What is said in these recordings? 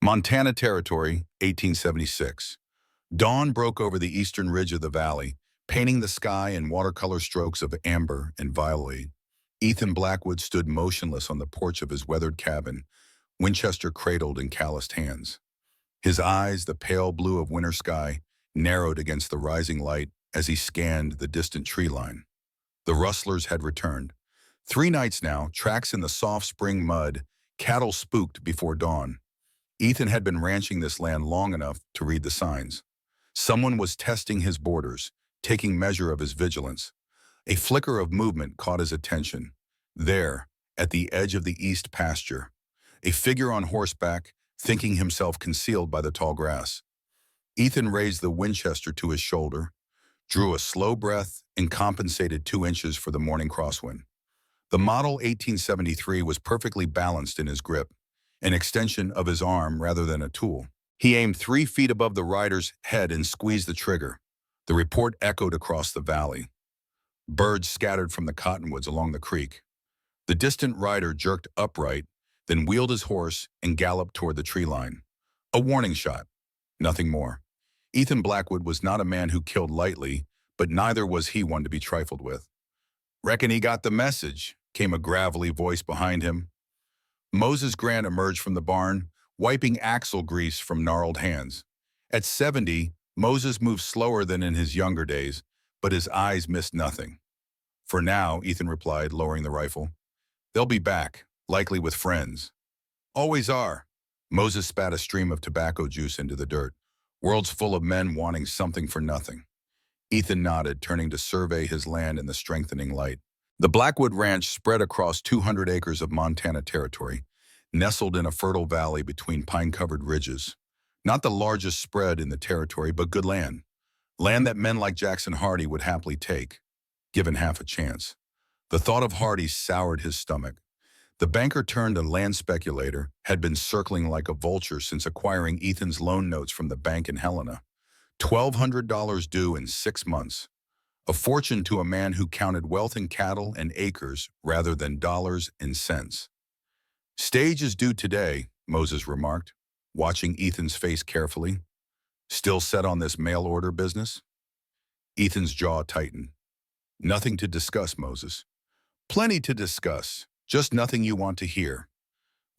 Montana Territory, 1876. Dawn broke over the eastern ridge of the valley, painting the sky in watercolor strokes of amber and violet. Ethan Blackwood stood motionless on the porch of his weathered cabin, Winchester cradled in calloused hands. His eyes, the pale blue of winter sky, narrowed against the rising light as he scanned the distant tree line. The rustlers had returned. 3 nights now, tracks in the soft spring mud, cattle spooked before dawn. Ethan had been ranching this land long enough to read the signs. Someone was testing his borders, taking measure of his vigilance. A flicker of movement caught his attention. There, at the edge of the east pasture, a figure on horseback, thinking himself concealed by the tall grass. Ethan raised the Winchester to his shoulder, drew a slow breath, and compensated 2 inches for the morning crosswind. The model 1873 was perfectly balanced in his grip, an extension of his arm rather than a tool. He aimed 3 feet above the rider's head and squeezed the trigger. The report echoed across the valley. Birds scattered from the cottonwoods along the creek. The distant rider jerked upright, then wheeled his horse and galloped toward the tree line. A warning shot, nothing more. Ethan Blackwood was not a man who killed lightly, but neither was he one to be trifled with. "Reckon he got the message," came a gravelly voice behind him. Moses Grant emerged from the barn, wiping axle grease from gnarled hands. At 70, Moses moved slower than in his younger days, but his eyes missed nothing. "For now," Ethan replied, lowering the rifle. "They'll be back, likely with friends." "Always are." Moses spat a stream of tobacco juice into the dirt. "World's full of men wanting something for nothing." Ethan nodded, turning to survey his land in the strengthening light. The Blackwood Ranch spread across 200 acres of Montana territory, nestled in a fertile valley between pine-covered ridges. Not the largest spread in the territory, but good land. Land that men like Jackson Hardy would happily take, given half a chance. The thought of Hardy soured his stomach. The banker turned a land speculator, had been circling like a vulture since acquiring Ethan's loan notes from the bank in Helena. $1,200 due in 6 months. A fortune to a man who counted wealth in cattle and acres rather than dollars and cents. "Stage is due today," Moses remarked, watching Ethan's face carefully. "Still set on this mail order business?" Ethan's jaw tightened. "Nothing to discuss, Moses." "Plenty to discuss, just nothing you want to hear."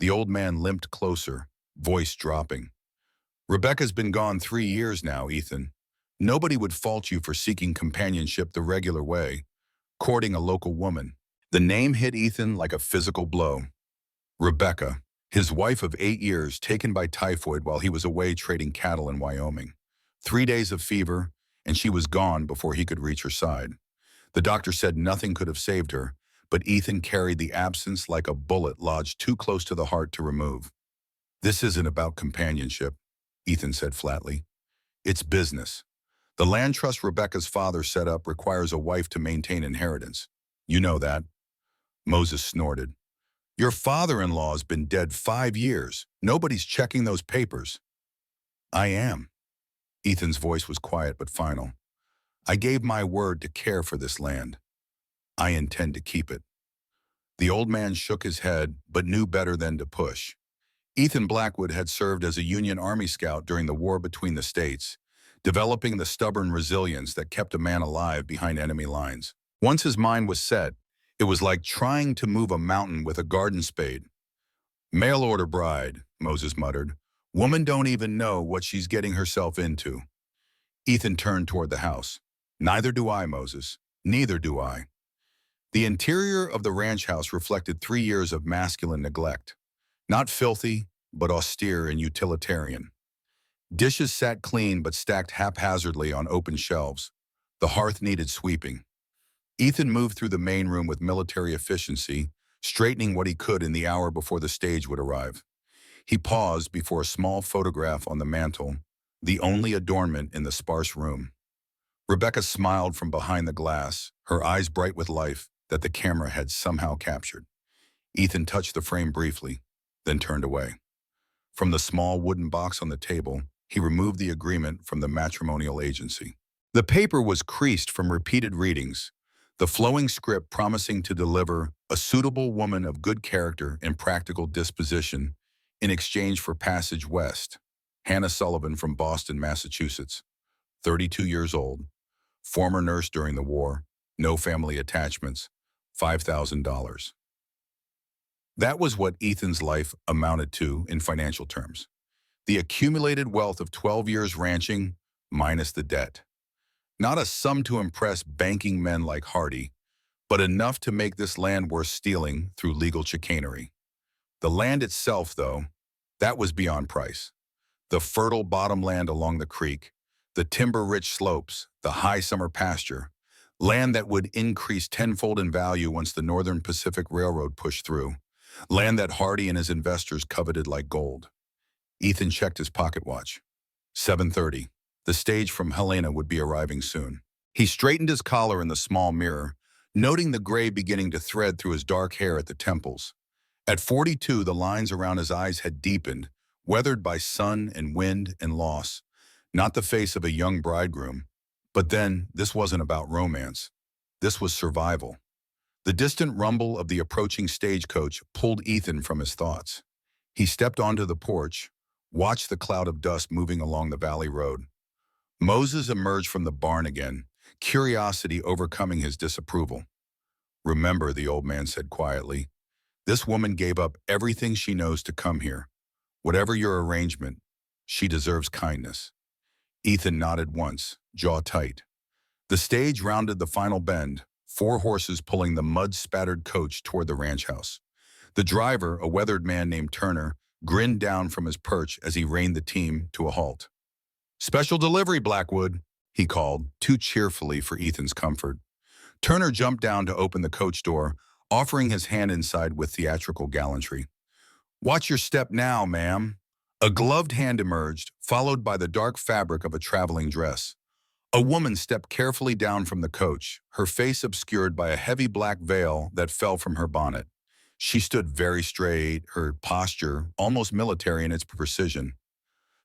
The old man limped closer, voice dropping. "Rebecca's been gone 3 years now, Ethan. Nobody would fault you for seeking companionship the regular way, courting a local woman." The name hit Ethan like a physical blow. Rebecca, his wife of 8 years, taken by typhoid while he was away trading cattle in Wyoming. 3 days of fever, and she was gone before he could reach her side. The doctor said nothing could have saved her, but Ethan carried the absence like a bullet lodged too close to the heart to remove. "This isn't about companionship," Ethan said flatly. "It's business. The land trust Rebecca's father set up requires a wife to maintain inheritance. You know that." Moses snorted. "Your father-in-law's been dead 5 years. Nobody's checking those papers." "I am." Ethan's voice was quiet but final. "I gave my word to care for this land. I intend to keep it." The old man shook his head, but knew better than to push. Ethan Blackwood had served as a Union Army scout during the war between the states, developing the stubborn resilience that kept a man alive behind enemy lines. Once his mind was set, it was like trying to move a mountain with a garden spade. "Mail order bride," Moses muttered. "Woman don't even know what she's getting herself into." Ethan turned toward the house. "Neither do I, Moses. Neither do I." The interior of the ranch house reflected 3 years of masculine neglect. Not filthy, but austere and utilitarian. Dishes sat clean but stacked haphazardly on open shelves. The hearth needed sweeping. Ethan moved through the main room with military efficiency, straightening what he could in the hour before the stage would arrive. He paused before a small photograph on the mantel, the only adornment in the sparse room. Rebecca smiled from behind the glass, her eyes bright with life that the camera had somehow captured. Ethan touched the frame briefly, then turned away. From the small wooden box on the table, he removed the agreement from the matrimonial agency. The paper was creased from repeated readings, the flowing script promising to deliver a suitable woman of good character and practical disposition in exchange for passage west. Hannah Sullivan from Boston, Massachusetts, 32 years old, former nurse during the war, no family attachments, $5,000. That was what Ethan's life amounted to in financial terms. The accumulated wealth of 12 years ranching minus the debt. Not a sum to impress banking men like Hardy, but enough to make this land worth stealing through legal chicanery. The land itself, though, that was beyond price. The fertile bottomland along the creek, the timber-rich slopes, the high summer pasture, land that would increase tenfold in value once the Northern Pacific Railroad pushed through, land that Hardy and his investors coveted like gold. Ethan checked his pocket watch. 7:30. The stage from Helena would be arriving soon. He straightened his collar in the small mirror, noting the gray beginning to thread through his dark hair at the temples. At 42, the lines around his eyes had deepened, weathered by sun and wind and loss. Not the face of a young bridegroom. But then, this wasn't about romance. This was survival. The distant rumble of the approaching stagecoach pulled Ethan from his thoughts. He stepped onto the porch, watched the cloud of dust moving along the valley road. Moses emerged from the barn again, curiosity overcoming his disapproval. "Remember," the old man said quietly, "this woman gave up everything she knows to come here. Whatever your arrangement, she deserves kindness." Ethan nodded once, jaw tight. The stage rounded the final bend, 4 horses pulling the mud-spattered coach toward the ranch house. The driver, a weathered man named Turner, grinned down from his perch as he reined the team to a halt. "Special delivery, Blackwood," he called, too cheerfully for Ethan's comfort. Turner jumped down to open the coach door, offering his hand inside with theatrical gallantry. "Watch your step now, ma'am." A gloved hand emerged, followed by the dark fabric of a traveling dress. A woman stepped carefully down from the coach, her face obscured by a heavy black veil that fell from her bonnet. She stood very straight, her posture almost military in its precision.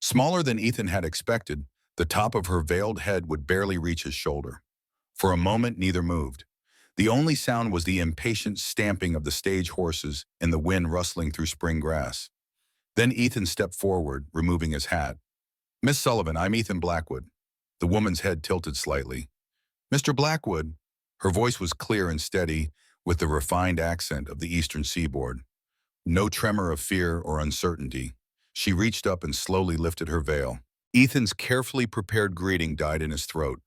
Smaller than Ethan had expected, the top of her veiled head would barely reach his shoulder. For a moment, neither moved. The only sound was the impatient stamping of the stage horses and the wind rustling through spring grass. Then Ethan stepped forward, removing his hat. "Miss Sullivan, I'm Ethan Blackwood." The woman's head tilted slightly. "Mr. Blackwood." Her voice was clear and steady, with the refined accent of the eastern seaboard. No tremor of fear or uncertainty. She reached up and slowly lifted her veil. Ethan's carefully prepared greeting died in his throat.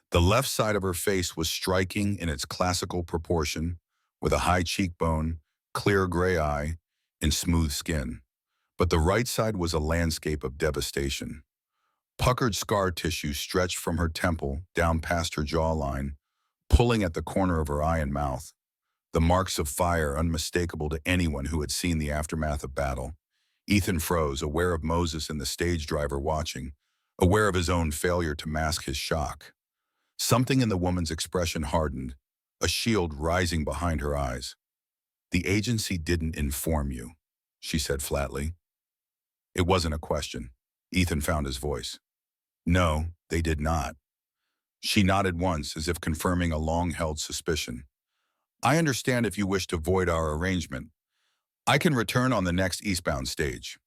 The left side of her face was striking in its classical proportion, with a high cheekbone, clear gray eye, and smooth skin. But the right side was a landscape of devastation. Puckered scar tissue stretched from her temple down past her jawline, pulling at the corner of her eye and mouth. The marks of fire unmistakable to anyone who had seen the aftermath of battle. Ethan froze, aware of Moses and the stage driver watching, aware of his own failure to mask his shock. Something in the woman's expression hardened, a shield rising behind her eyes. "The agency didn't inform you," she said flatly. It wasn't a question. Ethan found his voice. "No, they did not." She nodded once, as if confirming a long-held suspicion. "I understand if you wish to void our arrangement. I can return on the next eastbound stage."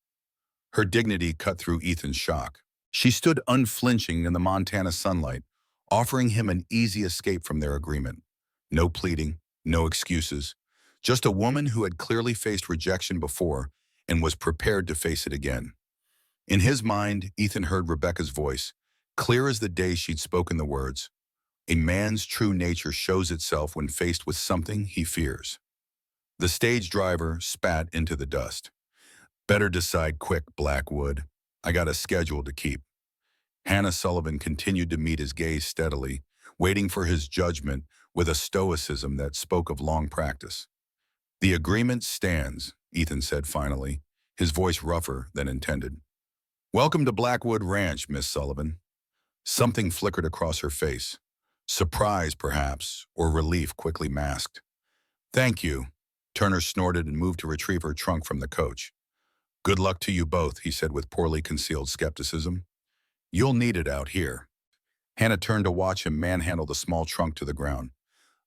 Her dignity cut through Ethan's shock. She stood unflinching in the Montana sunlight, offering him an easy escape from their agreement. No pleading, no excuses. Just a woman who had clearly faced rejection before and was prepared to face it again. In his mind, Ethan heard Rebecca's voice, clear as the day she'd spoken the words. "A man's true nature shows itself when faced with something he fears." The stage driver spat into the dust. "Better decide quick, Blackwood. I got a schedule to keep." Hannah Sullivan continued to meet his gaze steadily, waiting for his judgment with a stoicism that spoke of long practice. "The agreement stands," Ethan said finally, his voice rougher than intended. "Welcome to Blackwood Ranch, Miss Sullivan." Something flickered across her face. Surprise, perhaps, or relief quickly masked. "Thank you." Turner snorted and moved to retrieve her trunk from the coach. "Good luck to you both," he said with poorly concealed skepticism. "You'll need it out here." Hannah turned to watch him manhandle the small trunk to the ground.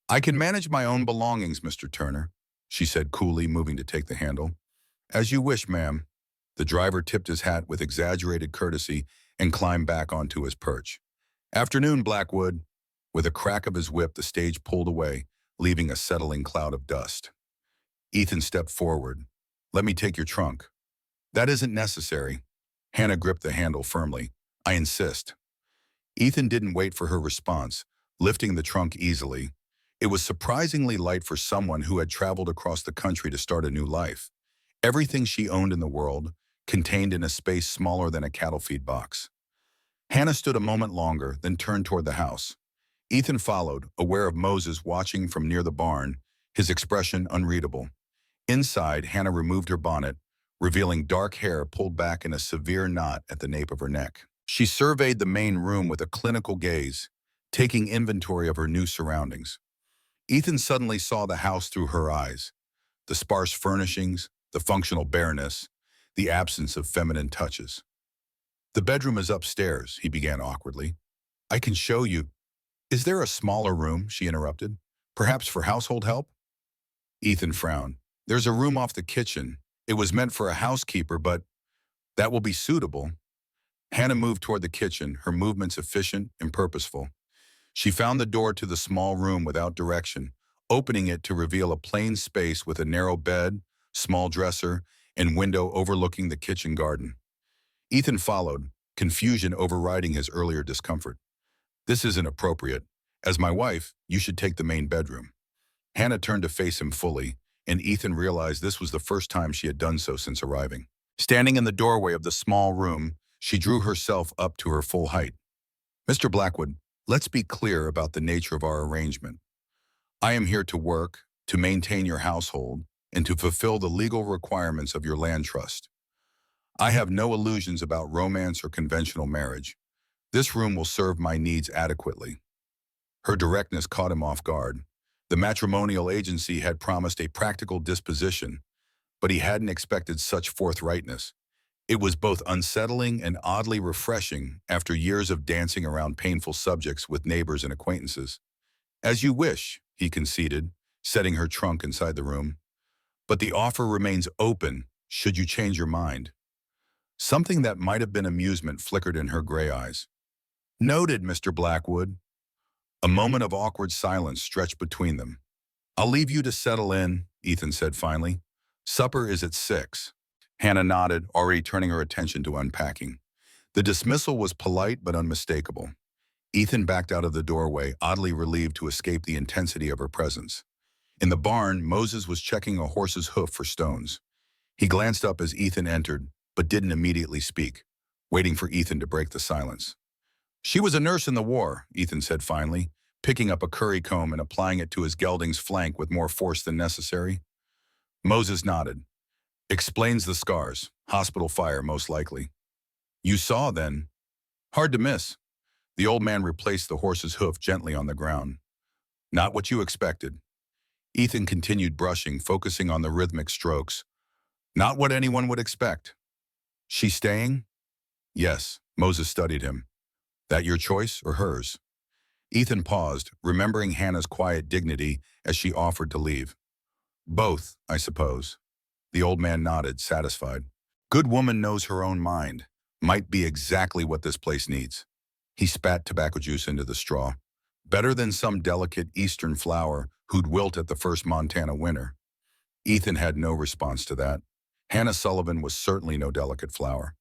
"I can manage my own belongings, Mr. Turner," she said coolly, moving to take the handle. "As you wish, ma'am." The driver tipped his hat with exaggerated courtesy and climbed back onto his perch. "Afternoon, Blackwood." With a crack of his whip, the stage pulled away, leaving a settling cloud of dust. Ethan stepped forward. "Let me take your trunk." "That isn't necessary." Hannah gripped the handle firmly. "I insist." Ethan didn't wait for her response, lifting the trunk easily. It was surprisingly light for someone who had traveled across the country to start a new life. Everything she owned in the world, contained in a space smaller than a cattle feed box. Hannah stood a moment longer, then turned toward the house. Ethan followed, aware of Moses watching from near the barn, his expression unreadable. Inside, Hannah removed her bonnet, revealing dark hair pulled back in a severe knot at the nape of her neck. She surveyed the main room with a clinical gaze, taking inventory of her new surroundings. Ethan suddenly saw the house through her eyes. The sparse furnishings, the functional bareness, the absence of feminine touches. "The bedroom is upstairs," he began awkwardly. "I can show you." "Is there a smaller room?" she interrupted. "Perhaps for household help?" Ethan frowned. "There's a room off the kitchen. It was meant for a housekeeper, but that will be suitable." Hannah moved toward the kitchen, her movements efficient and purposeful. She found the door to the small room without direction, opening it to reveal a plain space with a narrow bed, small dresser, and window overlooking the kitchen garden. Ethan followed, confusion overriding his earlier discomfort. "This isn't appropriate. As my wife, you should take the main bedroom." Hannah turned to face him fully, and Ethan realized this was the first time she had done so since arriving. Standing in the doorway of the small room, she drew herself up to her full height. "Mr. Blackwood, let's be clear about the nature of our arrangement. I am here to work, to maintain your household, and to fulfill the legal requirements of your land trust. I have no illusions about romance or conventional marriage. This room will serve my needs adequately." Her directness caught him off guard. The matrimonial agency had promised a practical disposition, but he hadn't expected such forthrightness. It was both unsettling and oddly refreshing after years of dancing around painful subjects with neighbors and acquaintances. "As you wish," he conceded, setting her trunk inside the room. "But the offer remains open, should you change your mind." Something that might have been amusement flickered in her gray eyes. "Noted, Mr. Blackwood." A moment of awkward silence stretched between them. "I'll leave you to settle in," Ethan said finally. "Supper is at 6. Hannah nodded, already turning her attention to unpacking. The dismissal was polite but unmistakable. Ethan backed out of the doorway, oddly relieved to escape the intensity of her presence. In the barn, Moses was checking a horse's hoof for stones. He glanced up as Ethan entered, but didn't immediately speak, waiting for Ethan to break the silence. "She was a nurse in the war," Ethan said finally, picking up a curry comb and applying it to his gelding's flank with more force than necessary. Moses nodded. "Explains the scars. Hospital fire, most likely." "You saw, then?" "Hard to miss." The old man replaced the horse's hoof gently on the ground. "Not what you expected." Ethan continued brushing, focusing on the rhythmic strokes. "Not what anyone would expect." "She staying?" "Yes." Moses studied him. "That your choice or hers?" Ethan paused, remembering Hannah's quiet dignity as she offered to leave. "Both, I suppose." The old man nodded, satisfied. "Good woman knows her own mind. Might be exactly what this place needs." He spat tobacco juice into the straw. "Better than some delicate eastern flower who'd wilt at the first Montana winter." Ethan had no response to that. Hannah Sullivan was certainly no delicate flower.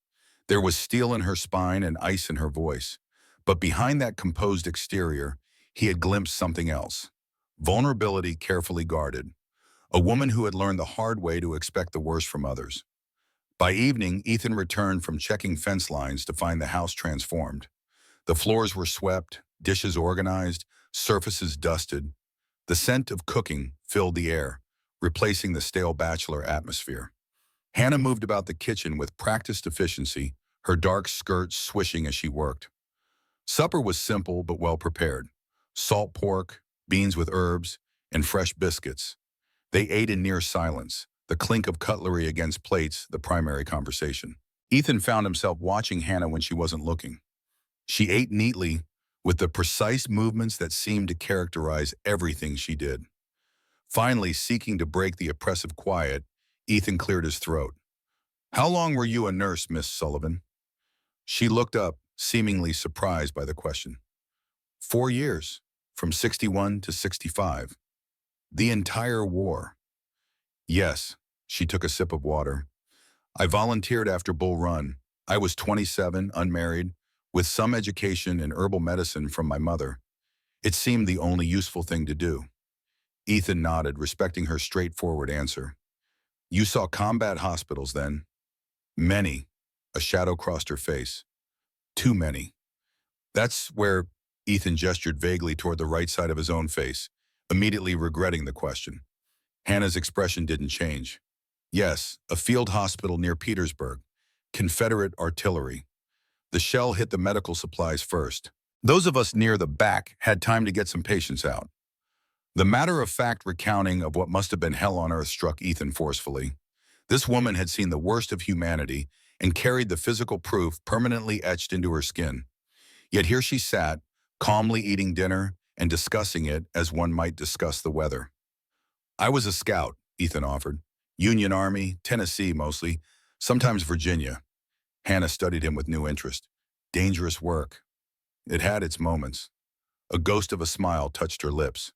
There was steel in her spine and ice in her voice. But behind that composed exterior, he had glimpsed something else. Vulnerability carefully guarded. A woman who had learned the hard way to expect the worst from others. By evening, Ethan returned from checking fence lines to find the house transformed. The floors were swept, dishes organized, surfaces dusted. The scent of cooking filled the air, replacing the stale bachelor atmosphere. Hannah moved about the kitchen with practiced efficiency, her dark skirt swishing as she worked. Supper was simple but well prepared. Salt pork, beans with herbs, and fresh biscuits. They ate in near silence, the clink of cutlery against plates the primary conversation. Ethan found himself watching Hannah when she wasn't looking. She ate neatly, with the precise movements that seemed to characterize everything she did. Finally, seeking to break the oppressive quiet, Ethan cleared his throat. How long were you a nurse, Miss Sullivan? She looked up, seemingly surprised by the question. 4 years, from 61 to 65. The entire war. Yes, she took a sip of water. I volunteered after Bull Run. I was 27, unmarried, with some education in herbal medicine from my mother. It seemed the only useful thing to do. Ethan nodded, respecting her straightforward answer. You saw combat hospitals then? Many. A shadow crossed her face. Too many. That's where Ethan gestured vaguely toward the right side of his own face, immediately regretting the question. Hannah's expression didn't change. Yes, a field hospital near Petersburg. Confederate artillery. The shell hit the medical supplies first. Those of us near the back had time to get some patients out. The matter-of-fact recounting of what must have been hell on earth struck Ethan forcefully. This woman had seen the worst of humanity and carried the physical proof permanently etched into her skin. Yet here she sat, calmly eating dinner and discussing it as one might discuss the weather. I was a scout, Ethan offered. Union Army, Tennessee mostly, sometimes Virginia. Hannah studied him with new interest. Dangerous work. It had its moments. A ghost of a smile touched her lips.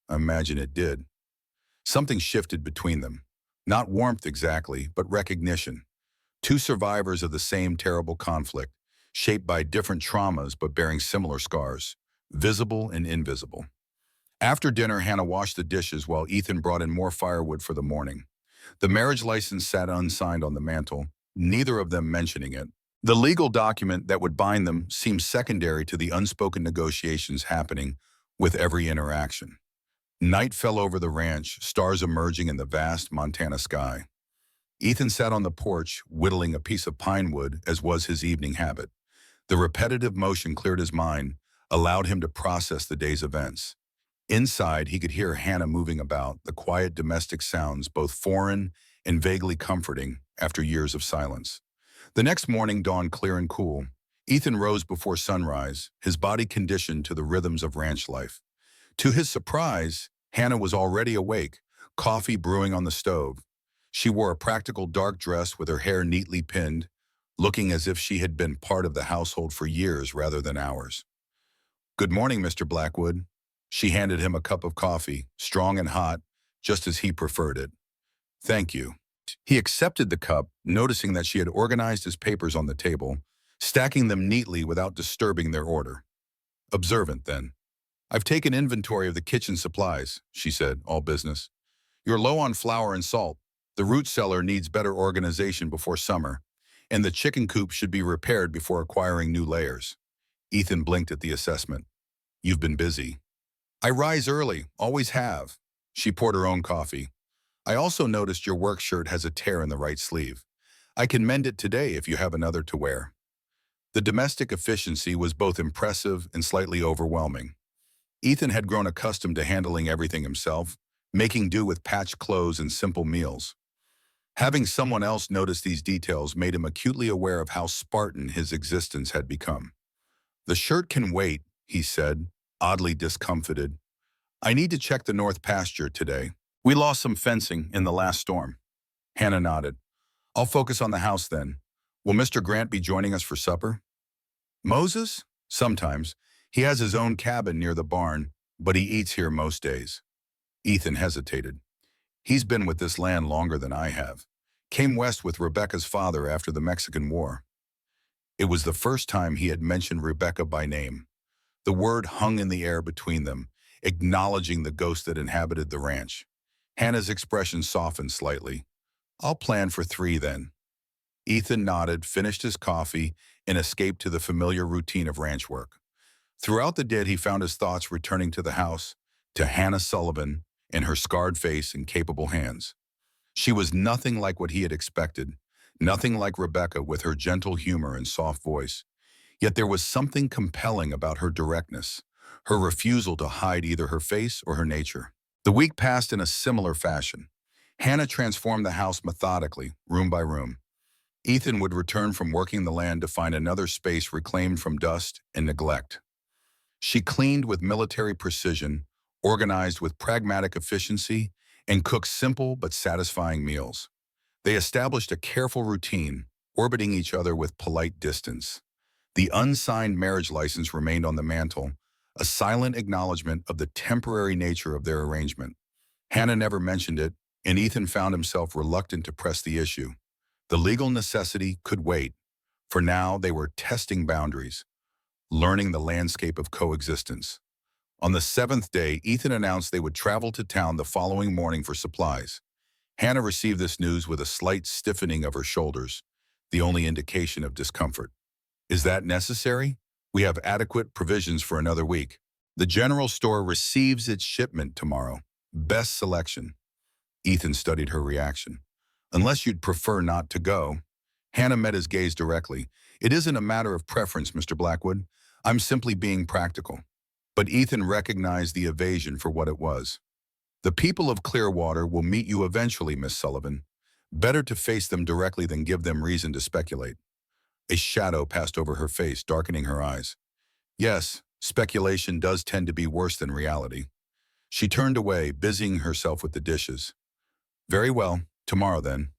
I imagine it did. Something shifted between them. Not warmth exactly, but recognition. Two survivors of the same terrible conflict, shaped by different traumas but bearing similar scars, visible and invisible. After dinner, Hannah washed the dishes while Ethan brought in more firewood for the morning. The marriage license sat unsigned on the mantel, neither of them mentioning it. The legal document that would bind them seemed secondary to the unspoken negotiations happening with every interaction. Night fell over the ranch, stars emerging in the vast Montana sky. Ethan sat on the porch, whittling a piece of pine wood, as was his evening habit. The repetitive motion cleared his mind, allowed him to process the day's events. Inside, he could hear Hannah moving about, the quiet domestic sounds, both foreign and vaguely comforting after years of silence. The next morning dawned clear and cool. Ethan rose before sunrise, his body conditioned to the rhythms of ranch life. To his surprise, Hannah was already awake, coffee brewing on the stove. She wore a practical dark dress with her hair neatly pinned, looking as if she had been part of the household for years rather than hours. Good morning, Mr. Blackwood. She handed him a cup of coffee, strong and hot, just as he preferred it. Thank you. He accepted the cup, noticing that she had organized his papers on the table, stacking them neatly without disturbing their order. Observant, then. I've taken inventory of the kitchen supplies, she said, all business. You're low on flour and salt. The root cellar needs better organization before summer, and the chicken coop should be repaired before acquiring new layers. Ethan blinked at the assessment. You've been busy. I rise early, always have. She poured her own coffee. I also noticed your work shirt has a tear in the right sleeve. I can mend it today if you have another to wear. The domestic efficiency was both impressive and slightly overwhelming. Ethan had grown accustomed to handling everything himself, making do with patched clothes and simple meals. Having someone else notice these details made him acutely aware of how Spartan his existence had become. The shirt can wait, he said, oddly discomfited. I need to check the north pasture today. We lost some fencing in the last storm. Hannah nodded. I'll focus on the house then. Will Mr. Grant be joining us for supper? Moses? Sometimes. He has his own cabin near the barn, but he eats here most days. Ethan hesitated. He's been with this land longer than I have. Came west with Rebecca's father after the Mexican War. It was the first time he had mentioned Rebecca by name. The word hung in the air between them, acknowledging the ghost that inhabited the ranch. Hannah's expression softened slightly. I'll plan for 3 then. Ethan nodded, finished his coffee, and escaped to the familiar routine of ranch work. Throughout the day, he found his thoughts returning to the house, to Hannah Sullivan and her scarred face and capable hands. She was nothing like what he had expected, nothing like Rebecca with her gentle humor and soft voice. Yet there was something compelling about her directness, her refusal to hide either her face or her nature. The week passed in a similar fashion. Hannah transformed the house methodically, room by room. Ethan would return from working the land to find another space reclaimed from dust and neglect. She cleaned with military precision, organized with pragmatic efficiency, and cooked simple but satisfying meals. They established a careful routine, orbiting each other with polite distance. The unsigned marriage license remained on the mantel, a silent acknowledgement of the temporary nature of their arrangement. Hannah never mentioned it, and Ethan found himself reluctant to press the issue. The legal necessity could wait. For now, they were testing boundaries, learning the landscape of coexistence. On the seventh day, Ethan announced they would travel to town the following morning for supplies. Hannah received this news with a slight stiffening of her shoulders, the only indication of discomfort. Is that necessary? We have adequate provisions for another week. The general store receives its shipment tomorrow. Best selection. Ethan studied her reaction. Unless you'd prefer not to go. Hannah met his gaze directly. It isn't a matter of preference, Mr. Blackwood. I'm simply being practical. But Ethan recognized the evasion for what it was. The people of Clearwater will meet you eventually, Miss Sullivan. Better to face them directly than give them reason to speculate. A shadow passed over her face, darkening her eyes. Yes, speculation does tend to be worse than reality. She turned away, busying herself with the dishes. Very well, tomorrow then.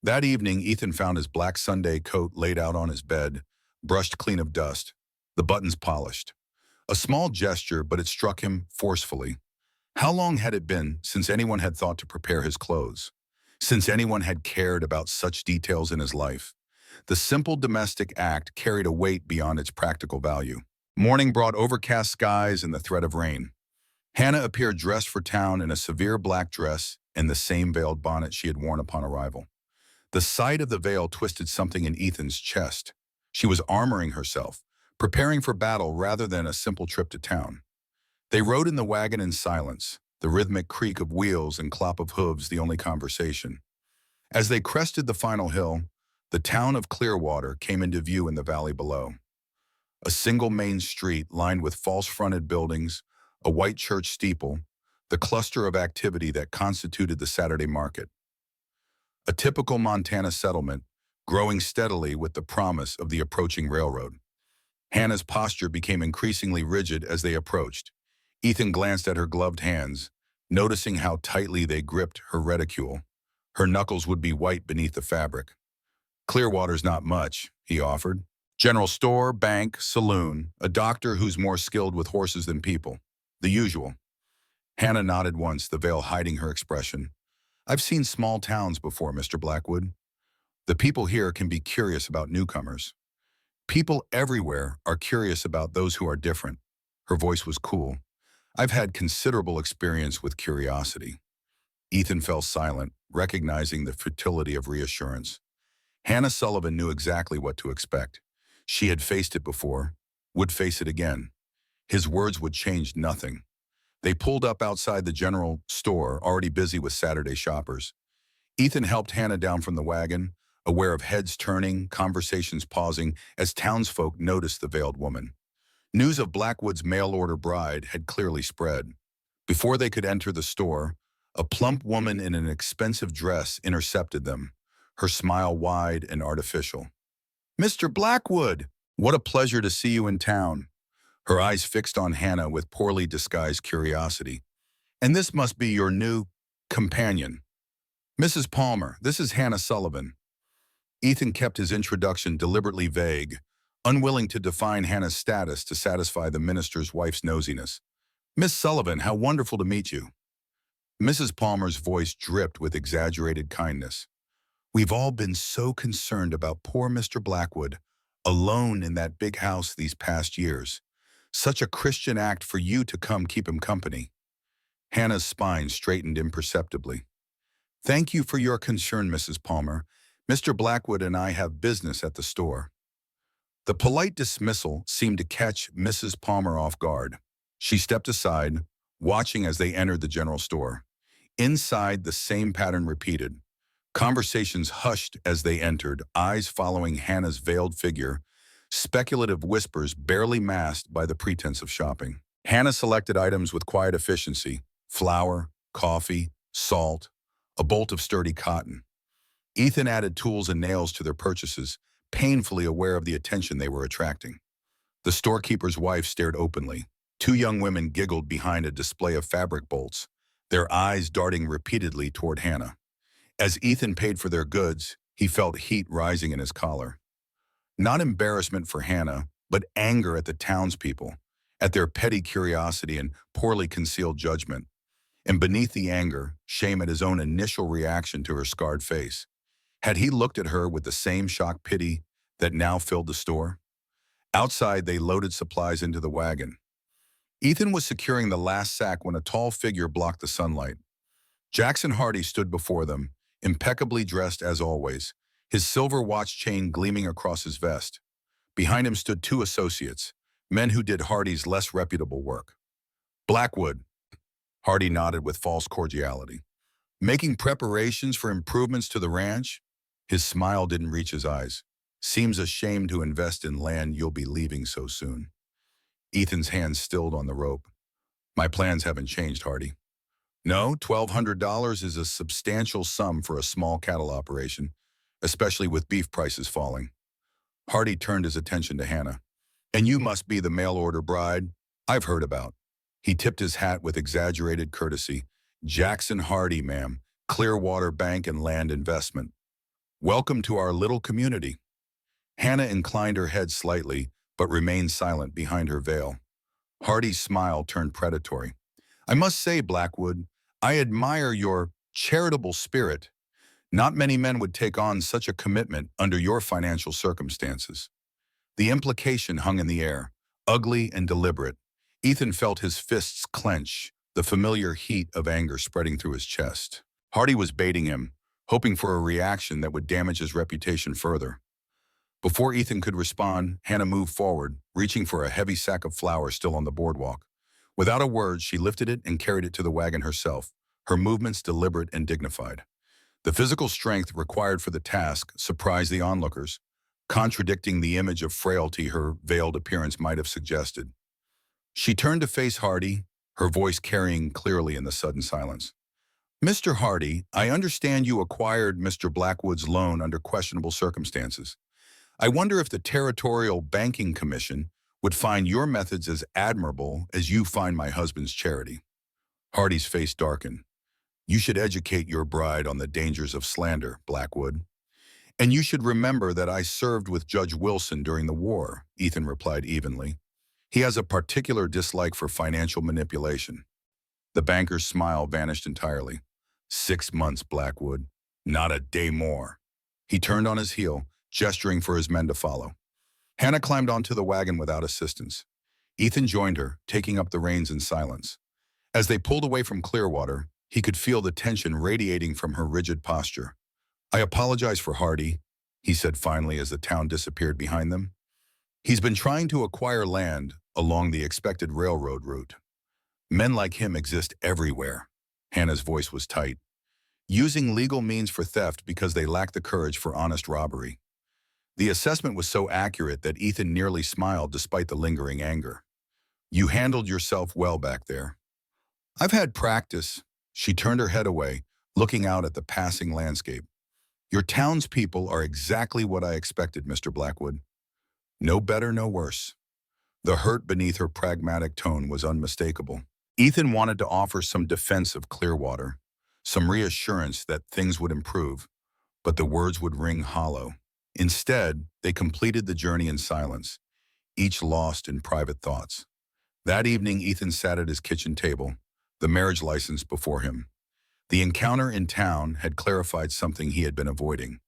That evening, Ethan found his black Sunday coat laid out on his bed, brushed clean of dust, the buttons polished. A small gesture, but it struck him forcefully. How long had it been since anyone had thought to prepare his clothes? Since anyone had cared about such details in his life? The simple domestic act carried a weight beyond its practical value. Morning brought overcast skies and the threat of rain. Hannah appeared dressed for town in a severe black dress and the same veiled bonnet she had worn upon arrival. The sight of the veil twisted something in Ethan's chest. She was armoring herself, preparing for battle rather than a simple trip to town. They rode in the wagon in silence, the rhythmic creak of wheels and clop of hooves the only conversation. As they crested the final hill, the town of Clearwater came into view in the valley below. A single main street lined with false-fronted buildings, a white church steeple, the cluster of activity that constituted the Saturday market. A typical Montana settlement, growing steadily with the promise of the approaching railroad. Hannah's posture became increasingly rigid as they approached. Ethan glanced at her gloved hands, noticing how tightly they gripped her reticule. Her knuckles would be white beneath the fabric. Clearwater's not much, he offered. General store, bank, saloon, a doctor who's more skilled with horses than people. The usual. Hannah nodded once, the veil hiding her expression. I've seen small towns before, Mr. Blackwood. The people here can be curious about newcomers. People everywhere are curious about those who are different. Her voice was cool. I've had considerable experience with curiosity. Ethan fell silent, recognizing the futility of reassurance. Hannah Sullivan knew exactly what to expect. She had faced it before, would face it again. His words would change nothing. They pulled up outside the general store, already busy with Saturday shoppers. Ethan helped Hannah down from the wagon, aware of heads turning, conversations pausing, as townsfolk noticed the veiled woman. News of Blackwood's mail-order bride had clearly spread. Before they could enter the store, a plump woman in an expensive dress intercepted them, her smile wide and artificial. Mr. Blackwood, what a pleasure to see you in town. Her eyes fixed on Hannah with poorly disguised curiosity. And this must be your new companion. Mrs. Palmer, this is Hannah Sullivan. Ethan kept his introduction deliberately vague, unwilling to define Hannah's status to satisfy the minister's wife's nosiness. Miss Sullivan, how wonderful to meet you. Mrs. Palmer's voice dripped with exaggerated kindness. We've all been so concerned about poor Mr. Blackwood, alone in that big house these past years. Such a Christian act for you to come keep him company. Hannah's spine straightened imperceptibly. Thank you for your concern, Mrs. Palmer. Mr. Blackwood and I have business at the store. The polite dismissal seemed to catch Mrs. Palmer off guard. She stepped aside, watching as they entered the general store. Inside, the same pattern repeated. Conversations hushed as they entered, eyes following Hannah's veiled figure, speculative whispers barely masked by the pretense of shopping. Hannah selected items with quiet efficiency: flour, coffee, salt, a bolt of sturdy cotton. Ethan added tools and nails to their purchases, painfully aware of the attention they were attracting. The storekeeper's wife stared openly. Two young women giggled behind a display of fabric bolts, their eyes darting repeatedly toward Hannah. As Ethan paid for their goods, he felt heat rising in his collar. Not embarrassment for Hannah, but anger at the townspeople, at their petty curiosity and poorly concealed judgment. And beneath the anger, shame at his own initial reaction to her scarred face. Had he looked at her with the same shocked pity that now filled the store? Outside, they loaded supplies into the wagon. Ethan was securing the last sack when a tall figure blocked the sunlight. Jackson Hardy stood before them, impeccably dressed as always, his silver watch chain gleaming across his vest. Behind him stood two associates, men who did Hardy's less reputable work. Blackwood, Hardy nodded with false cordiality. Making preparations for improvements to the ranch? His smile didn't reach his eyes. Seems a shame to invest in land you'll be leaving so soon. Ethan's hands stilled on the rope. My plans haven't changed, Hardy. No, $1,200 is a substantial sum for a small cattle operation, especially with beef prices falling. Hardy turned his attention to Hannah. And you must be the mail-order bride I've heard about. He tipped his hat with exaggerated courtesy. Jackson Hardy, ma'am, Clearwater Bank and Land Investment. Welcome to our little community. Hannah inclined her head slightly, but remained silent behind her veil. Hardy's smile turned predatory. I must say, Blackwood, I admire your charitable spirit. Not many men would take on such a commitment under your financial circumstances. The implication hung in the air, ugly and deliberate. Ethan felt his fists clench, the familiar heat of anger spreading through his chest. Hardy was baiting him, hoping for a reaction that would damage his reputation further. Before Ethan could respond, Hannah moved forward, reaching for a heavy sack of flour still on the boardwalk. Without a word, she lifted it and carried it to the wagon herself, her movements deliberate and dignified. The physical strength required for the task surprised the onlookers, contradicting the image of frailty her veiled appearance might have suggested. She turned to face Hardy, her voice carrying clearly in the sudden silence. Mr. Hardy, I understand you acquired Mr. Blackwood's loan under questionable circumstances. I wonder if the Territorial Banking Commission would find your methods as admirable as you find my husband's charity. Hardy's face darkened. You should educate your bride on the dangers of slander, Blackwood. And you should remember that I served with Judge Wilson during the war, Ethan replied evenly. He has a particular dislike for financial manipulation. The banker's smile vanished entirely. 6 months, Blackwood. Not a day more. He turned on his heel, gesturing for his men to follow. Hannah climbed onto the wagon without assistance. Ethan joined her, taking up the reins in silence. As they pulled away from Clearwater, he could feel the tension radiating from her rigid posture. I apologize for Hardy, he said finally as the town disappeared behind them. He's been trying to acquire land along the expected railroad route. Men like him exist everywhere. Hannah's voice was tight. Using legal means for theft because they lack the courage for honest robbery. The assessment was so accurate that Ethan nearly smiled despite the lingering anger. You handled yourself well back there. I've had practice. She turned her head away, looking out at the passing landscape. Your townspeople are exactly what I expected, Mr. Blackwood. No better, no worse. The hurt beneath her pragmatic tone was unmistakable. Ethan wanted to offer some defense of Clearwater, some reassurance that things would improve, but the words would ring hollow. Instead, they completed the journey in silence, each lost in private thoughts. That evening, Ethan sat at his kitchen table, the marriage license before him. The encounter in town had clarified something he had been avoiding.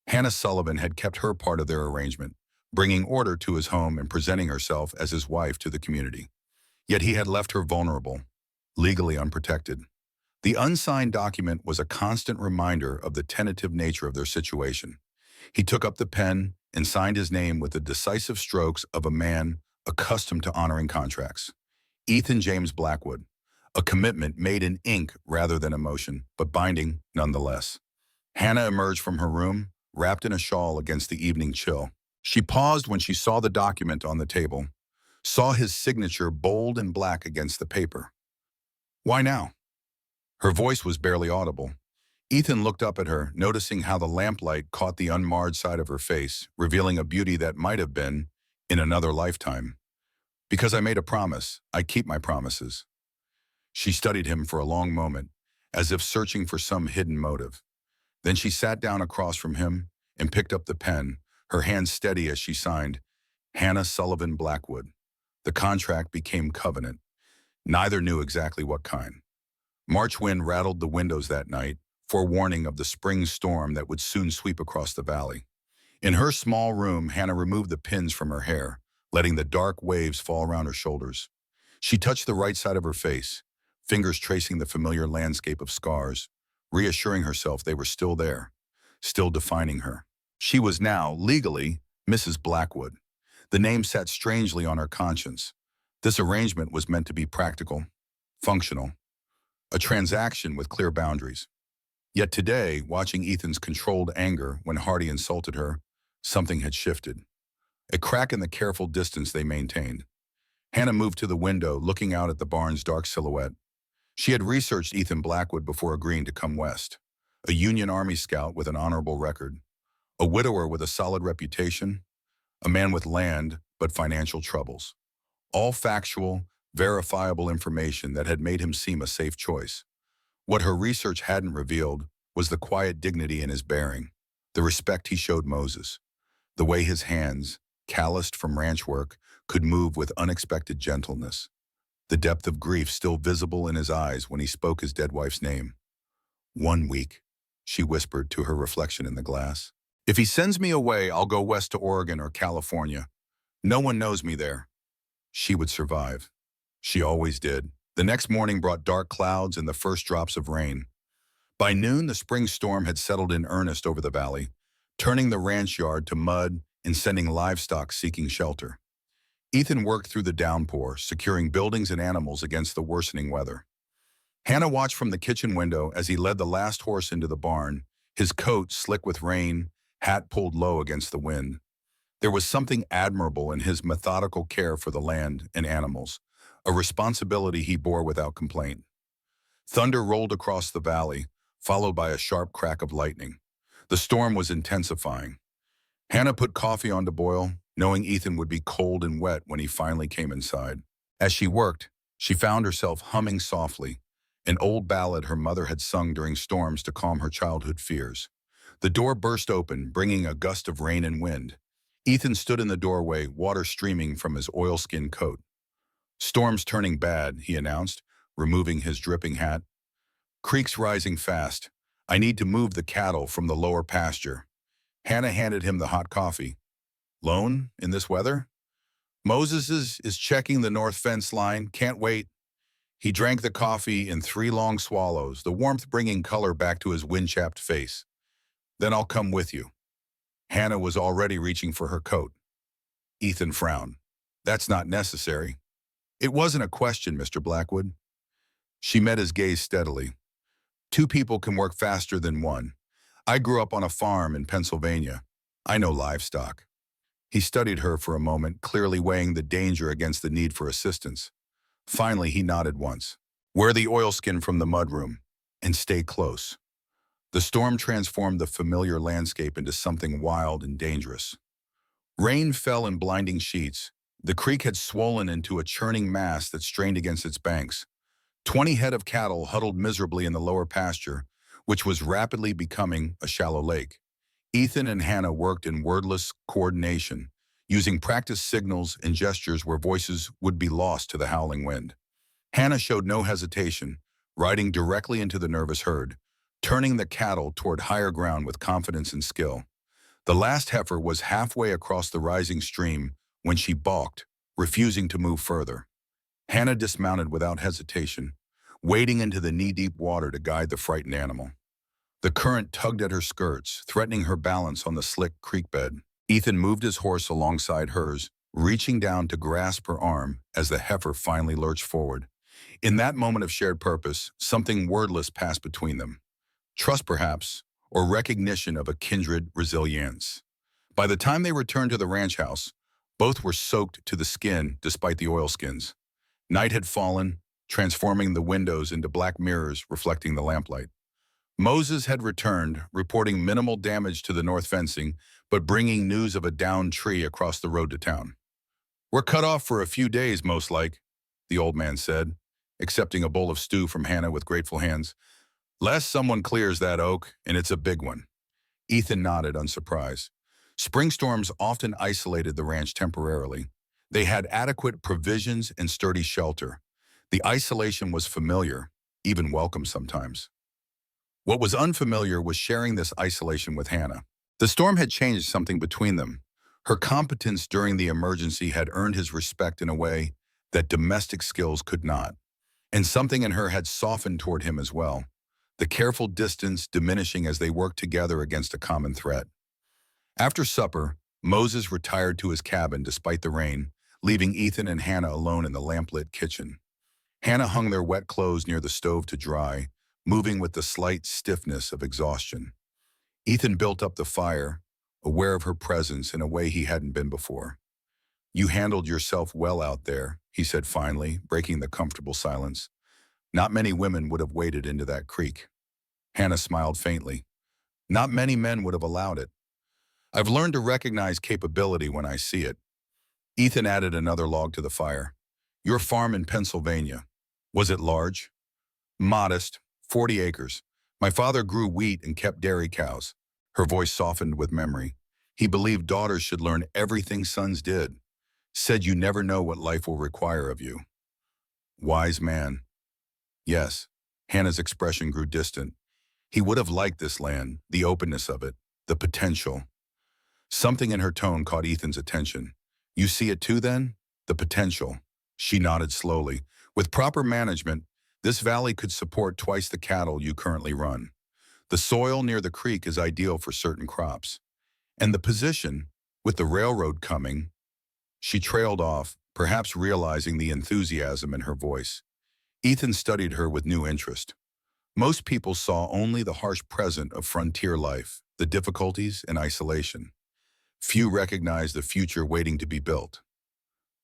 Hannah Sullivan had kept her part of their arrangement, bringing order to his home and presenting herself as his wife to the community. Yet he had left her vulnerable, legally unprotected. The unsigned document was a constant reminder of the tentative nature of their situation. He took up the pen and signed his name with the decisive strokes of a man accustomed to honoring contracts. Ethan James Blackwood, a commitment made in ink rather than emotion, but binding nonetheless. Hannah emerged from her room, wrapped in a shawl against the evening chill. She paused when she saw the document on the table, saw his signature bold and black against the paper. Why now? Her voice was barely audible. Ethan looked up at her, noticing how the lamplight caught the unmarred side of her face, revealing a beauty that might have been in another lifetime. Because I made a promise, I keep my promises. She studied him for a long moment, as if searching for some hidden motive. Then she sat down across from him and picked up the pen, her hand steady as she signed, Hannah Sullivan Blackwood. The contract became covenant. Neither knew exactly what kind. March wind rattled the windows that night, forewarning of the spring storm that would soon sweep across the valley. In her small room, Hannah removed the pins from her hair, letting the dark waves fall around her shoulders. She touched the right side of her face, fingers tracing the familiar landscape of scars, reassuring herself they were still there, still defining her. She was now, legally, Mrs. Blackwood. The name sat strangely on her conscience. This arrangement was meant to be practical, functional, a transaction with clear boundaries. Yet today, watching Ethan's controlled anger when Hardy insulted her, something had shifted. A crack in the careful distance they maintained. Hannah moved to the window, looking out at the barn's dark silhouette. She had researched Ethan Blackwood before agreeing to come west. A Union Army scout with an honorable record. A widower with a solid reputation. A man with land, but financial troubles. All factual, verifiable information that had made him seem a safe choice. What her research hadn't revealed was the quiet dignity in his bearing, the respect he showed Moses, the way his hands, calloused from ranch work, could move with unexpected gentleness, the depth of grief still visible in his eyes when he spoke his dead wife's name. 1 week, she whispered to her reflection in the glass. If he sends me away, I'll go west to Oregon or California. No one knows me there. She would survive. She always did. The next morning brought dark clouds and the first drops of rain. By noon, the spring storm had settled in earnest over the valley, turning the ranch yard to mud and sending livestock seeking shelter. Ethan worked through the downpour, securing buildings and animals against the worsening weather. Hannah watched from the kitchen window as he led the last horse into the barn, his coat slick with rain, hat pulled low against the wind. There was something admirable in his methodical care for the land and animals, a responsibility he bore without complaint. Thunder rolled across the valley, followed by a sharp crack of lightning. The storm was intensifying. Hannah put coffee on to boil, knowing Ethan would be cold and wet when he finally came inside. As she worked, she found herself humming softly, an old ballad her mother had sung during storms to calm her childhood fears. The door burst open, bringing a gust of rain and wind. Ethan stood in the doorway, water streaming from his oilskin coat. "Storm's turning bad," he announced, removing his dripping hat. "Creek's rising fast. I need to move the cattle from the lower pasture." Hannah handed him the hot coffee. "Lone in this weather?" "Moses is checking the north fence line. Can't wait." He drank the coffee in 3 long swallows, the warmth bringing color back to his wind-chapped face. "Then I'll come with you." Hannah was already reaching for her coat. Ethan frowned. "That's not necessary." "It wasn't a question, Mr. Blackwood." She met his gaze steadily. "2 people can work faster than one. I grew up on a farm in Pennsylvania. I know livestock." He studied her for a moment, clearly weighing the danger against the need for assistance. Finally, he nodded once. "Wear the oilskin from the mudroom, and stay close." The storm transformed the familiar landscape into something wild and dangerous. Rain fell in blinding sheets. The creek had swollen into a churning mass that strained against its banks. 20 head of cattle huddled miserably in the lower pasture, which was rapidly becoming a shallow lake. Ethan and Hannah worked in wordless coordination, using practiced signals and gestures where voices would be lost to the howling wind. Hannah showed no hesitation, riding directly into the nervous herd, turning the cattle toward higher ground with confidence and skill. The last heifer was halfway across the rising stream when she balked, refusing to move further. Hannah dismounted without hesitation, wading into the knee-deep water to guide the frightened animal. The current tugged at her skirts, threatening her balance on the slick creek bed. Ethan moved his horse alongside hers, reaching down to grasp her arm as the heifer finally lurched forward. In that moment of shared purpose, something wordless passed between them. Trust, perhaps, or recognition of a kindred resilience. By the time they returned to the ranch house, both were soaked to the skin despite the oilskins. Night had fallen, transforming the windows into black mirrors reflecting the lamplight. Moses had returned, reporting minimal damage to the north fencing, but bringing news of a downed tree across the road to town. "We're cut off for a few days, most like," the old man said, accepting a bowl of stew from Hannah with grateful hands. Lest someone clears that oak, and it's a big one. Ethan nodded, unsurprised. Spring storms often isolated the ranch temporarily. They had adequate provisions and sturdy shelter. The isolation was familiar, even welcome sometimes. What was unfamiliar was sharing this isolation with Hannah. The storm had changed something between them. Her competence during the emergency had earned his respect in a way that domestic skills could not. And something in her had softened toward him as well, the careful distance diminishing as they worked together against a common threat. After supper, Moses retired to his cabin despite the rain, leaving Ethan and Hannah alone in the lamplit kitchen. Hannah hung their wet clothes near the stove to dry, moving with the slight stiffness of exhaustion. Ethan built up the fire, aware of her presence in a way he hadn't been before. "You handled yourself well out there," he said finally, breaking the comfortable silence. "Not many women would have waded into that creek." Hannah smiled faintly. "Not many men would have allowed it. I've learned to recognize capability when I see it." Ethan added another log to the fire. "Your farm in Pennsylvania, was it large?" "Modest, 40 acres. My father grew wheat and kept dairy cows." Her voice softened with memory. "He believed daughters should learn everything sons did. Said you never know what life will require of you." "Wise man." "Yes." Hannah's expression grew distant. He would have liked this land, the openness of it, the potential. Something in her tone caught Ethan's attention. "You see it too then? The potential." She nodded slowly. "With proper management, this valley could support twice the cattle you currently run. The soil near the creek is ideal for certain crops. And the position, with the railroad coming." She trailed off, perhaps realizing the enthusiasm in her voice. Ethan studied her with new interest. Most people saw only the harsh present of frontier life, the difficulties and isolation. Few recognized the future waiting to be built.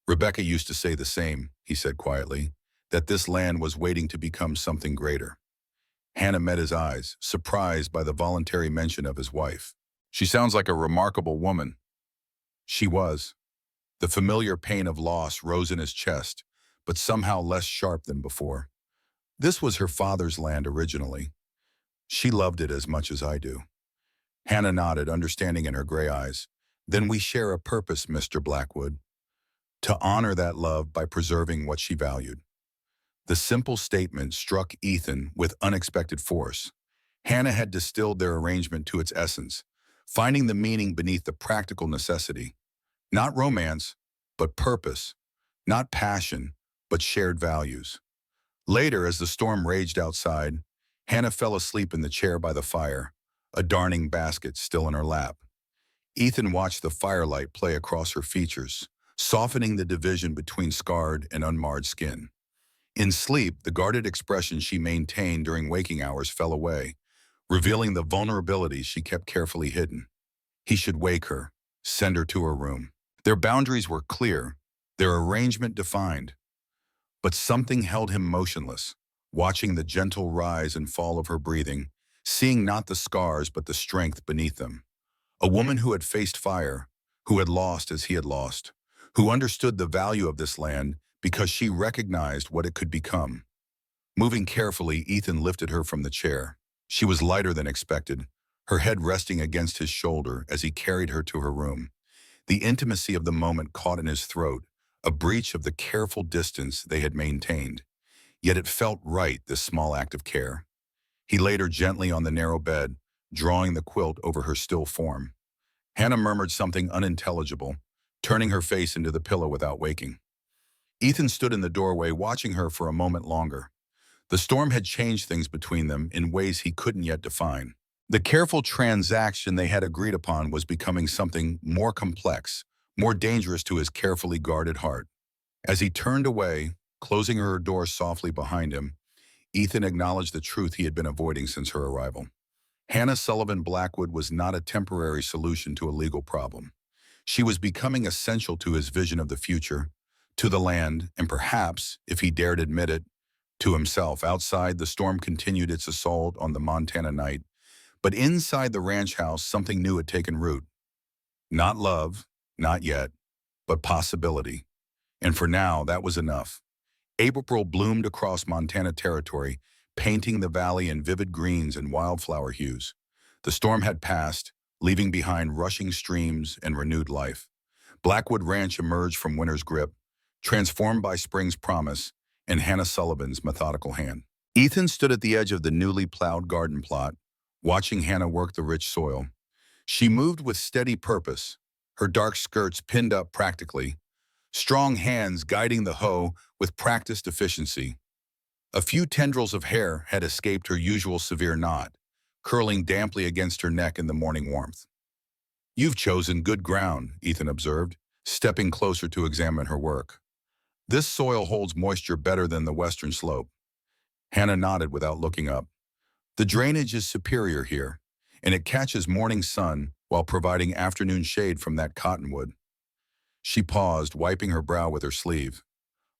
"Rebecca used to say the same," he said quietly, "that this land was waiting to become something greater." Hannah met his eyes, surprised by the voluntary mention of his wife. "She sounds like a remarkable woman." She was. The familiar pain of loss rose in his chest, but somehow less sharp than before. This was her father's land originally. She loved it as much as I do. Hannah nodded, understanding in her gray eyes. "Then we share a purpose, Mr. Blackwood. To honor that love by preserving what she valued." The simple statement struck Ethan with unexpected force. Hannah had distilled their arrangement to its essence, finding the meaning beneath the practical necessity. Not romance, but purpose. Not passion, but shared values. Later, as the storm raged outside, Hannah fell asleep in the chair by the fire, a darning basket still in her lap. Ethan watched the firelight play across her features, softening the division between scarred and unmarred skin. In sleep, the guarded expression she maintained during waking hours fell away, revealing the vulnerabilities she kept carefully hidden. He should wake her, send her to her room. Their boundaries were clear, their arrangement defined. But something held him motionless, watching the gentle rise and fall of her breathing, seeing not the scars but the strength beneath them. A woman who had faced fire, who had lost as he had lost, who understood the value of this land because she recognized what it could become. Moving carefully, Ethan lifted her from the chair. She was lighter than expected, her head resting against his shoulder as he carried her to her room. The intimacy of the moment caught in his throat, a breach of the careful distance they had maintained. Yet it felt right, this small act of care. He laid her gently on the narrow bed, drawing the quilt over her still form. Hannah murmured something unintelligible, turning her face into the pillow without waking. Ethan stood in the doorway, watching her for a moment longer. The storm had changed things between them in ways he couldn't yet define. The careful transaction they had agreed upon was becoming something more complex, more dangerous to his carefully guarded heart. As he turned away, closing her door softly behind him, Ethan acknowledged the truth he had been avoiding since her arrival. Hannah Sullivan Blackwood was not a temporary solution to a legal problem. She was becoming essential to his vision of the future, to the land, and perhaps, if he dared admit it, to himself. Outside, the storm continued its assault on the Montana night, but inside the ranch house, something new had taken root. Not love, not yet, but possibility. And for now, that was enough. April bloomed across Montana territory, painting the valley in vivid greens and wildflower hues. The storm had passed, leaving behind rushing streams and renewed life. Blackwood Ranch emerged from winter's grip, transformed by spring's promise and Hannah Sullivan's methodical hand. Ethan stood at the edge of the newly plowed garden plot, watching Hannah work the rich soil. She moved with steady purpose, her dark skirts pinned up practically, strong hands guiding the hoe with practiced efficiency. A few tendrils of hair had escaped her usual severe knot, curling damply against her neck in the morning warmth. "You've chosen good ground," Ethan observed, stepping closer to examine her work. "This soil holds moisture better than the western slope." Hannah nodded without looking up. "The drainage is superior here, and it catches morning sun while providing afternoon shade from that cottonwood." She paused, wiping her brow with her sleeve.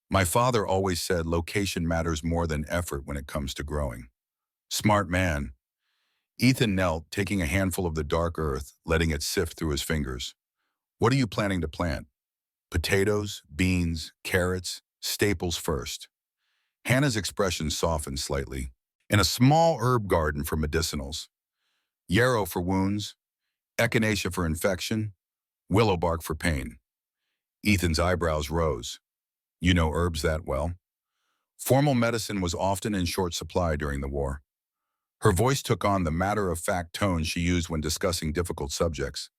"My father always said location matters more than effort when it comes to growing." "Smart man." Ethan knelt, taking a handful of the dark earth, letting it sift through his fingers. "What are you planning to plant? Potatoes, beans, carrots, staples first." Hannah's expression softened slightly. "In a small herb garden for medicinals. Yarrow for wounds, echinacea for infection, willow bark for pain." Ethan's eyebrows rose. "You know herbs that well?" Formal medicine was often in short supply during the war. Her voice took on the matter-of-fact tone she used when discussing difficult subjects.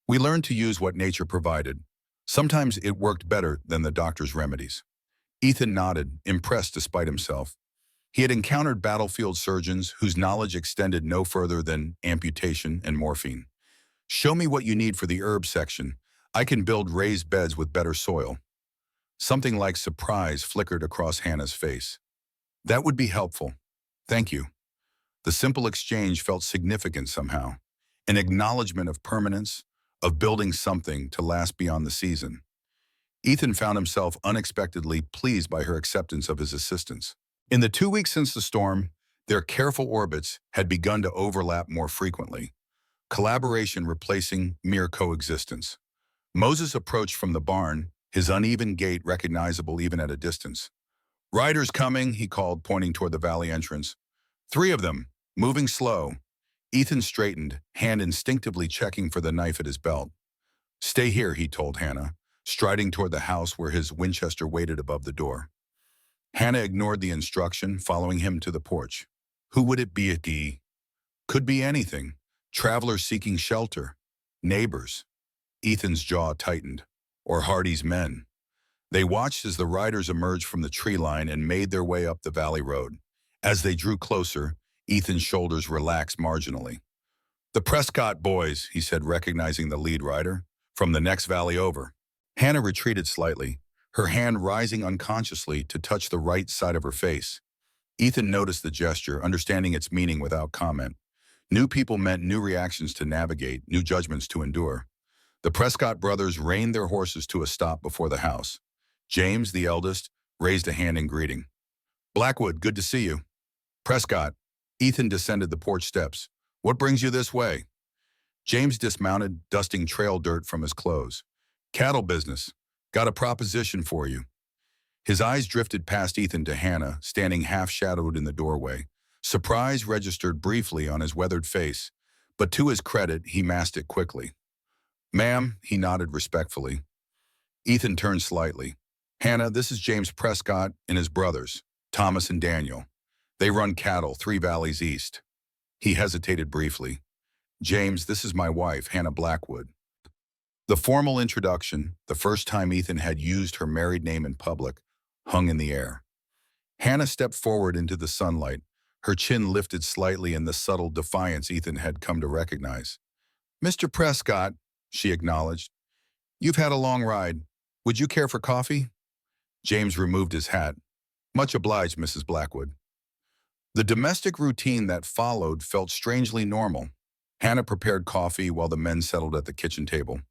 "We learned to use what nature provided. Sometimes it worked better than the doctor's remedies." Ethan nodded, impressed despite himself. He had encountered battlefield surgeons whose knowledge extended no further than amputation and morphine. "Show me what you need for the herb section. I can build raised beds with better soil." Something like surprise flickered across Hannah's face. "That would be helpful. Thank you." The simple exchange felt significant somehow, an acknowledgement of permanence, of building something to last beyond the season. Ethan found himself unexpectedly pleased by her acceptance of his assistance. In the 2 weeks since the storm, their careful orbits had begun to overlap more frequently, collaboration replacing mere coexistence. Moses approached from the barn, his uneven gait recognizable even at a distance. "Riders coming," he called, pointing toward the valley entrance. "3 of them, moving slow." Ethan straightened, hand instinctively checking for the knife at his belt. "Stay here," he told Hannah, striding toward the house where his Winchester waited above the door. Hannah ignored the instruction, following him to the porch. Who would it be? Could be anything. Travelers seeking shelter. Neighbors. Ethan's jaw tightened. Or Hardy's men. They watched as the riders emerged from the tree line and made their way up the valley road. As they drew closer, Ethan's shoulders relaxed marginally. "The Prescott boys," he said, recognizing the lead rider, "from the next valley over." Hannah retreated slightly, her hand rising unconsciously to touch the right side of her face. Ethan noticed the gesture, understanding its meaning without comment. New people meant new reactions to navigate, new judgments to endure. The Prescott brothers reined their horses to a stop before the house. James, the eldest, raised a hand in greeting. "Blackwood, good to see you." "Prescott." Ethan descended the porch steps. "What brings you this way?" James dismounted, dusting trail dirt from his clothes. "Cattle business. Got a proposition for you." His eyes drifted past Ethan to Hannah, standing half-shadowed in the doorway. Surprise registered briefly on his weathered face, but to his credit, he masked it quickly. "Ma'am," he nodded respectfully. Ethan turned slightly. "Hannah, this is James Prescott and his brothers, Thomas and Daniel. They run cattle 3 valleys east." He hesitated briefly. "James, this is my wife, Hannah Blackwood." The formal introduction, the first time Ethan had used her married name in public, hung in the air. Hannah stepped forward into the sunlight, her chin lifted slightly in the subtle defiance Ethan had come to recognize. "Mr. Prescott," she acknowledged, "you've had a long ride. Would you care for coffee?" James removed his hat. "Much obliged, Mrs. Blackwood." The domestic routine that followed felt strangely normal. Hannah prepared coffee while the men settled at the kitchen table.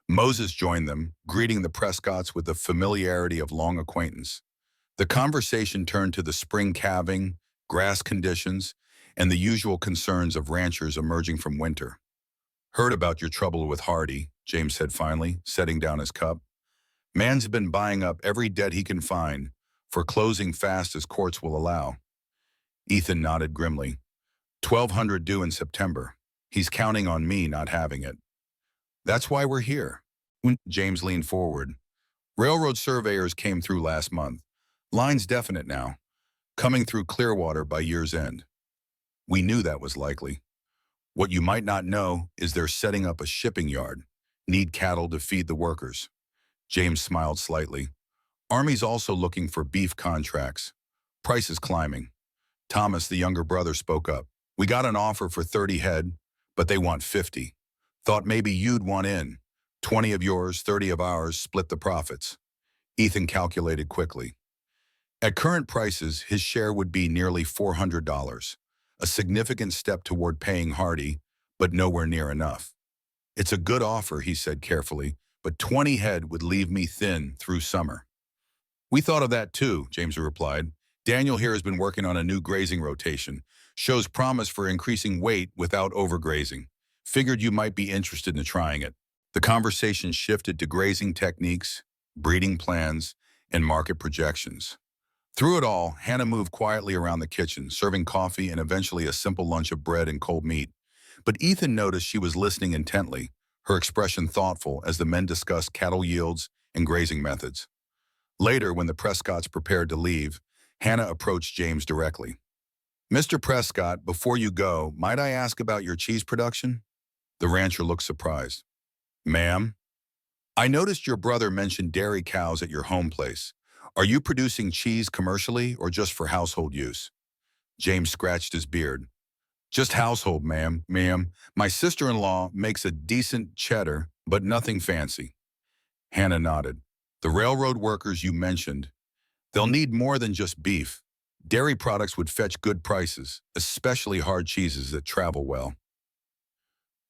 Moses joined them, greeting the Prescotts with the familiarity of long acquaintance. The conversation turned to the spring calving, grass conditions, and the usual concerns of ranchers emerging from winter. "Heard about your trouble with Hardy," James said finally, setting down his cup. "Man's been buying up every debt he can find, foreclosing fast as courts will allow." Ethan nodded grimly. 1,200 due in September. He's counting on me not having it. That's why we're here. James leaned forward. Railroad surveyors came through last month. Line's definite now, coming through Clearwater by year's end. We knew that was likely. What you might not know is they're setting up a shipping yard. Need cattle to feed the workers. James smiled slightly. Army's also looking for beef contracts. Price is climbing. Thomas, the younger brother, spoke up. We got an offer for 30 head, but they want 50. Thought maybe you'd want in. 20 of yours, 30 of ours, split the profits. Ethan calculated quickly. At current prices, his share would be nearly $400, a significant step toward paying Hardy, but nowhere near enough. It's a good offer, he said carefully, but 20 head would leave me thin through summer. We thought of that too, James replied. Daniel here has been working on a new grazing rotation. Shows promise for increasing weight without overgrazing. Figured you might be interested in trying it. The conversation shifted to grazing techniques, breeding plans, and market projections. Through it all, Hannah moved quietly around the kitchen, serving coffee and eventually a simple lunch of bread and cold meat. But Ethan noticed she was listening intently, her expression thoughtful as the men discussed cattle yields and grazing methods. Later, when the Prescotts prepared to leave, Hannah approached James directly. Mr. Prescott, before you go, might I ask about your cheese production? The rancher looked surprised. Ma'am? I noticed your brother mentioned dairy cows at your home place. Are you producing cheese commercially or just for household use? James scratched his beard. Just household, ma'am. My sister-in-law makes a decent cheddar, but nothing fancy. Hannah nodded. The railroad workers you mentioned, they'll need more than just beef. Dairy products would fetch good prices, especially hard cheeses that travel well.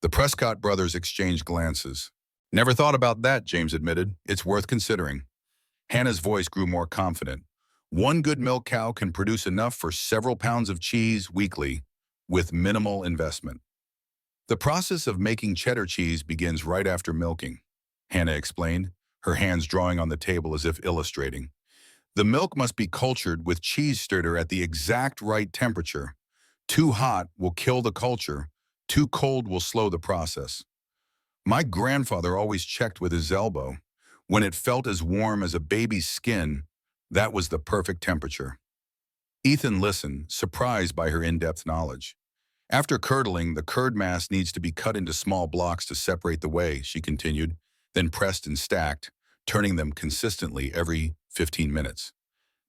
The Prescott brothers exchanged glances. Never thought about that, James admitted. It's worth considering. Hannah's voice grew more confident. One good milk cow can produce enough for several pounds of cheese weekly with minimal investment. The process of making cheddar cheese begins right after milking, Hannah explained, her hands drawing on the table as if illustrating. The milk must be cultured with cheese starter at the exact right temperature. Too hot will kill the culture, too cold will slow the process. My grandfather always checked with his elbow. When it felt as warm as a baby's skin, that was the perfect temperature. Ethan listened, surprised by her in-depth knowledge. After curdling, the curd mass needs to be cut into small blocks to separate the whey, she continued, then pressed and stacked, turning them consistently every 15 minutes.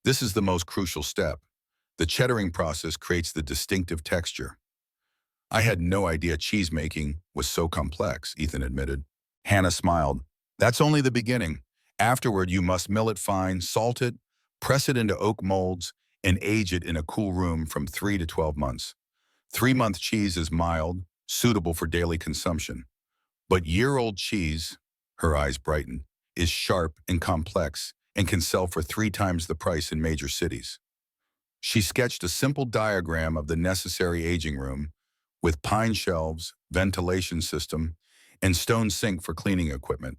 This is the most crucial step. The cheddaring process creates the distinctive texture. I had no idea cheese making was so complex, Ethan admitted. Hannah smiled. That's only the beginning. Afterward, you must mill it fine, salt it, press it into oak molds, and age it in a cool room from 3 to 12 months. 3-month cheese is mild, suitable for daily consumption. But year-old cheese, her eyes brightened, is sharp and complex and can sell for 3 times the price in major cities. She sketched a simple diagram of the necessary aging room with pine shelves, ventilation system, and stone sink for cleaning equipment.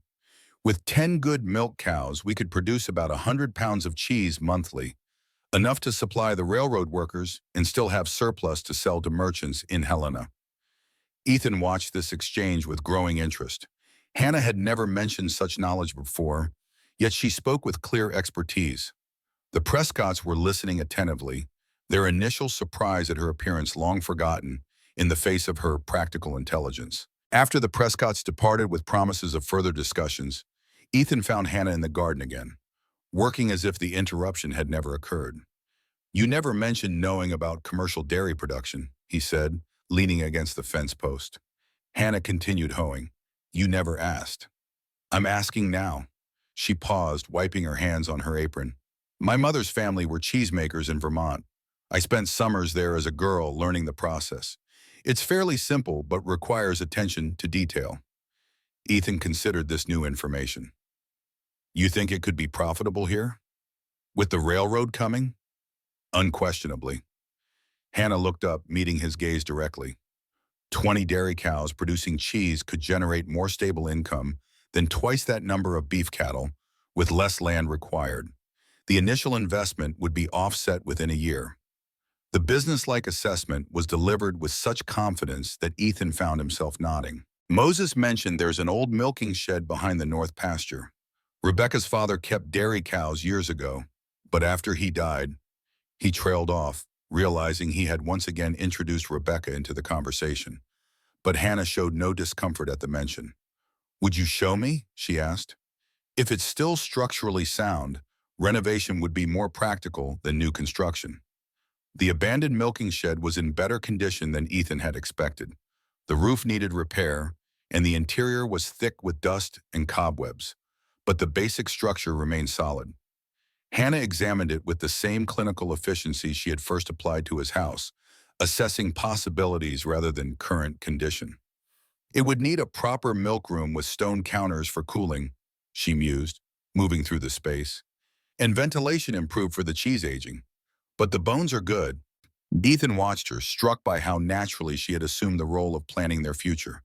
With 10 good milk cows, we could produce about 100 pounds of cheese monthly, enough to supply the railroad workers and still have surplus to sell to merchants in Helena. Ethan watched this exchange with growing interest. Hannah had never mentioned such knowledge before, yet she spoke with clear expertise. The Prescotts were listening attentively, their initial surprise at her appearance long forgotten in the face of her practical intelligence. After the Prescotts departed with promises of further discussions, Ethan found Hannah in the garden again, working as if the interruption had never occurred. You never mentioned knowing about commercial dairy production, he said, leaning against the fence post. Hannah continued hoeing. You never asked. I'm asking now. She paused, wiping her hands on her apron. My mother's family were cheesemakers in Vermont. I spent summers there as a girl learning the process. It's fairly simple, but requires attention to detail. Ethan considered this new information. You think it could be profitable here? With the railroad coming? Unquestionably. Hannah looked up, meeting his gaze directly. 20 dairy cows producing cheese could generate more stable income than twice that number of beef cattle, with less land required. The initial investment would be offset within a year. The businesslike assessment was delivered with such confidence that Ethan found himself nodding. Moses mentioned there's an old milking shed behind the north pasture. Rebecca's father kept dairy cows years ago, but after he died, he trailed off, realizing he had once again introduced Rebecca into the conversation. But Hannah showed no discomfort at the mention. "Would you show me?" she asked. "If it's still structurally sound, renovation would be more practical than new construction." The abandoned milking shed was in better condition than Ethan had expected. The roof needed repair, and the interior was thick with dust and cobwebs, but the basic structure remained solid. Hannah examined it with the same clinical efficiency she had first applied to his house, assessing possibilities rather than current condition. "It would need a proper milk room with stone counters for cooling," she mused, moving through the space, "and ventilation improved for the cheese aging. But the bones are good." Ethan watched her, struck by how naturally she had assumed the role of planning their future.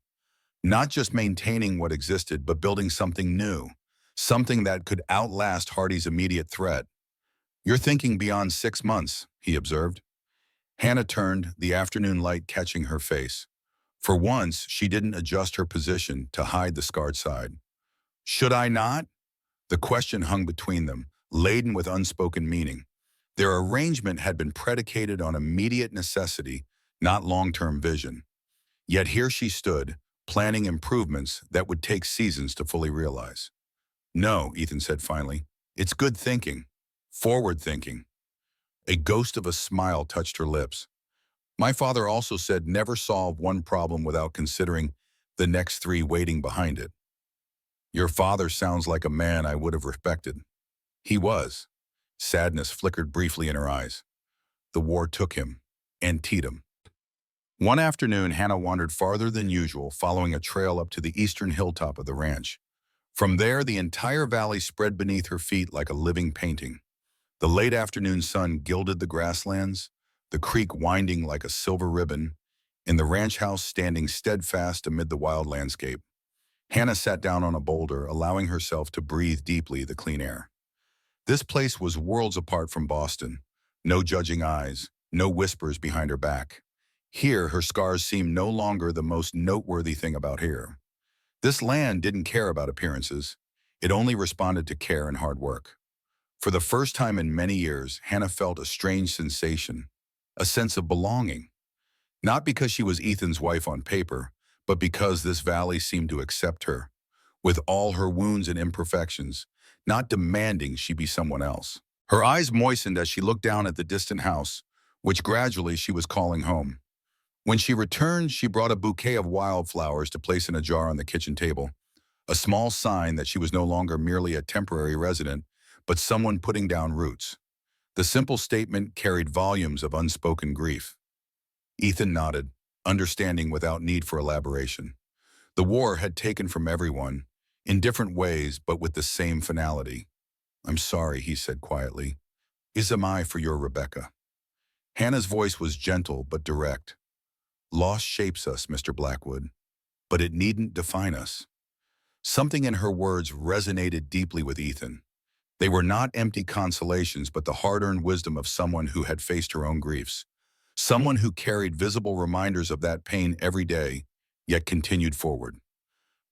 Not just maintaining what existed, but building something new, something that could outlast Hardy's immediate threat. "You're thinking beyond 6 months," he observed. Hannah turned, the afternoon light catching her face. For once, she didn't adjust her position to hide the scarred side. "Should I not?" The question hung between them, laden with unspoken meaning. Their arrangement had been predicated on immediate necessity, not long-term vision. Yet here she stood, planning improvements that would take seasons to fully realize. "No," Ethan said finally. "It's good thinking. Forward thinking." A ghost of a smile touched her lips. "My father also said never solve one problem without considering the next three waiting behind it." "Your father sounds like a man I would have respected." He was. Sadness flickered briefly in her eyes. The war took him, Antietam. One afternoon, Hannah wandered farther than usual, following a trail up to the eastern hilltop of the ranch. From there, the entire valley spread beneath her feet like a living painting. The late afternoon sun gilded the grasslands, the creek winding like a silver ribbon, and the ranch house standing steadfast amid the wild landscape. Hannah sat down on a boulder, allowing herself to breathe deeply the clean air. This place was worlds apart from Boston. No judging eyes, no whispers behind her back. Here, her scars seemed no longer the most noteworthy thing about here. This land didn't care about appearances. It only responded to care and hard work. For the first time in many years, Hannah felt a strange sensation, a sense of belonging. Not because she was Ethan's wife on paper, but because this valley seemed to accept her, with all her wounds and imperfections, not demanding she be someone else. Her eyes moistened as she looked down at the distant house, which gradually she was calling home. When she returned, she brought a bouquet of wildflowers to place in a jar on the kitchen table, a small sign that she was no longer merely a temporary resident, but someone putting down roots. The simple statement carried volumes of unspoken grief. Ethan nodded, understanding without need for elaboration. The war had taken from everyone, in different ways but with the same finality. "I'm sorry," he said quietly. "Is am I for your Rebecca?" Hannah's voice was gentle but direct. "Loss shapes us, Mr. Blackwood, but it needn't define us." Something in her words resonated deeply with Ethan. They were not empty consolations, but the hard-earned wisdom of someone who had faced her own griefs. Someone who carried visible reminders of that pain every day, yet continued forward.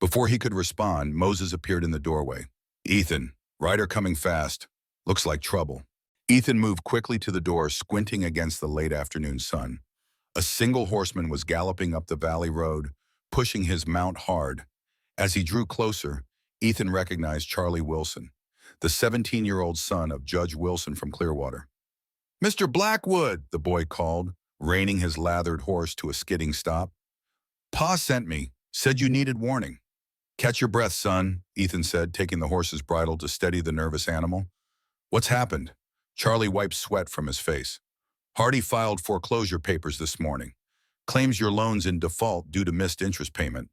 Before he could respond, Moses appeared in the doorway. "Ethan, rider coming fast. Looks like trouble." Ethan moved quickly to the door, squinting against the late afternoon sun. A single horseman was galloping up the valley road, pushing his mount hard. As he drew closer, Ethan recognized Charlie Wilson, the 17-year-old son of Judge Wilson from Clearwater. "Mr. Blackwood," the boy called, reining his lathered horse to a skidding stop. "Pa sent me, said you needed warning." "Catch your breath, son," Ethan said, taking the horse's bridle to steady the nervous animal. "What's happened?" Charlie wiped sweat from his face. "Hardy filed foreclosure papers this morning. Claims your loan's in default due to missed interest payment."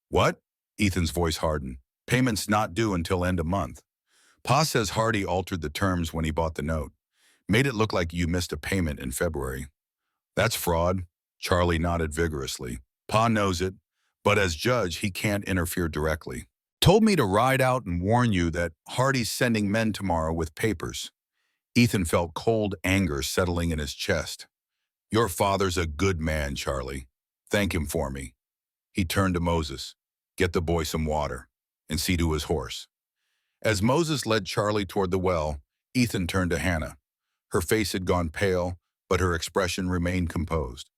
"What?" Ethan's voice hardened. "Payment's not due until end of month. Pa says Hardy altered the terms when he bought the note. Made it look like you missed a payment in February." "That's fraud." Charlie nodded vigorously. "Pa knows it, but as judge, he can't interfere directly. Told me to ride out and warn you that Hardy's sending men tomorrow with papers." Ethan felt cold anger settling in his chest. Your father's a good man, Charlie. Thank him for me. He turned to Moses. Get the boy some water and see to his horse. As Moses led Charlie toward the well, Ethan turned to Hannah. Her face had gone pale, but her expression remained composed.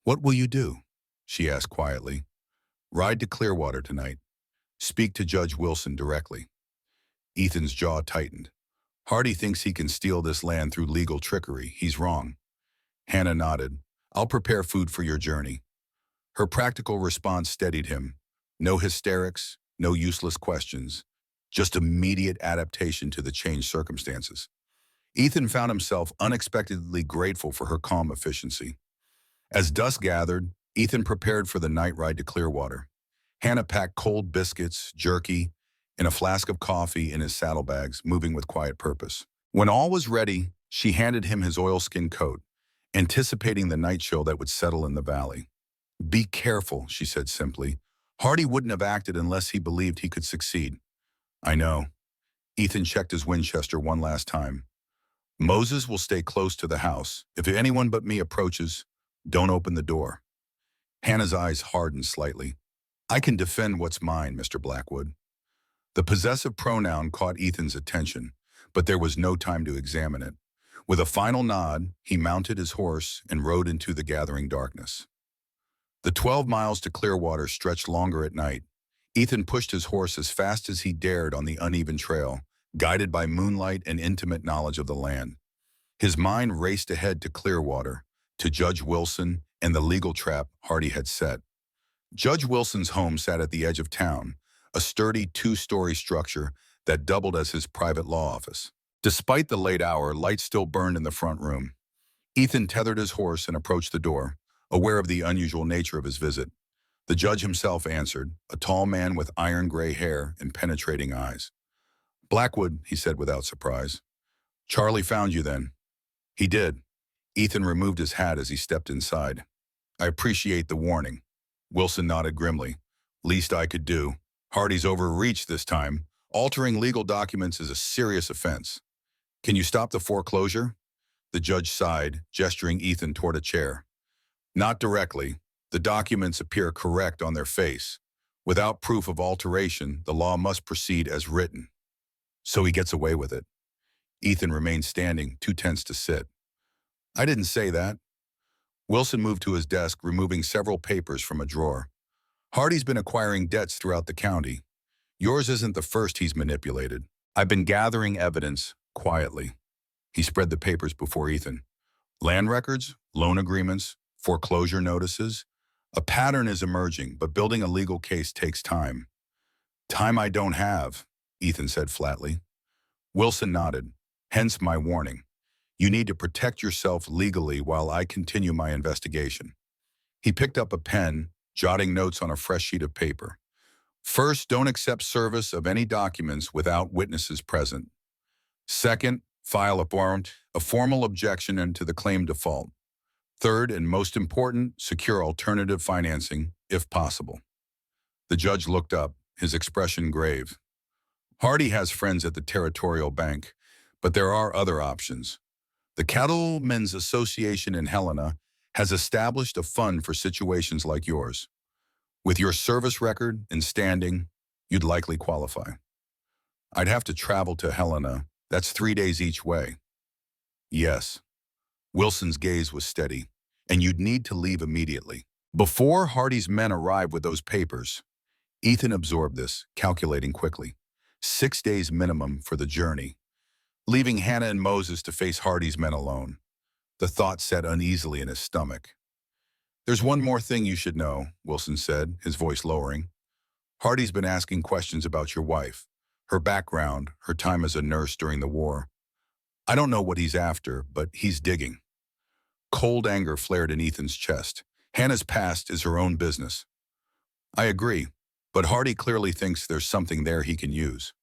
What will you do? She asked quietly. Ride to Clearwater tonight. Speak to Judge Wilson directly. Ethan's jaw tightened. Hardy thinks he can steal this land through legal trickery. He's wrong. Hannah nodded. I'll prepare food for your journey. Her practical response steadied him. No hysterics, no useless questions, just immediate adaptation to the changed circumstances. Ethan found himself unexpectedly grateful for her calm efficiency. As dusk gathered, Ethan prepared for the night ride to Clearwater. Hannah packed cold biscuits, jerky, and a flask of coffee in his saddlebags, moving with quiet purpose. When all was ready, she handed him his oilskin coat, anticipating the night chill that would settle in the valley. Be careful, she said simply. Hardy wouldn't have acted unless he believed he could succeed. I know. Ethan checked his Winchester one last time. Moses will stay close to the house. If anyone but me approaches, don't open the door. Hannah's eyes hardened slightly. I can defend what's mine, Mr. Blackwood. The possessive pronoun caught Ethan's attention, but there was no time to examine it. With a final nod, he mounted his horse and rode into the gathering darkness. The 12 miles to Clearwater stretched longer at night. Ethan pushed his horse as fast as he dared on the uneven trail, guided by moonlight and intimate knowledge of the land. His mind raced ahead to Clearwater, to Judge Wilson and the legal trap Hardy had set. Judge Wilson's home sat at the edge of town, a sturdy two-story structure that doubled as his private law office. Despite the late hour, lights still burned in the front room. Ethan tethered his horse and approached the door, aware of the unusual nature of his visit. The judge himself answered, a tall man with iron-gray hair and penetrating eyes. Blackwood, he said without surprise. Charlie found you then. He did. Ethan removed his hat as he stepped inside. I appreciate the warning. Wilson nodded grimly. Least I could do. Hardy's overreached this time. Altering legal documents is a serious offense. Can you stop the foreclosure? The judge sighed, gesturing Ethan toward a chair. Not directly. The documents appear correct on their face. Without proof of alteration, the law must proceed as written. So he gets away with it. Ethan remained standing, too tense to sit. I didn't say that. Wilson moved to his desk, removing several papers from a drawer. Hardy's been acquiring debts throughout the county. Yours isn't the first he's manipulated. I've been gathering evidence, quietly. He spread the papers before Ethan. Land records, loan agreements, foreclosure notices. A pattern is emerging, but building a legal case takes time. Time I don't have, Ethan said flatly. Wilson nodded. Hence my warning. You need to protect yourself legally while I continue my investigation. He picked up a pen, jotting notes on a fresh sheet of paper. First, don't accept service of any documents without witnesses present. Second, file a formal objection into the claim default. Third, and most important, secure alternative financing, if possible. The judge looked up, his expression grave. Hardy has friends at the Territorial Bank, but there are other options. The Cattlemen's Association in Helena has established a fund for situations like yours. With your service record and standing, you'd likely qualify. I'd have to travel to Helena. That's 3 days each way. Yes. Wilson's gaze was steady, and you'd need to leave immediately. Before Hardy's men arrived with those papers, Ethan absorbed this, calculating quickly. 6 days minimum for the journey, leaving Hannah and Moses to face Hardy's men alone. The thought sat uneasily in his stomach. There's one more thing you should know, Wilson said, his voice lowering. Hardy's been asking questions about your wife, her background, her time as a nurse during the war. I don't know what he's after, but he's digging. Cold anger flared in Ethan's chest. Hannah's past is her own business. I agree, but Hardy clearly thinks there's something there he can use.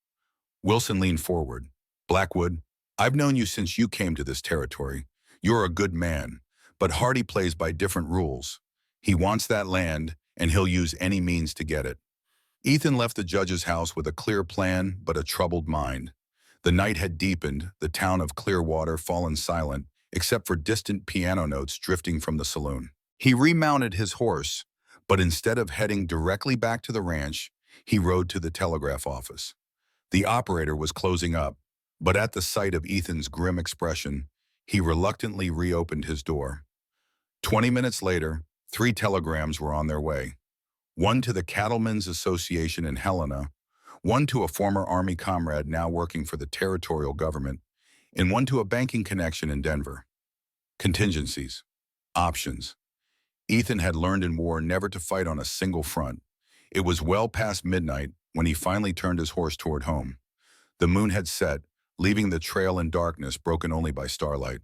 Wilson leaned forward. Blackwood, I've known you since you came to this territory. You're a good man, but Hardy plays by different rules. He wants that land, and he'll use any means to get it. Ethan left the judge's house with a clear plan, but a troubled mind. The night had deepened, the town of Clearwater fallen silent, except for distant piano notes drifting from the saloon. He remounted his horse, but instead of heading directly back to the ranch, he rode to the telegraph office. The operator was closing up, but at the sight of Ethan's grim expression, he reluctantly reopened his door. 20 minutes later, 3 telegrams were on their way. One to the Cattlemen's Association in Helena, one to a former Army comrade now working for the territorial government, and one to a banking connection in Denver. Contingencies. Options. Ethan had learned in war never to fight on a single front. It was well past midnight when he finally turned his horse toward home. The moon had set, leaving the trail in darkness broken only by starlight.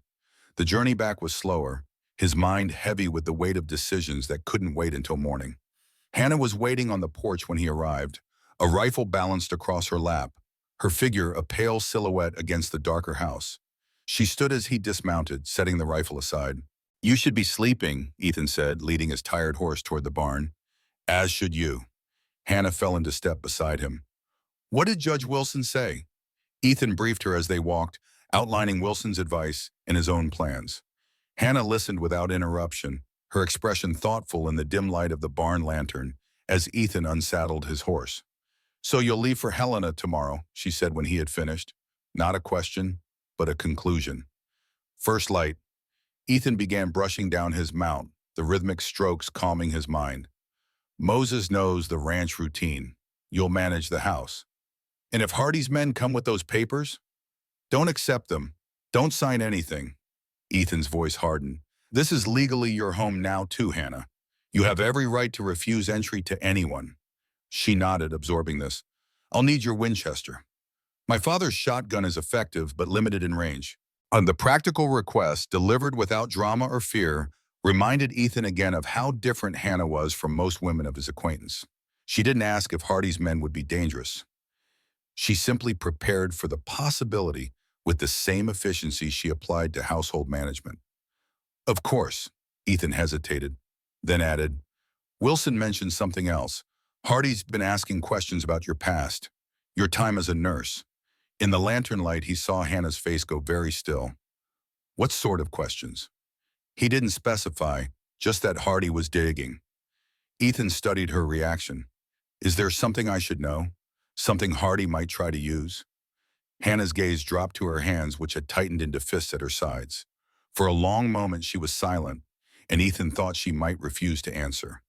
The journey back was slower, his mind heavy with the weight of decisions that couldn't wait until morning. Hannah was waiting on the porch when he arrived, a rifle balanced across her lap, her figure a pale silhouette against the darker house. She stood as he dismounted, setting the rifle aside. "You should be sleeping," Ethan said, leading his tired horse toward the barn. "As should you." Hannah fell into step beside him. "What did Judge Wilson say?" Ethan briefed her as they walked, outlining Wilson's advice and his own plans. Hannah listened without interruption, her expression thoughtful in the dim light of the barn lantern as Ethan unsaddled his horse. "So you'll leave for Helena tomorrow," she said when he had finished. Not a question, but a conclusion. First light. Ethan began brushing down his mount, the rhythmic strokes calming his mind. "Moses knows the ranch routine. You'll manage the house. And if Hardy's men come with those papers, don't accept them. Don't sign anything." Ethan's voice hardened. "This is legally your home now too, Hannah. You have every right to refuse entry to anyone." She nodded, absorbing this. "I'll need your Winchester. My father's shotgun is effective but limited in range." On the practical request, delivered without drama or fear, reminded Ethan again of how different Hannah was from most women of his acquaintance. She didn't ask if Hardy's men would be dangerous. She simply prepared for the possibility with the same efficiency she applied to household management. "Of course," Ethan hesitated, then added, "Wilson mentioned something else. Hardy's been asking questions about your past, your time as a nurse." In the lantern light, he saw Hannah's face go very still. "What sort of questions?" He didn't specify, just that Hardy was digging. Ethan studied her reaction. "Is there something I should know? Something Hardy might try to use?" Hannah's gaze dropped to her hands, which had tightened into fists at her sides. For a long moment she was silent, and Ethan thought she might refuse to answer.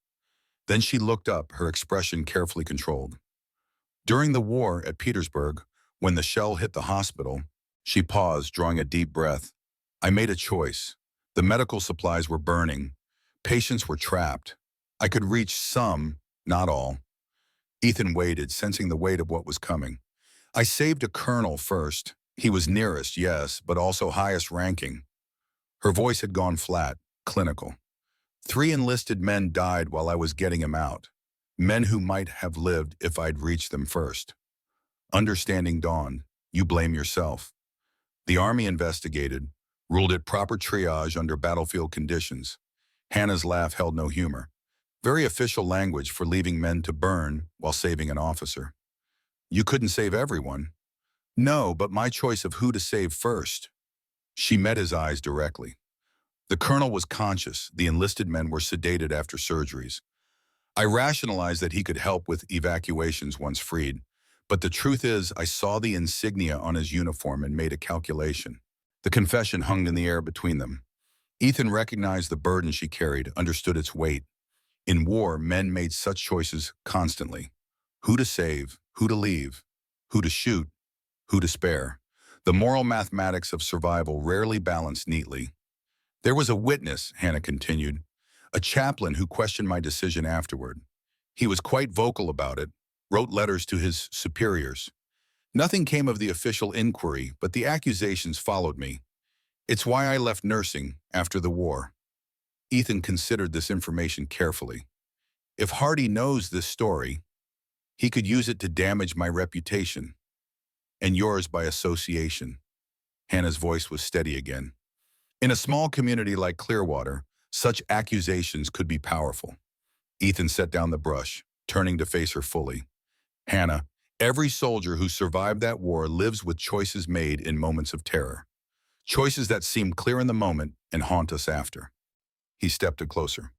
Then she looked up, her expression carefully controlled. "During the war at Petersburg, when the shell hit the hospital," she paused, drawing a deep breath, "I made a choice. The medical supplies were burning. Patients were trapped. I could reach some, not all." Ethan waited, sensing the weight of what was coming. "I saved a colonel first. He was nearest, yes, but also highest ranking." Her voice had gone flat, clinical. "3 enlisted men died while I was getting him out. Men who might have lived if I'd reached them first." Understanding dawned. "You blame yourself." The Army investigated, ruled it proper triage under battlefield conditions. Hannah's laugh held no humor. Very official language for leaving men to burn while saving an officer. "You couldn't save everyone." "No, but my choice of who to save first." She met his eyes directly. "The colonel was conscious. The enlisted men were sedated after surgeries. I rationalized that he could help with evacuations once freed. But the truth is, I saw the insignia on his uniform and made a calculation." The confession hung in the air between them. Ethan recognized the burden she carried, understood its weight. In war, men made such choices constantly. Who to save, who to leave, who to shoot, who to spare. The moral mathematics of survival rarely balanced neatly. "There was a witness," Hannah continued, "a chaplain who questioned my decision afterward. He was quite vocal about it, wrote letters to his superiors. Nothing came of the official inquiry, but the accusations followed me. It's why I left nursing after the war." Ethan considered this information carefully. "If Hardy knows this story, he could use it to damage my reputation. And yours by association." Hannah's voice was steady again. "In a small community like Clearwater, such accusations could be powerful." Ethan set down the brush, turning to face her fully. "Hannah, every soldier who survived that war lives with choices made in moments of terror. choices that seem clear in the moment and haunt us after. He stepped closer.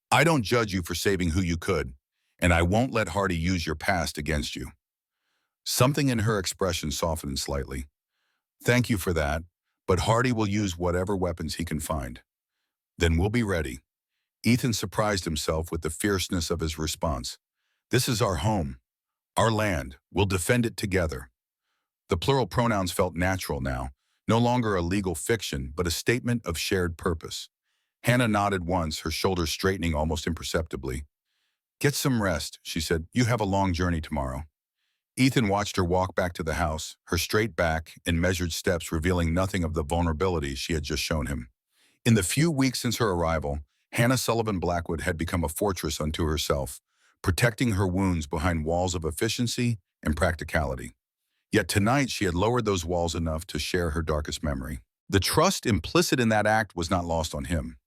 I don't judge you for saving who you could, and I won't let Hardy use your past against you. Something in her expression softened slightly. Thank you for that, but Hardy will use whatever weapons he can find. Then we'll be ready. Ethan surprised himself with the fierceness of his response. This is our home, our land. We'll defend it together. The plural pronouns felt natural now, no longer a legal fiction, but a statement of shared purpose. Hannah nodded once, her shoulders straightening almost imperceptibly. Get some rest, she said. You have a long journey tomorrow. Ethan watched her walk back to the house, her straight back and measured steps revealing nothing of the vulnerability she had just shown him. In the few weeks since her arrival, Hannah Sullivan Blackwood had become a fortress unto herself, protecting her wounds behind walls of efficiency and practicality. Yet tonight she had lowered those walls enough to share her darkest memory. The trust implicit in that act was not lost on him.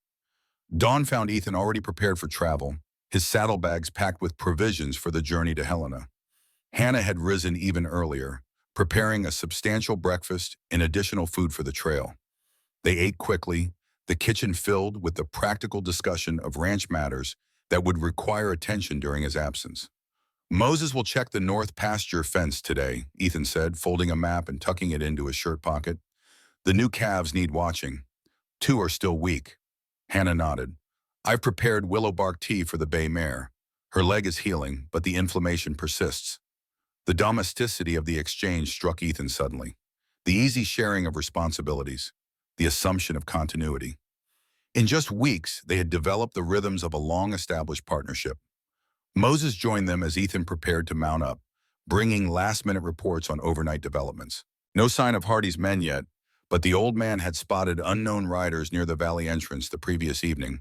Dawn found Ethan already prepared for travel, his saddlebags packed with provisions for the journey to Helena. Hannah had risen even earlier, preparing a substantial breakfast and additional food for the trail. They ate quickly, the kitchen filled with the practical discussion of ranch matters that would require attention during his absence. Moses will check the north pasture fence today, Ethan said, folding a map and tucking it into his shirt pocket. The new calves need watching. 2 are still weak. Hannah nodded. I've prepared willow bark tea for the bay mare. Her leg is healing, but the inflammation persists. The domesticity of the exchange struck Ethan suddenly. The easy sharing of responsibilities. The assumption of continuity. In just weeks, they had developed the rhythms of a long-established partnership. Moses joined them as Ethan prepared to mount up, bringing last-minute reports on overnight developments. No sign of Hardy's men yet, but the old man had spotted unknown riders near the valley entrance the previous evening.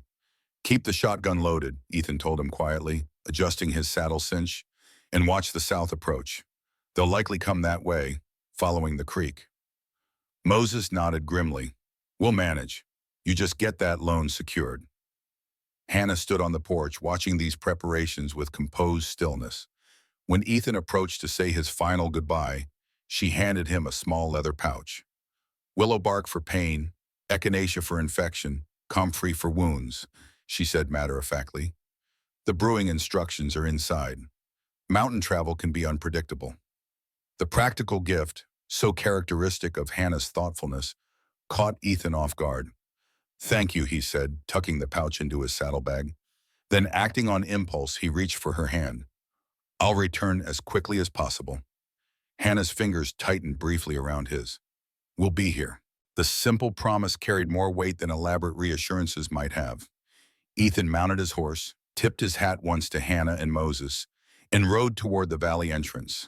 Keep the shotgun loaded, Ethan told him quietly, adjusting his saddle cinch, and watch the south approach. They'll likely come that way, following the creek. Moses nodded grimly. We'll manage. You just get that loan secured. Hannah stood on the porch, watching these preparations with composed stillness. When Ethan approached to say his final goodbye, she handed him a small leather pouch. Willow bark for pain, echinacea for infection, comfrey for wounds, she said matter-of-factly. The brewing instructions are inside. Mountain travel can be unpredictable. The practical gift, so characteristic of Hannah's thoughtfulness, caught Ethan off guard. Thank you, he said, tucking the pouch into his saddlebag. Then, acting on impulse, he reached for her hand. I'll return as quickly as possible. Hannah's fingers tightened briefly around his. We'll be here. The simple promise carried more weight than elaborate reassurances might have. Ethan mounted his horse, tipped his hat once to Hannah and Moses, and rode toward the valley entrance.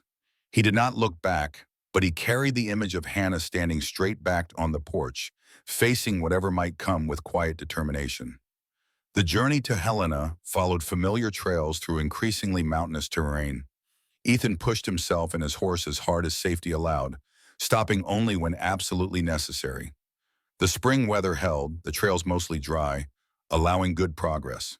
He did not look back, but he carried the image of Hannah standing straight-backed on the porch, facing whatever might come with quiet determination. The journey to Helena followed familiar trails through increasingly mountainous terrain. Ethan pushed himself and his horse as hard as safety allowed, stopping only when absolutely necessary. The spring weather held, the trails mostly dry, allowing good progress.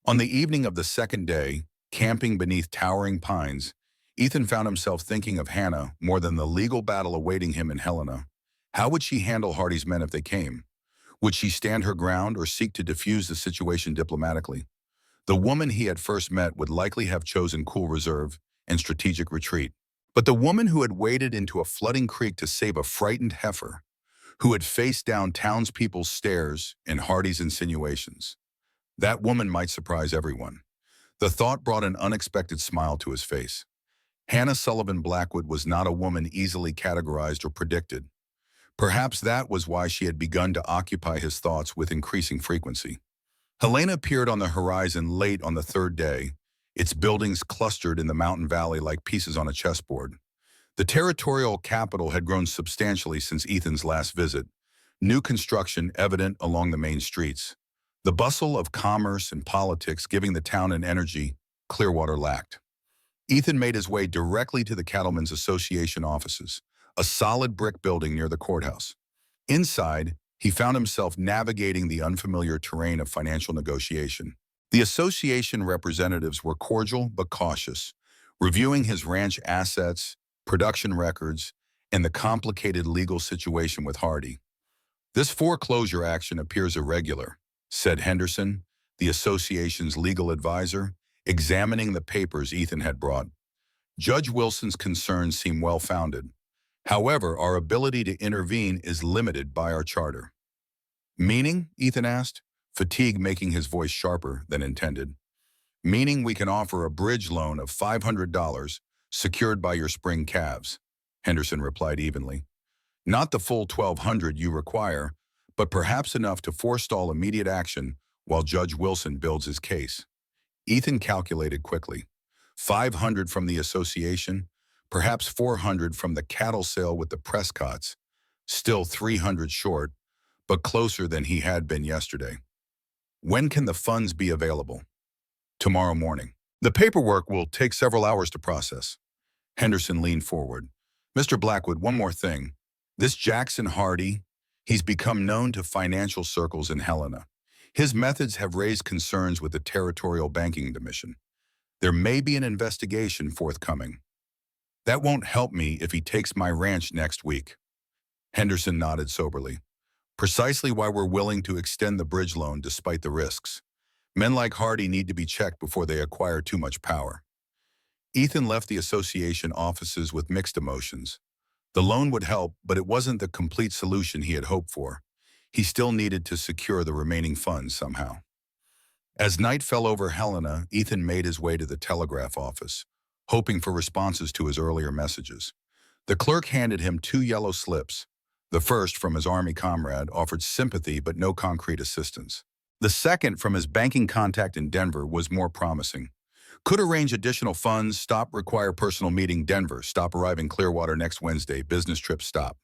On the evening of the second day, camping beneath towering pines, Ethan found himself thinking of Hannah more than the legal battle awaiting him in Helena. How would she handle Hardy's men if they came? Would she stand her ground or seek to diffuse the situation diplomatically? The woman he had first met would likely have chosen cool reserve and strategic retreat. But the woman who had waded into a flooding creek to save a frightened heifer, who had faced down townspeople's stares and Hardy's insinuations, that woman might surprise everyone. The thought brought an unexpected smile to his face. Hannah Sullivan Blackwood was not a woman easily categorized or predicted. Perhaps that was why she had begun to occupy his thoughts with increasing frequency. Helena appeared on the horizon late on the third day, its buildings clustered in the mountain valley like pieces on a chessboard. The territorial capital had grown substantially since Ethan's last visit, new construction evident along the main streets. The bustle of commerce and politics giving the town an energy Clearwater lacked. Ethan made his way directly to the Cattlemen's Association offices, a solid brick building near the courthouse. Inside, he found himself navigating the unfamiliar terrain of financial negotiation. The association representatives were cordial but cautious, reviewing his ranch assets, production records, and the complicated legal situation with Hardy. This foreclosure action appears irregular, said Henderson, the association's legal advisor, examining the papers Ethan had brought. Judge Wilson's concerns seem well-founded. However, our ability to intervene is limited by our charter. Meaning? Ethan asked, fatigue making his voice sharper than intended. Meaning we can offer a bridge loan of $500 secured by your spring calves, Henderson replied evenly. Not the full $1,200 you require, but perhaps enough to forestall immediate action while Judge Wilson builds his case. Ethan calculated quickly. $500 from the association, perhaps $400 from the cattle sale with the Prescotts, still $300 short, but closer than he had been yesterday. When can the funds be available? Tomorrow morning. The paperwork will take several hours to process. Henderson leaned forward. Mr. Blackwood, one more thing. This Jackson Hardy, he's become known to financial circles in Helena. His methods have raised concerns with the Territorial Banking Commission. There may be an investigation forthcoming. That won't help me if he takes my ranch next week. Henderson nodded soberly. Precisely why we're willing to extend the bridge loan despite the risks. Men like Hardy need to be checked before they acquire too much power. Ethan left the association offices with mixed emotions. The loan would help, but it wasn't the complete solution he had hoped for. He still needed to secure the remaining funds somehow. As night fell over Helena, Ethan made his way to the telegraph office, hoping for responses to his earlier messages. The clerk handed him 2 yellow slips. The first, from his Army comrade, offered sympathy but no concrete assistance. The second, from his banking contact in Denver, was more promising. Could arrange additional funds, stop, require personal meeting, Denver, stop arriving Clearwater next Wednesday, business trip stop.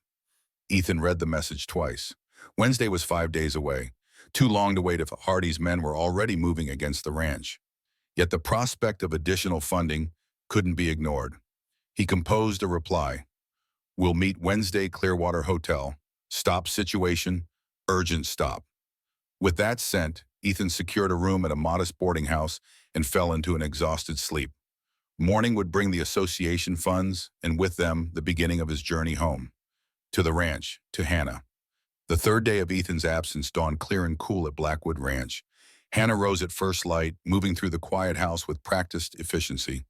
Ethan read the message twice. Wednesday was 5 days away, too long to wait if Hardy's men were already moving against the ranch. Yet the prospect of additional funding couldn't be ignored. He composed a reply. We'll meet Wednesday, Clearwater Hotel. Stop situation, urgent stop. With that sent, Ethan secured a room at a modest boarding house and fell into an exhausted sleep. Morning would bring the association funds, and with them, the beginning of his journey home. To the ranch, to Hannah. The third day of Ethan's absence dawned clear and cool at Blackwood Ranch. Hannah rose at first light, moving through the quiet house with practiced efficiency.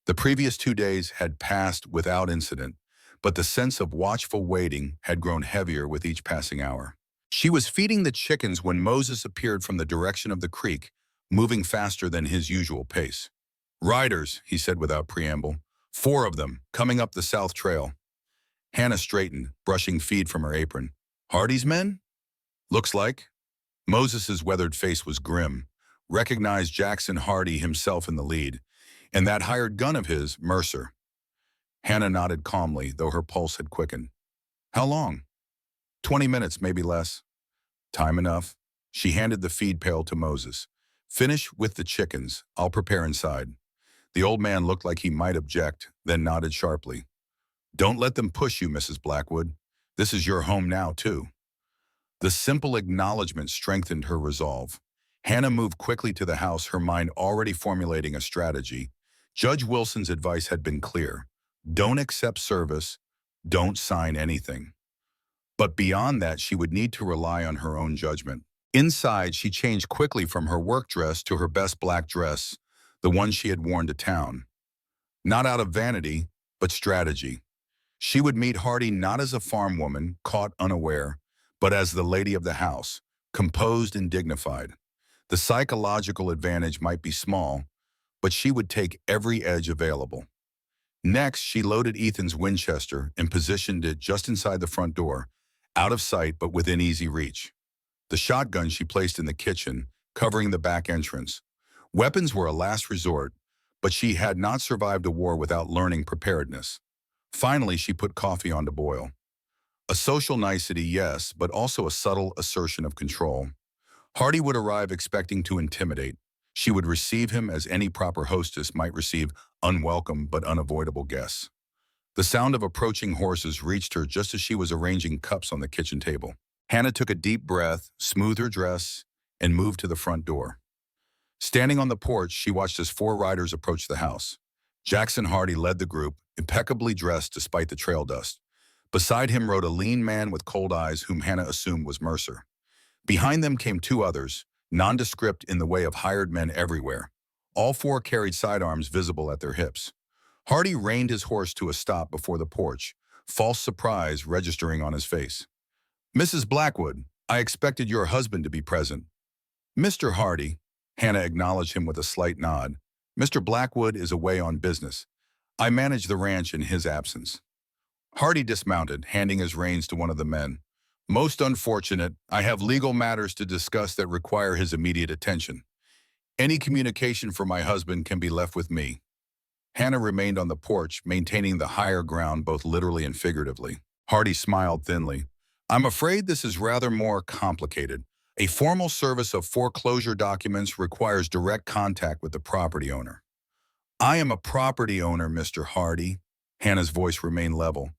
The previous 2 days had passed without incident, but the sense of watchful waiting had grown heavier with each passing hour. She was feeding the chickens when Moses appeared from the direction of the creek, moving faster than his usual pace. Riders, he said without preamble. 4 of them, coming up the south trail. Hannah straightened, brushing feed from her apron. Hardy's men? Looks like. Moses's weathered face was grim. Recognized Jackson Hardy himself in the lead, and that hired gun of his, Mercer. Hannah nodded calmly, though her pulse had quickened. How long? 20 minutes, maybe less. Time enough. She handed the feed pail to Moses. Finish with the chickens. I'll prepare inside. The old man looked like he might object, then nodded sharply. Don't let them push you, Mrs. Blackwood. This is your home now, too. The simple acknowledgement strengthened her resolve. Hannah moved quickly to the house, her mind already formulating a strategy. Judge Wilson's advice had been clear. Don't accept service. Don't sign anything. But beyond that, she would need to rely on her own judgment. Inside, she changed quickly from her work dress to her best black dress, the one she had worn to town. Not out of vanity, but strategy. She would meet Hardy not as a farm woman, caught unaware, but as the lady of the house, composed and dignified. The psychological advantage might be small, but she would take every edge available. Next, she loaded Ethan's Winchester and positioned it just inside the front door, out of sight but within easy reach. The shotgun she placed in the kitchen, covering the back entrance. Weapons were a last resort, but she had not survived a war without learning preparedness. Finally, she put coffee on to boil. A social nicety, yes, but also a subtle assertion of control. Hardy would arrive expecting to intimidate. She would receive him as any proper hostess might receive unwelcome but unavoidable guests. The sound of approaching horses reached her just as she was arranging cups on the kitchen table. Hannah took a deep breath, smoothed her dress, and moved to the front door. Standing on the porch, she watched as 4 riders approached the house. Jackson Hardy led the group, impeccably dressed despite the trail dust. Beside him rode a lean man with cold eyes whom Hannah assumed was Mercer. Behind them came two others, nondescript in the way of hired men everywhere. All four carried sidearms visible at their hips. Hardy reined his horse to a stop before the porch, false surprise registering on his face. "Mrs. Blackwood, I expected your husband to be present." "Mr. Hardy," Hannah acknowledged him with a slight nod. "Mr. Blackwood is away on business. I manage the ranch in his absence." Hardy dismounted, handing his reins to one of the men. "Most unfortunate, I have legal matters to discuss that require his immediate attention. Any communication for my husband can be left with me." Hannah remained on the porch, maintaining the higher ground both literally and figuratively. Hardy smiled thinly. "I'm afraid this is rather more complicated. A formal service of foreclosure documents requires direct contact with the property owner." "I am a property owner, Mr. Hardy." Hannah's voice remained level.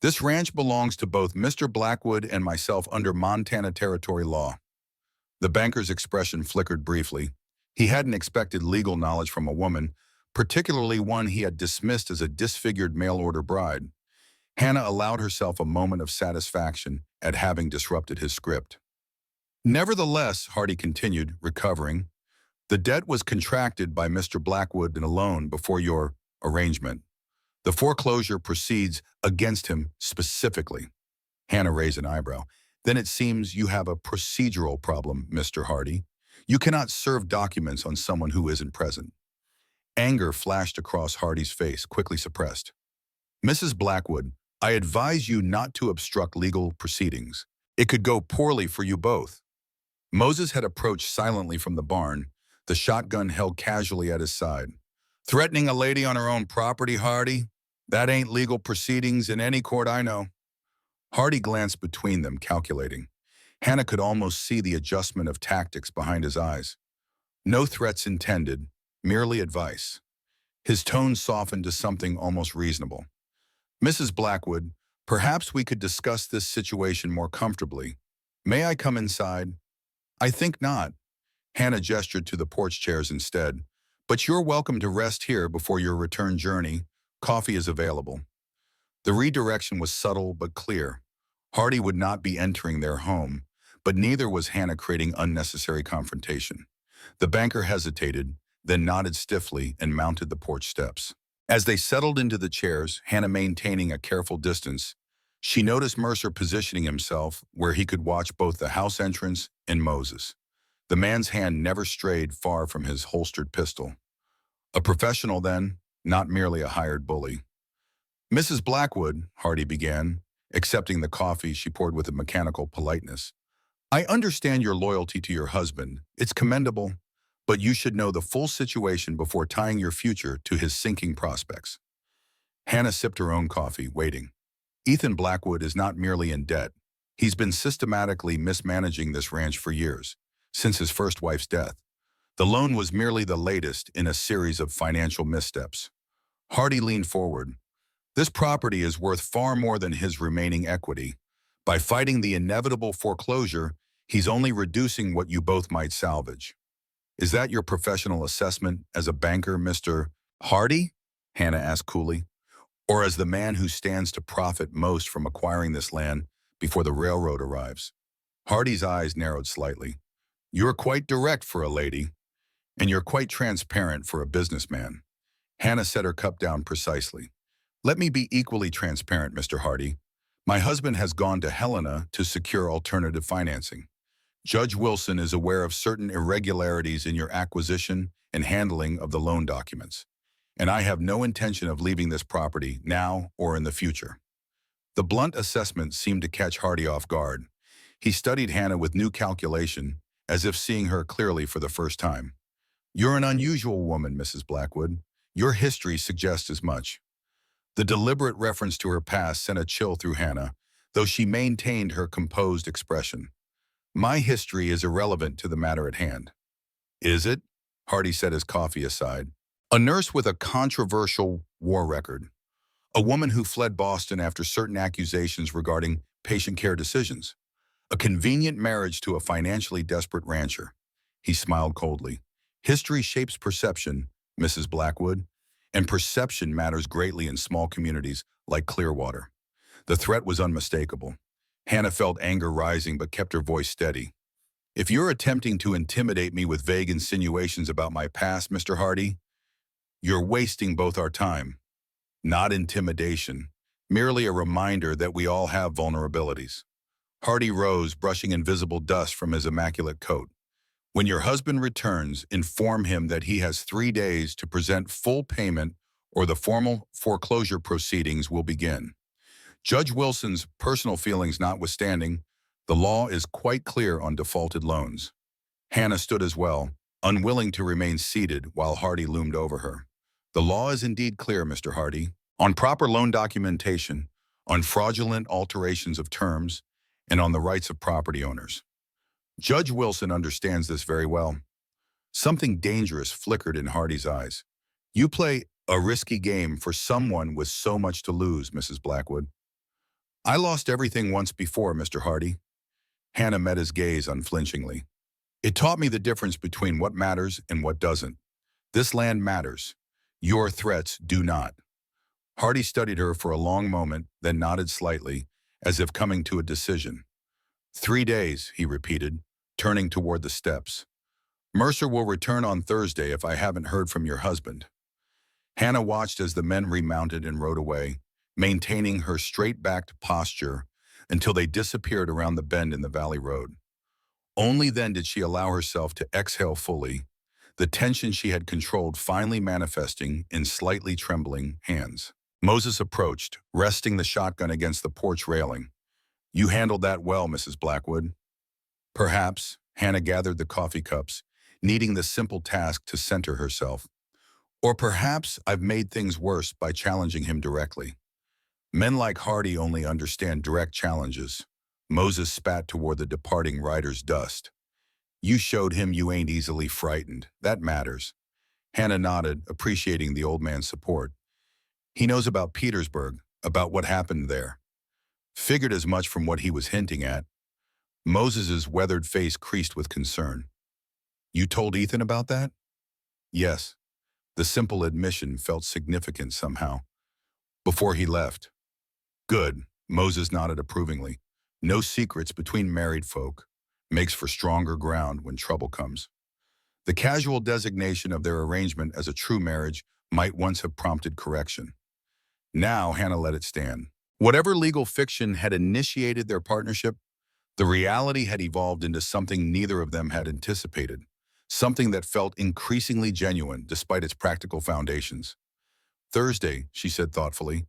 "This ranch belongs to both Mr. Blackwood and myself under Montana territory law." The banker's expression flickered briefly. He hadn't expected legal knowledge from a woman, particularly one he had dismissed as a disfigured mail-order bride. Hannah allowed herself a moment of satisfaction at having disrupted his script. "Nevertheless," Hardy continued, recovering, "the debt was contracted by Mr. Blackwood in a loan before your arrangement. The foreclosure proceeds against him specifically." Hannah raised an eyebrow. "Then it seems you have a procedural problem, Mr. Hardy. You cannot serve documents on someone who isn't present." Anger flashed across Hardy's face, quickly suppressed. "Mrs. Blackwood, I advise you not to obstruct legal proceedings. It could go poorly for you both." Moses had approached silently from the barn, the shotgun held casually at his side. "Threatening a lady on her own property, Hardy? That ain't legal proceedings in any court I know." Hardy glanced between them, calculating. Hannah could almost see the adjustment of tactics behind his eyes. No threats intended, merely advice. His tone softened to something almost reasonable. "Mrs. Blackwood, perhaps we could discuss this situation more comfortably. May I come inside?" "I think not." Hannah gestured to the porch chairs instead. "But you're welcome to rest here before your return journey. Coffee is available." The redirection was subtle but clear. Hardy would not be entering their home, but neither was Hannah creating unnecessary confrontation. The banker hesitated, then nodded stiffly and mounted the porch steps. As they settled into the chairs, Hannah maintaining a careful distance, she noticed Mercer positioning himself where he could watch both the house entrance and Moses. The man's hand never strayed far from his holstered pistol. A professional then, not merely a hired bully. "Mrs. Blackwood," Hardy began, accepting the coffee she poured with a mechanical politeness. "I understand your loyalty to your husband. It's commendable, but you should know the full situation before tying your future to his sinking prospects." Hannah sipped her own coffee, waiting. "Ethan Blackwood is not merely in debt. He's been systematically mismanaging this ranch for years, since his first wife's death. The loan was merely the latest in a series of financial missteps." Hardy leaned forward. "This property is worth far more than his remaining equity. By fighting the inevitable foreclosure, he's only reducing what you both might salvage." "Is that your professional assessment as a banker, Mr. Hardy?" Hannah asked coolly. "Or as the man who stands to profit most from acquiring this land before the railroad arrives?" Hardy's eyes narrowed slightly. "You're quite direct for a lady, and you're quite transparent for a businessman." Hannah set her cup down precisely. "Let me be equally transparent, Mr. Hardy. My husband has gone to Helena to secure alternative financing. Judge Wilson is aware of certain irregularities in your acquisition and handling of the loan documents, and I have no intention of leaving this property now or in the future." The blunt assessment seemed to catch Hardy off guard. He studied Hannah with new calculation, as if seeing her clearly for the first time. "You're an unusual woman, Mrs. Blackwood. Your history suggests as much." The deliberate reference to her past sent a chill through Hannah, though she maintained her composed expression. "My history is irrelevant to the matter at hand." "Is it?" Hardy set his coffee aside. "A nurse with a controversial war record. A woman who fled Boston after certain accusations regarding patient care decisions. A convenient marriage to a financially desperate rancher." He smiled coldly. "History shapes perception, Mrs. Blackwood, and perception matters greatly in small communities like Clearwater. The threat was unmistakable. Hannah felt anger rising but kept her voice steady. If you're attempting to intimidate me with vague insinuations about my past, Mr. Hardy, you're wasting both our time. Not intimidation, merely a reminder that we all have vulnerabilities. Hardy rose, brushing invisible dust from his immaculate coat. When your husband returns, inform him that he has 3 days to present full payment or the formal foreclosure proceedings will begin. Judge Wilson's personal feelings notwithstanding, the law is quite clear on defaulted loans. Hannah stood as well, unwilling to remain seated while Hardy loomed over her. The law is indeed clear, Mr. Hardy, on proper loan documentation, on fraudulent alterations of terms, and on the rights of property owners. Judge Wilson understands this very well. Something dangerous flickered in Hardy's eyes. You play a risky game for someone with so much to lose, Mrs. Blackwood. I lost everything once before, Mr. Hardy. Hannah met his gaze unflinchingly. It taught me the difference between what matters and what doesn't. This land matters. Your threats do not. Hardy studied her for a long moment, then nodded slightly, as if coming to a decision. 3 days, he repeated, turning toward the steps. Mercer will return on Thursday if I haven't heard from your husband. Hannah watched as the men remounted and rode away, maintaining her straight-backed posture until they disappeared around the bend in the valley road. Only then did she allow herself to exhale fully, the tension she had controlled finally manifesting in slightly trembling hands. Moses approached, resting the shotgun against the porch railing. You handled that well, Mrs. Blackwood. Perhaps, Hannah gathered the coffee cups, needing the simple task to center herself. Or perhaps I've made things worse by challenging him directly. Men like Hardy only understand direct challenges. Moses spat toward the departing rider's dust. You showed him you ain't easily frightened. That matters. Hannah nodded, appreciating the old man's support. He knows about Petersburg, about what happened there. Figured as much from what he was hinting at. Moses's weathered face creased with concern. You told Ethan about that? Yes. The simple admission felt significant somehow. Before he left. Good, Moses nodded approvingly. No secrets between married folk. Makes for stronger ground when trouble comes. The casual designation of their arrangement as a true marriage might once have prompted correction. Now Hannah let it stand. Whatever legal fiction had initiated their partnership, the reality had evolved into something neither of them had anticipated, something that felt increasingly genuine despite its practical foundations. Thursday, she said thoughtfully.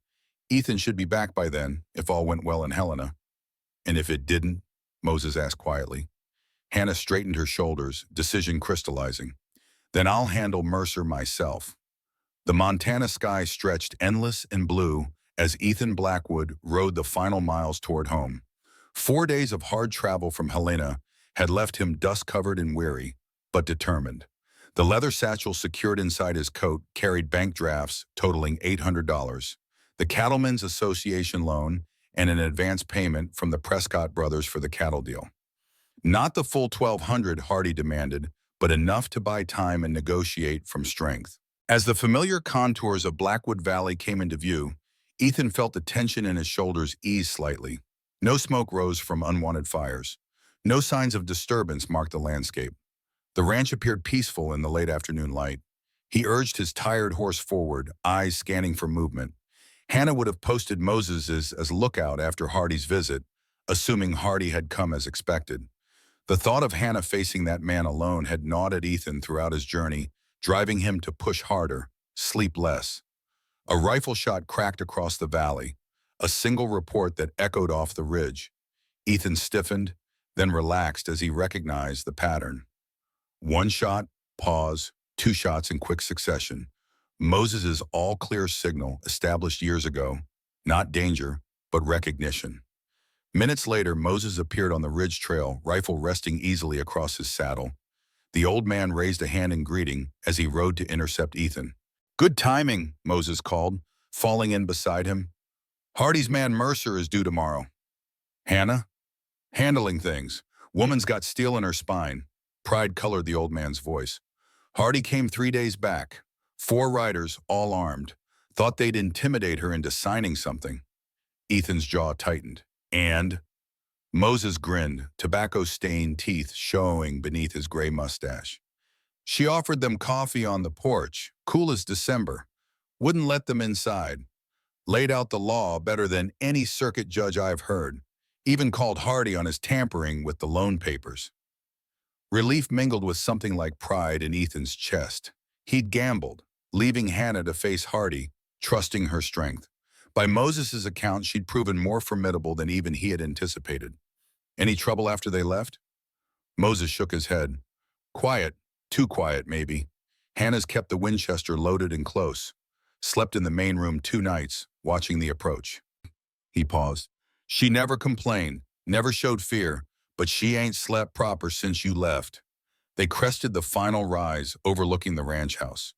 Ethan should be back by then, if all went well in Helena. And if it didn't? Moses asked quietly. Hannah straightened her shoulders, decision crystallizing. Then I'll handle Mercer myself. The Montana sky stretched endless and blue as Ethan Blackwood rode the final miles toward home. 4 days of hard travel from Helena had left him dust-covered and weary, but determined. The leather satchel secured inside his coat carried bank drafts totaling $800, the Cattlemen's Association loan, and an advance payment from the Prescott brothers for the cattle deal. Not the full $1,200 Hardy demanded, but enough to buy time and negotiate from strength. As the familiar contours of Blackwood Valley came into view, Ethan felt the tension in his shoulders ease slightly. No smoke rose from unwanted fires. No signs of disturbance marked the landscape. The ranch appeared peaceful in the late afternoon light. He urged his tired horse forward, eyes scanning for movement. Hannah would have posted Moses's as lookout after Hardy's visit, assuming Hardy had come as expected. The thought of Hannah facing that man alone had gnawed at Ethan throughout his journey, driving him to push harder, sleep less. A rifle shot cracked across the valley, a single report that echoed off the ridge. Ethan stiffened, then relaxed as he recognized the pattern. 1 shot, pause, 2 shots in quick succession. Moses's all-clear signal established years ago, not danger, but recognition. Minutes later, Moses appeared on the ridge trail, rifle resting easily across his saddle. The old man raised a hand in greeting as he rode to intercept Ethan. Good timing, Moses called, falling in beside him. Hardy's man Mercer is due tomorrow. Hannah? Handling things. Woman's got steel in her spine. Pride colored the old man's voice. Hardy came 3 days back. 4 riders, all armed. Thought they'd intimidate her into signing something. Ethan's jaw tightened. And Moses grinned, tobacco-stained teeth showing beneath his gray mustache. She offered them coffee on the porch, cool as December, wouldn't let them inside, laid out the law better than any circuit judge I've heard, even called Hardy on his tampering with the loan papers. Relief mingled with something like pride in Ethan's chest. He'd gambled, leaving Hannah to face Hardy, trusting her strength. By Moses's account, she'd proven more formidable than even he had anticipated. Any trouble after they left? Moses shook his head. Quiet, too quiet maybe. Hannah's kept the Winchester loaded and close. Slept in the main room 2 nights, watching the approach. He paused. She never complained, never showed fear, but she ain't slept proper since you left. They crested the final rise, overlooking the ranch house.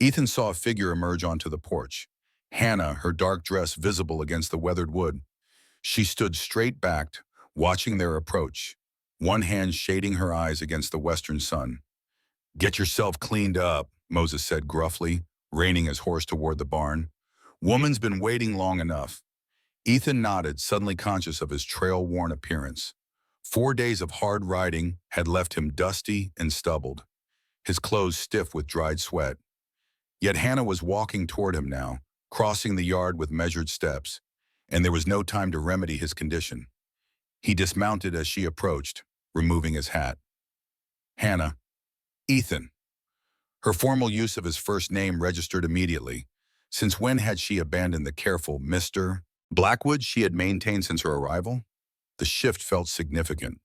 Ethan saw a figure emerge onto the porch. Hannah, her dark dress visible against the weathered wood. She stood straight-backed, watching their approach, one hand shading her eyes against the western sun. Get yourself cleaned up, Moses said gruffly, reining his horse toward the barn. Woman's been waiting long enough. Ethan nodded, suddenly conscious of his trail-worn appearance. 4 days of hard riding had left him dusty and stubbled, his clothes stiff with dried sweat. Yet Hannah was walking toward him now, crossing the yard with measured steps, and there was no time to remedy his condition. He dismounted as she approached, removing his hat. Hannah. Ethan. Her formal use of his first name registered immediately. Since when had she abandoned the careful Mr. Blackwood she had maintained since her arrival? The shift felt significant.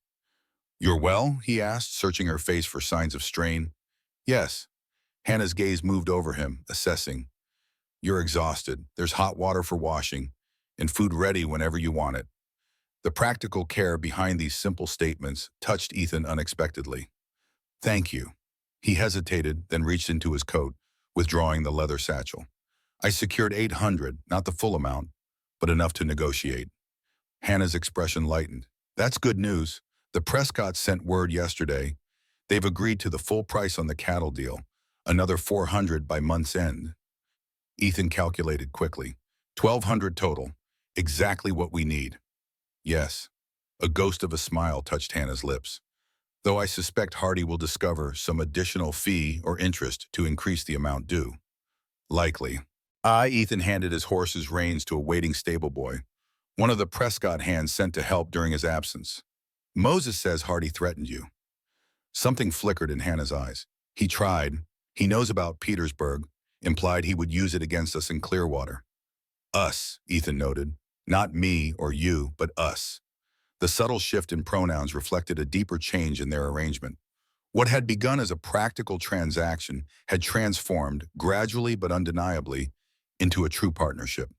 You're well? He asked, searching her face for signs of strain. Yes. Hannah's gaze moved over him, assessing. You're exhausted. There's hot water for washing, and food ready whenever you want it. The practical care behind these simple statements touched Ethan unexpectedly. Thank you. He hesitated, then reached into his coat, withdrawing the leather satchel. I secured 800, not the full amount, but enough to negotiate. Hannah's expression lightened. That's good news. The Prescotts sent word yesterday. They've agreed to the full price on the cattle deal, another 400 by month's end. Ethan calculated quickly. 1,200 total. Exactly what we need. Yes. A ghost of a smile touched Hannah's lips. Though I suspect Hardy will discover some additional fee or interest to increase the amount due. Likely. Ethan handed his horse's reins to a waiting stable boy, one of the Prescott hands sent to help during his absence. Moses says Hardy threatened you. Something flickered in Hannah's eyes. He tried. He knows about Petersburg, implied he would use it against us in Clearwater. Us, Ethan noted. Not me or you, but us. The subtle shift in pronouns reflected a deeper change in their arrangement. What had begun as a practical transaction had transformed, gradually but undeniably, into a true partnership.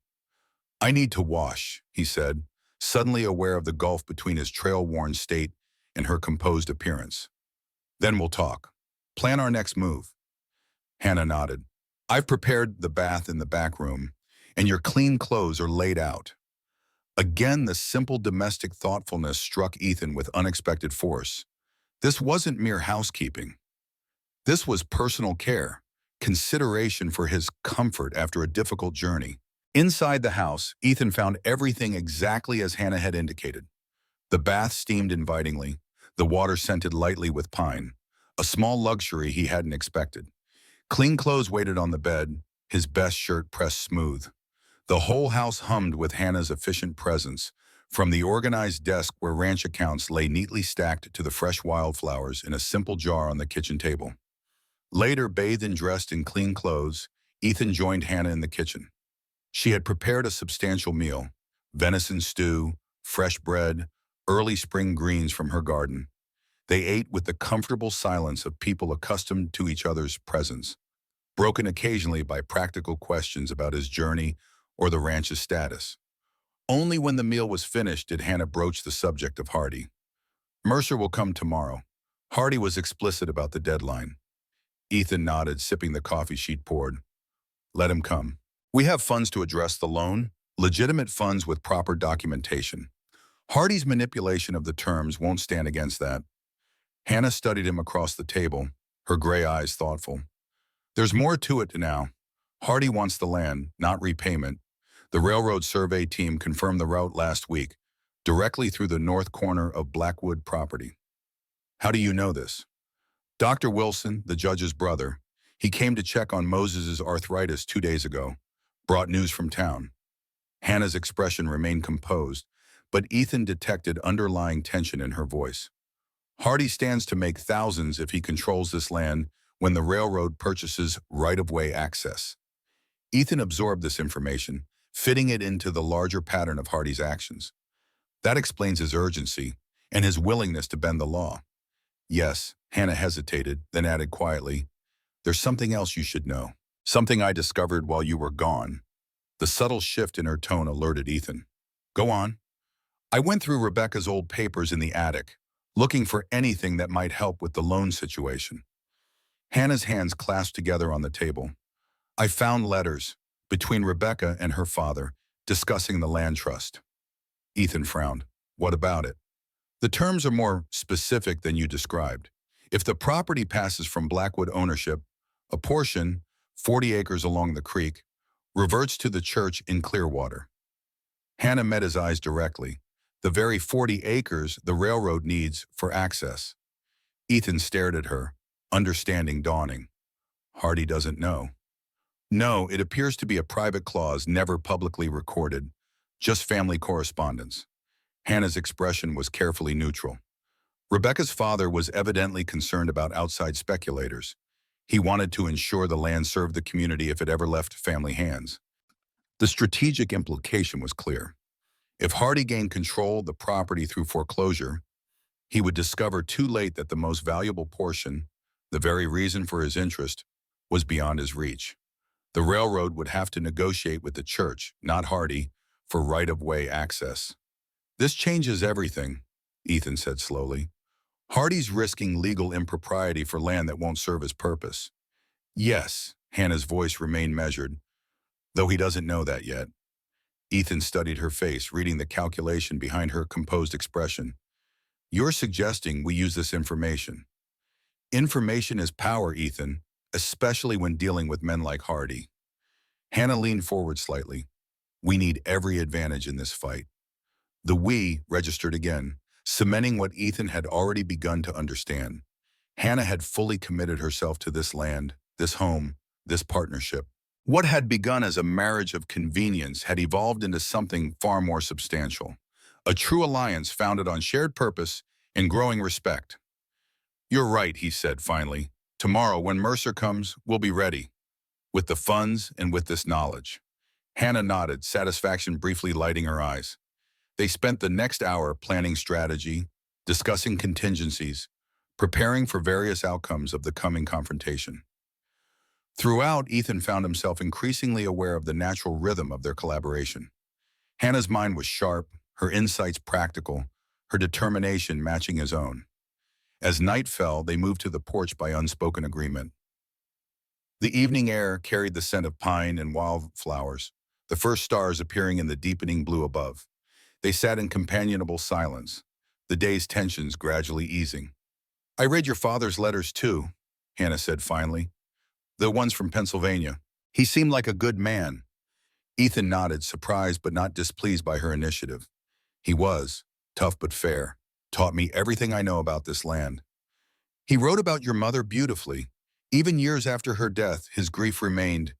I need to wash, he said, suddenly aware of the gulf between his trail-worn state and her composed appearance. Then we'll talk. Plan our next move. Hannah nodded. I've prepared the bath in the back room, and your clean clothes are laid out. Again, the simple domestic thoughtfulness struck Ethan with unexpected force. This wasn't mere housekeeping. This was personal care, consideration for his comfort after a difficult journey. Inside the house, Ethan found everything exactly as Hannah had indicated. The bath steamed invitingly, the water scented lightly with pine, a small luxury he hadn't expected. Clean clothes waited on the bed, his best shirt pressed smooth. The whole house hummed with Hannah's efficient presence, from the organized desk where ranch accounts lay neatly stacked to the fresh wildflowers in a simple jar on the kitchen table. Later, bathed and dressed in clean clothes, Ethan joined Hannah in the kitchen. She had prepared a substantial meal, venison stew, fresh bread, early spring greens from her garden. They ate with the comfortable silence of people accustomed to each other's presence, broken occasionally by practical questions about his journey or the ranch's status. Only when the meal was finished did Hannah broach the subject of Hardy. Mercer will come tomorrow. Hardy was explicit about the deadline. Ethan nodded, sipping the coffee she'd poured. Let him come. We have funds to address the loan, legitimate funds with proper documentation. Hardy's manipulation of the terms won't stand against that. Hannah studied him across the table, her gray eyes thoughtful. There's more to it now. Hardy wants the land, not repayment. The railroad survey team confirmed the route last week, directly through the north corner of Blackwood property. How do you know this? Dr. Wilson, the judge's brother, he came to check on Moses's arthritis 2 days ago, brought news from town. Hannah's expression remained composed, but Ethan detected underlying tension in her voice. Hardy stands to make thousands if he controls this land when the railroad purchases right-of-way access. Ethan absorbed this information, fitting it into the larger pattern of Hardy's actions. That explains his urgency and his willingness to bend the law. Yes, Hannah hesitated, then added quietly, "There's something else you should know. Something I discovered while you were gone." The subtle shift in her tone alerted Ethan. "Go on." "I went through Rebecca's old papers in the attic, looking for anything that might help with the loan situation." Hannah's hands clasped together on the table. "I found letters between Rebecca and her father discussing the land trust." Ethan frowned. "What about it?" "The terms are more specific than you described. If the property passes from Blackwood ownership, a portion, 40 acres along the creek, reverts to the church in Clearwater." Hannah met his eyes directly. The very 40 acres the railroad needs for access. Ethan stared at her, understanding dawning. "Hardy doesn't know." "No, it appears to be a private clause never publicly recorded, just family correspondence." Hannah's expression was carefully neutral. Rebecca's father was evidently concerned about outside speculators. He wanted to ensure the land served the community if it ever left family hands. The strategic implication was clear. If Hardy gained control of the property through foreclosure, he would discover too late that the most valuable portion, the very reason for his interest, was beyond his reach. The railroad would have to negotiate with the church, not Hardy, for right-of-way access. "This changes everything," Ethan said slowly. "Hardy's risking legal impropriety for land that won't serve his purpose." "Yes," Hannah's voice remained measured, "though he doesn't know that yet." Ethan studied her face, reading the calculation behind her composed expression. "You're suggesting we use this information." "Information is power, Ethan, especially when dealing with men like Hardy." Hannah leaned forward slightly. "We need every advantage in this fight." The "we" registered again, cementing what Ethan had already begun to understand. Hannah had fully committed herself to this land, this home, this partnership. What had begun as a marriage of convenience had evolved into something far more substantial, a true alliance founded on shared purpose and growing respect. "You're right," he said finally. "Tomorrow, when Mercer comes, we'll be ready, with the funds and with this knowledge." Hannah nodded, satisfaction briefly lighting her eyes. They spent the next hour planning strategy, discussing contingencies, preparing for various outcomes of the coming confrontation. Throughout, Ethan found himself increasingly aware of the natural rhythm of their collaboration. Hannah's mind was sharp, her insights practical, her determination matching his own. As night fell, they moved to the porch by unspoken agreement. The evening air carried the scent of pine and wildflowers, the first stars appearing in the deepening blue above. They sat in companionable silence, the day's tensions gradually easing. "I read your father's letters too," Hannah said finally. "The ones from Pennsylvania. He seemed like a good man." Ethan nodded, surprised but not displeased by her initiative. "He was, tough but fair, taught me everything I know about this land." "He wrote about your mother beautifully. Even years after her death, his grief remained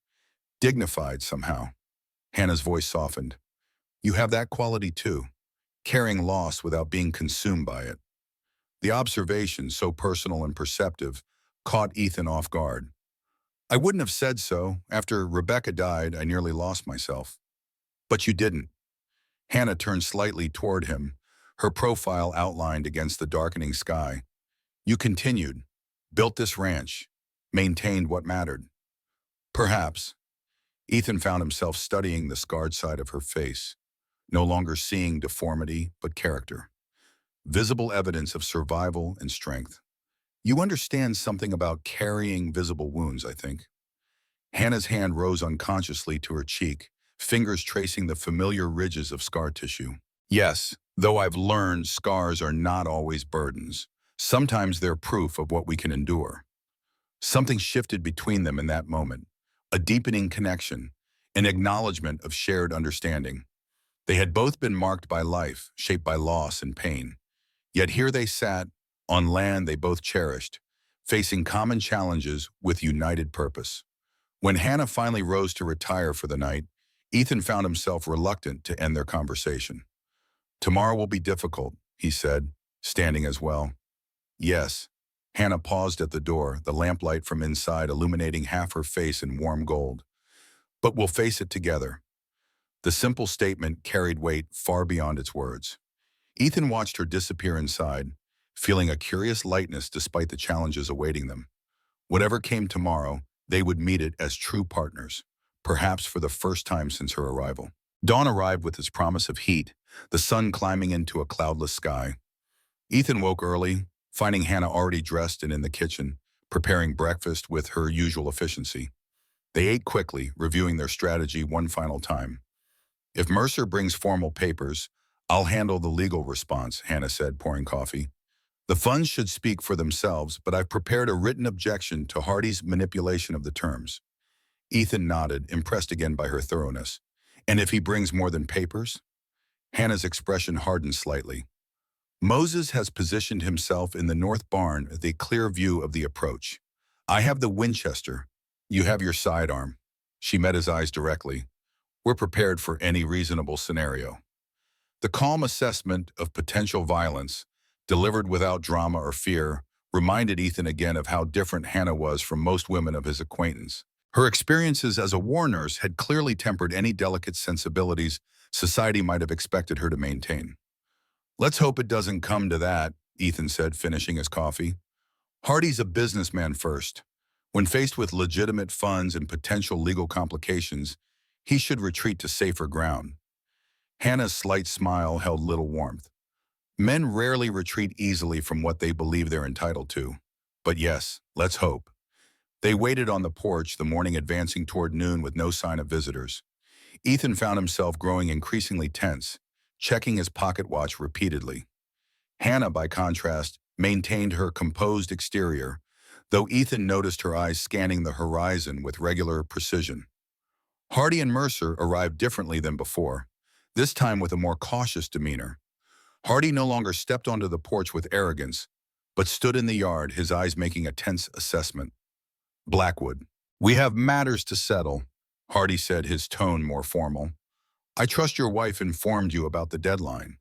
dignified somehow." Hannah's voice softened. "You have that quality too, carrying loss without being consumed by it." The observation, so personal and perceptive, caught Ethan off guard. "I wouldn't have said so. After Rebecca died, I nearly lost myself." "But you didn't." Hannah turned slightly toward him, her profile outlined against the darkening sky. "You continued, built this ranch, maintained what mattered." "Perhaps." Ethan found himself studying the scarred side of her face, no longer seeing deformity but character, visible evidence of survival and strength. "You understand something about carrying visible wounds, I think." Hannah's hand rose unconsciously to her cheek, fingers tracing the familiar ridges of scar tissue. "Yes, though I've learned scars are not always burdens. Sometimes they're proof of what we can endure." Something shifted between them in that moment, a deepening connection. an acknowledgement of shared understanding. They had both been marked by life, shaped by loss and pain. Yet here they sat, on land they both cherished, facing common challenges with united purpose. When Hannah finally rose to retire for the night, Ethan found himself reluctant to end their conversation. "Tomorrow will be difficult," he said, standing as well. "Yes." Hannah paused at the door, the lamplight from inside illuminating half her face in warm gold. "But we'll face it together." The simple statement carried weight far beyond its words. Ethan watched her disappear inside, feeling a curious lightness despite the challenges awaiting them. Whatever came tomorrow, they would meet it as true partners, perhaps for the first time since her arrival. Dawn arrived with its promise of heat, the sun climbing into a cloudless sky. Ethan woke early, finding Hannah already dressed and in the kitchen, preparing breakfast with her usual efficiency. They ate quickly, reviewing their strategy one final time. "If Mercer brings formal papers, I'll handle the legal response," Hannah said, pouring coffee. "The funds should speak for themselves, but I've prepared a written objection to Hardy's manipulation of the terms." Ethan nodded, impressed again by her thoroughness. "And if he brings more than papers?" Hannah's expression hardened slightly. "Moses has positioned himself in the north barn with a clear view of the approach. I have the Winchester. You have your sidearm." She met his eyes directly. "We're prepared for any reasonable scenario." The calm assessment of potential violence, delivered without drama or fear, reminded Ethan again of how different Hannah was from most women of his acquaintance. Her experiences as a war nurse had clearly tempered any delicate sensibilities society might have expected her to maintain. "Let's hope it doesn't come to that," Ethan said, finishing his coffee. "Hardy's a businessman first. When faced with legitimate funds and potential legal complications, he should retreat to safer ground." Hannah's slight smile held little warmth. Men rarely retreat easily from what they believe they're entitled to. But yes, let's hope. They waited on the porch, the morning advancing toward noon with no sign of visitors. Ethan found himself growing increasingly tense, checking his pocket watch repeatedly. Hannah, by contrast, maintained her composed exterior, though Ethan noticed her eyes scanning the horizon with regular precision. Hardy and Mercer arrived differently than before, this time with a more cautious demeanor. Hardy no longer stepped onto the porch with arrogance, but stood in the yard, his eyes making a tense assessment. "Blackwood, we have matters to settle," Hardy said, his tone more formal. "I trust your wife informed you about the deadline."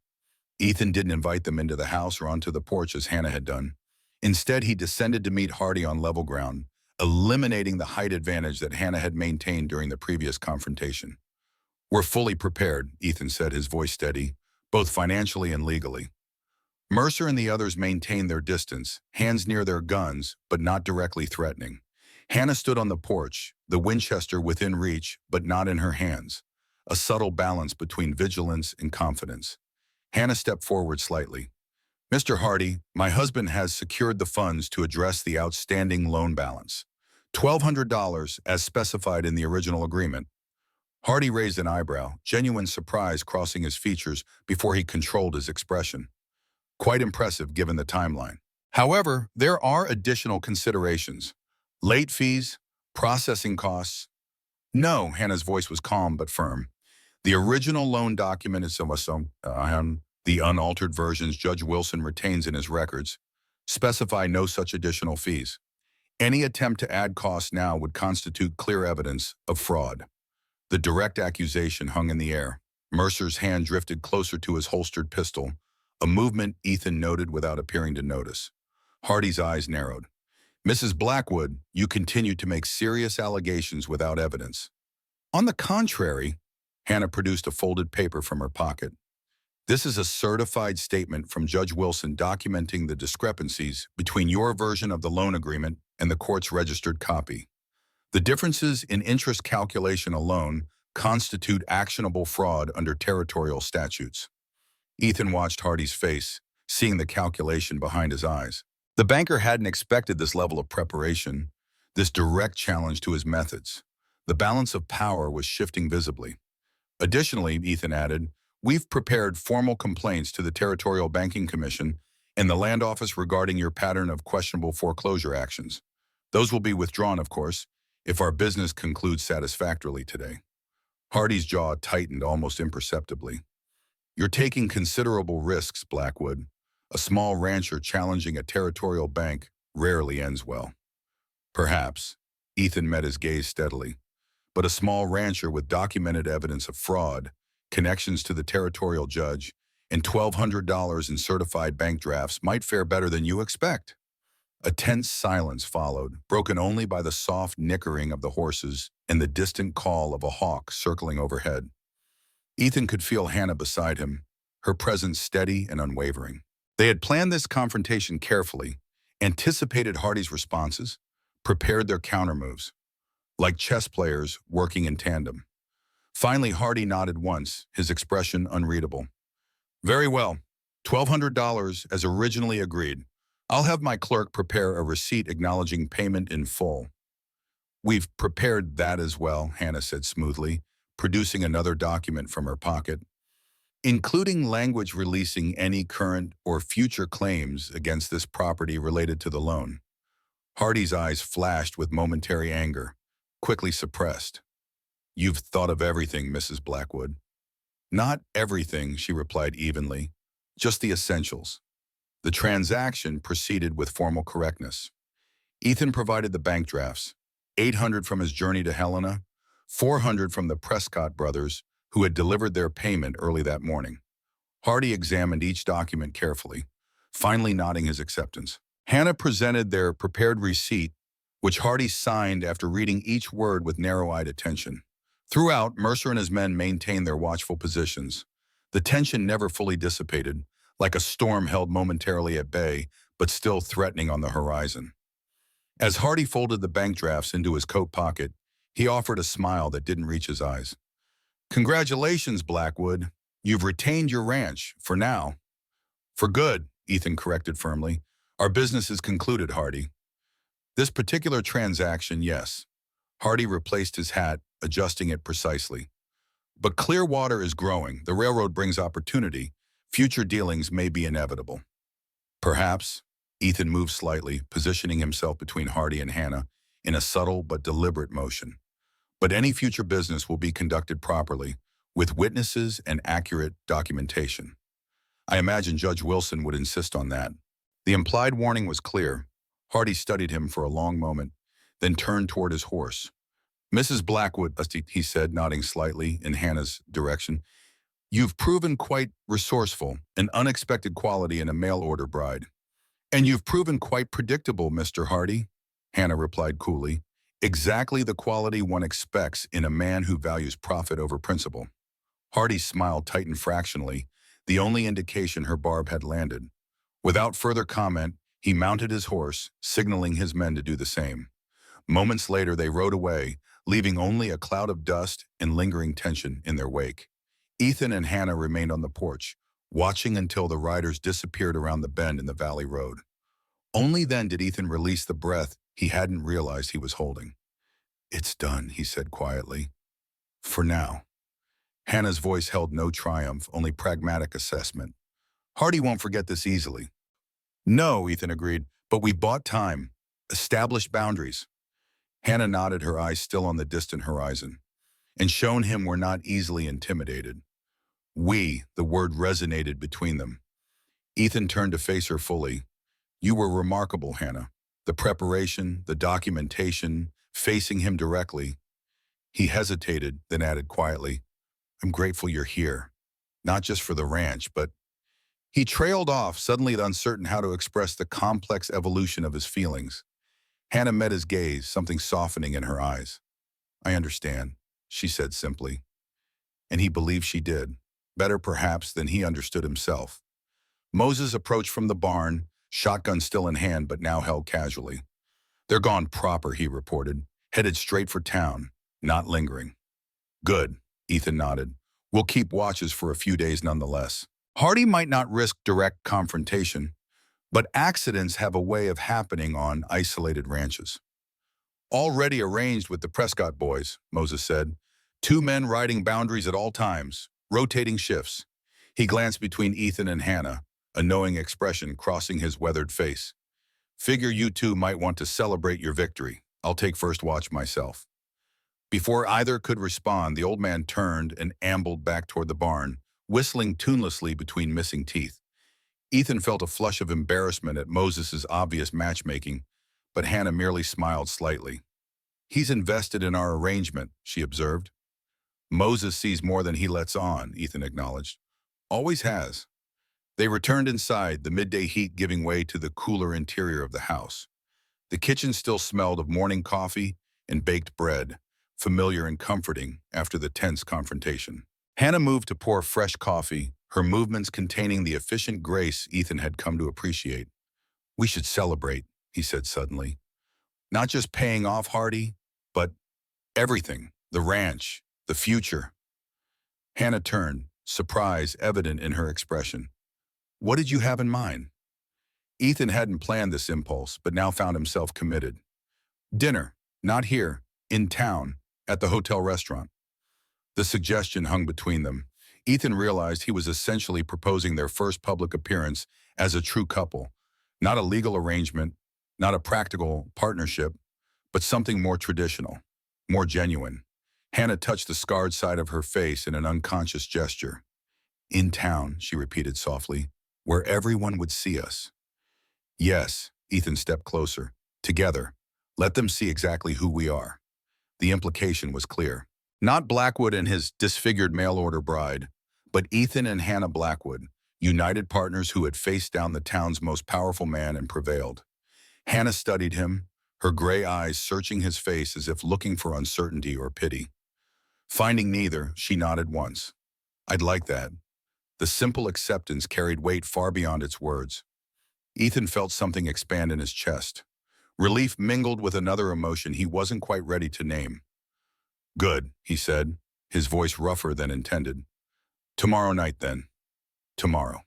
Ethan didn't invite them into the house or onto the porch as Hannah had done. Instead, he descended to meet Hardy on level ground, eliminating the height advantage that Hannah had maintained during the previous confrontation. "We're fully prepared," Ethan said, his voice steady, both financially and legally. Mercer and the others maintained their distance, hands near their guns, but not directly threatening. Hannah stood on the porch, the Winchester within reach, but not in her hands, a subtle balance between vigilance and confidence. Hannah stepped forward slightly. "Mr. Hardy, my husband has secured the funds to address the outstanding loan balance. $1,200 as specified in the original agreement." Hardy raised an eyebrow, genuine surprise crossing his features before he controlled his expression. Quite impressive given the timeline. "However, there are additional considerations. Late fees, processing costs." "No," Hannah's voice was calm but firm. "The original loan document is the unaltered versions Judge Wilson retains in his records specify no such additional fees. Any attempt to add costs now would constitute clear evidence of fraud." The direct accusation hung in the air. Mercer's hand drifted closer to his holstered pistol, a movement Ethan noted without appearing to notice. Hardy's eyes narrowed. "Mrs. Blackwood, you continue to make serious allegations without evidence." "On the contrary," Hannah produced a folded paper from her pocket. "This is a certified statement from Judge Wilson documenting the discrepancies between your version of the loan agreement and the court's registered copy. The differences in interest calculation alone constitute actionable fraud under territorial statutes." Ethan watched Hardy's face, seeing the calculation behind his eyes. The banker hadn't expected this level of preparation, this direct challenge to his methods. The balance of power was shifting visibly. "Additionally," Ethan added, "we've prepared formal complaints to the Territorial Banking Commission and the Land Office regarding your pattern of questionable foreclosure actions. Those will be withdrawn, of course, if our business concludes satisfactorily today." Hardy's jaw tightened almost imperceptibly. You're taking considerable risks, Blackwood. A small rancher challenging a territorial bank rarely ends well. Perhaps. Ethan met his gaze steadily. But a small rancher with documented evidence of fraud, connections to the territorial judge, and $1,200 in certified bank drafts might fare better than you expect. A tense silence followed, broken only by the soft nickering of the horses and the distant call of a hawk circling overhead. Ethan could feel Hannah beside him, her presence steady and unwavering. They had planned this confrontation carefully, anticipated Hardy's responses, prepared their countermoves, like chess players working in tandem. Finally, Hardy nodded once, his expression unreadable. Very well. $1,200 as originally agreed. I'll have my clerk prepare a receipt acknowledging payment in full. We've prepared that as well, Hannah said smoothly, producing another document from her pocket, including language releasing any current or future claims against this property related to the loan. Hardy's eyes flashed with momentary anger, quickly suppressed. You've thought of everything, Mrs. Blackwood. Not everything, she replied evenly, just the essentials. The transaction proceeded with formal correctness. Ethan provided the bank drafts, 800 from his journey to Helena, 400 from the Prescott brothers, who had delivered their payment early that morning. Hardy examined each document carefully, finally nodding his acceptance. Hannah presented their prepared receipt, which Hardy signed after reading each word with narrow-eyed attention. Throughout, Mercer and his men maintained their watchful positions. The tension never fully dissipated, like a storm held momentarily at bay, but still threatening on the horizon. As Hardy folded the bank drafts into his coat pocket, he offered a smile that didn't reach his eyes. Congratulations, Blackwood. You've retained your ranch, for now. For good, Ethan corrected firmly. Our business is concluded, Hardy. This particular transaction, yes. Hardy replaced his hat, adjusting it precisely. But Clearwater is growing. The railroad brings opportunity. Future dealings may be inevitable. Perhaps. Ethan moved slightly, positioning himself between Hardy and Hannah in a subtle but deliberate motion. But any future business will be conducted properly, with witnesses and accurate documentation. I imagine Judge Wilson would insist on that. The implied warning was clear. Hardy studied him for a long moment, then turned toward his horse. Mrs. Blackwood, he said, nodding slightly in Hannah's direction, you've proven quite resourceful, an unexpected quality in a mail-order bride. And you've proven quite predictable, Mr. Hardy, Hannah replied coolly. Exactly the quality one expects in a man who values profit over principle. Hardy's smile tightened fractionally, the only indication her barb had landed. Without further comment, he mounted his horse, signaling his men to do the same. Moments later, they rode away, leaving only a cloud of dust and lingering tension in their wake. Ethan and Hannah remained on the porch, watching until the riders disappeared around the bend in the valley road. Only then did Ethan release the breath he hadn't realized he was holding. It's done, he said quietly. For now. Hannah's voice held no triumph, only pragmatic assessment. Hardy won't forget this easily. No, Ethan agreed, but we bought time, established boundaries. Hannah nodded, her eyes still on the distant horizon, and shown him were not easily intimidated. The word resonated between them. Ethan turned to face her fully. You were remarkable, Hannah. The preparation, the documentation, facing him directly. He hesitated, then added quietly, I'm grateful you're here. Not just for the ranch, but... He trailed off, suddenly uncertain how to express the complex evolution of his feelings. Hannah met his gaze, something softening in her eyes. I understand, she said simply. And he believed she did, better perhaps than he understood himself. Moses approached from the barn, shotgun still in hand but now held casually. They're gone proper, he reported, headed straight for town, not lingering. Good, Ethan nodded. We'll keep watches for a few days nonetheless. Hardy might not risk direct confrontation, but accidents have a way of happening on isolated ranches. Already arranged with the Prescott boys, Moses said. 2 men riding boundaries at all times, rotating shifts. He glanced between Ethan and Hannah, a knowing expression crossing his weathered face. Figure you two might want to celebrate your victory. I'll take first watch myself. Before either could respond, the old man turned and ambled back toward the barn, whistling tunelessly between missing teeth. Ethan felt a flush of embarrassment at Moses's obvious matchmaking, but Hannah merely smiled slightly. "He's invested in our arrangement," she observed. "Moses sees more than he lets on," Ethan acknowledged. "Always has." They returned inside, the midday heat giving way to the cooler interior of the house. The kitchen still smelled of morning coffee and baked bread, familiar and comforting after the tense confrontation. Hannah moved to pour fresh coffee, her movements containing the efficient grace Ethan had come to appreciate. "We should celebrate," he said suddenly. "Not just paying off Hardy, but everything, the ranch, the future." Hannah turned, surprise evident in her expression. "What did you have in mind?" Ethan hadn't planned this impulse, but now found himself committed. "Dinner, not here, in town, at the hotel restaurant." The suggestion hung between them. Ethan realized he was essentially proposing their first public appearance as a true couple. Not a legal arrangement, not a practical partnership, but something more traditional, more genuine. Hannah touched the scarred side of her face in an unconscious gesture. "In town," she repeated softly, "where everyone would see us." "Yes," Ethan stepped closer. "Together. Let them see exactly who we are." The implication was clear. Not Blackwood and his disfigured mail-order bride, but Ethan and Hannah Blackwood, united partners who had faced down the town's most powerful man and prevailed. Hannah studied him, her gray eyes searching his face as if looking for uncertainty or pity. Finding neither, she nodded once. "I'd like that." The simple acceptance carried weight far beyond its words. Ethan felt something expand in his chest. Relief mingled with another emotion he wasn't quite ready to name. "Good," he said, his voice rougher than intended. "Tomorrow night, then." "Tomorrow."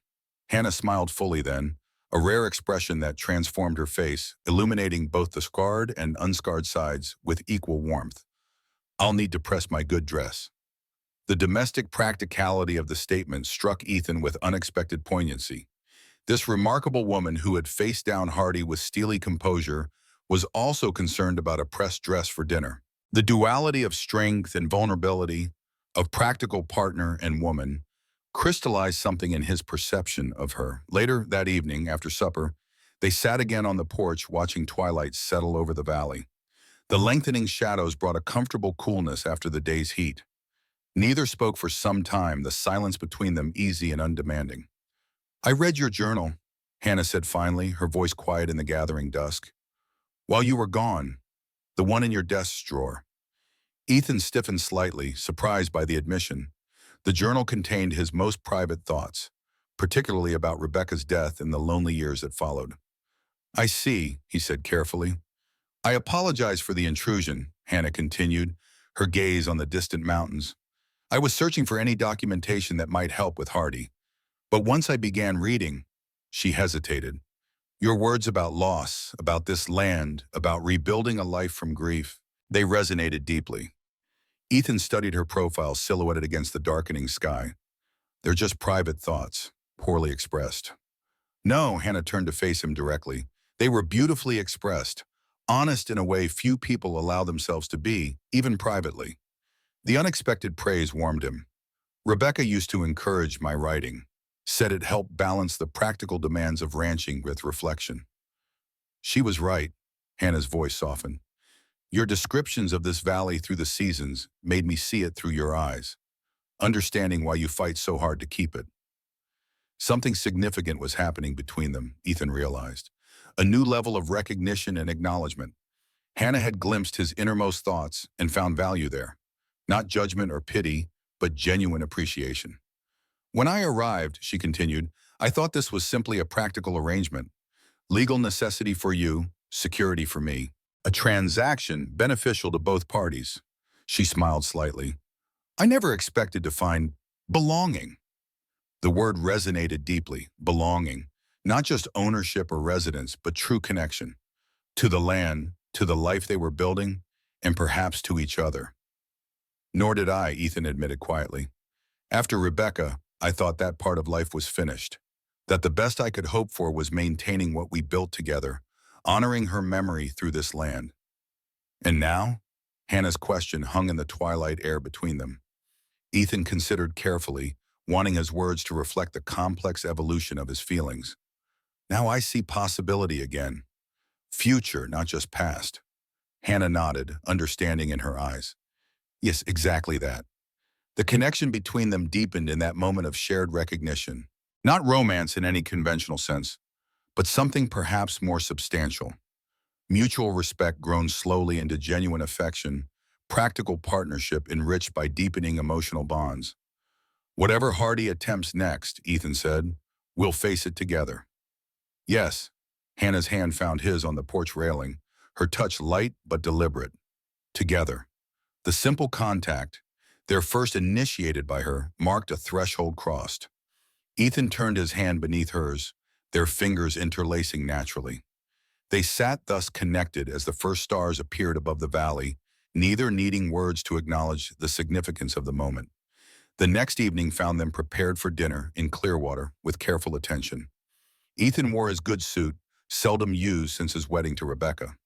Hannah smiled fully then, a rare expression that transformed her face, illuminating both the scarred and unscarred sides with equal warmth. "I'll need to press my good dress." The domestic practicality of the statement struck Ethan with unexpected poignancy. This remarkable woman who had faced down Hardy with steely composure was also concerned about a pressed dress for dinner. The duality of strength and vulnerability, of practical partner and woman, crystallized something in his perception of her. Later that evening, after supper, they sat again on the porch watching twilight settle over the valley. The lengthening shadows brought a comfortable coolness after the day's heat. Neither spoke for some time, the silence between them easy and undemanding. "I read your journal," Hannah said finally, her voice quiet in the gathering dusk. "While you were gone, the one in your desk drawer." Ethan stiffened slightly, surprised by the admission. The journal contained his most private thoughts, particularly about Rebecca's death and the lonely years that followed. "I see," he said carefully. "I apologize for the intrusion," Hannah continued, her gaze on the distant mountains. "I was searching for any documentation that might help with Hardy. But once I began reading," she hesitated, "your words about loss, about this land, about rebuilding a life from grief, they resonated deeply." Ethan studied her profile silhouetted against the darkening sky. "They're just private thoughts, poorly expressed." "No," Hannah turned to face him directly. "They were beautifully expressed, honest in a way few people allow themselves to be, even privately." The unexpected praise warmed him. "Rebecca used to encourage my writing, said it helped balance the practical demands of ranching with reflection." "She was right," Hannah's voice softened. "Your descriptions of this valley through the seasons made me see it through your eyes, understanding why you fight so hard to keep it." Something significant was happening between them, Ethan realized. A new level of recognition and acknowledgement. Hannah had glimpsed his innermost thoughts and found value there. Not judgment or pity, but genuine appreciation. "When I arrived," she continued, "I thought this was simply a practical arrangement. Legal necessity for you, security for me. A transaction beneficial to both parties." She smiled slightly. "I never expected to find belonging." The word resonated deeply, belonging. Not just ownership or residence, but true connection. To the land, to the life they were building, and perhaps to each other. "Nor did I," Ethan admitted quietly. "After Rebecca, I thought that part of life was finished. That the best I could hope for was maintaining what we built together, honoring her memory through this land." "And now?" Hannah's question hung in the twilight air between them. Ethan considered carefully, wanting his words to reflect the complex evolution of his feelings. Now I see possibility again. Future, not just past. Hannah nodded, understanding in her eyes. Yes, exactly that. The connection between them deepened in that moment of shared recognition. Not romance in any conventional sense, but something perhaps more substantial. Mutual respect grown slowly into genuine affection, practical partnership enriched by deepening emotional bonds. Whatever Hardy attempts next, Ethan said, we'll face it together. Yes. Hannah's hand found his on the porch railing, her touch light but deliberate. Together. The simple contact, their first initiated by her, marked a threshold crossed. Ethan turned his hand beneath hers, their fingers interlacing naturally. They sat thus connected as the first stars appeared above the valley, neither needing words to acknowledge the significance of the moment. The next evening found them prepared for dinner in Clearwater with careful attention. Ethan wore his good suit, seldom used since his wedding to Rebecca.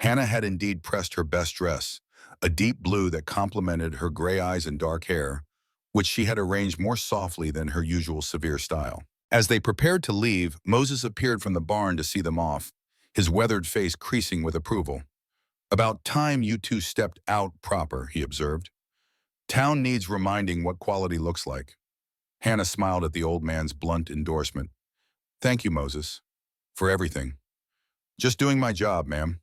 Hannah had indeed pressed her best dress, a deep blue that complemented her gray eyes and dark hair, which she had arranged more softly than her usual severe style. As they prepared to leave, Moses appeared from the barn to see them off, his weathered face creasing with approval. About time you two stepped out proper, he observed. Town needs reminding what quality looks like. Hannah smiled at the old man's blunt endorsement. Thank you, Moses, for everything. Just doing my job, ma'am.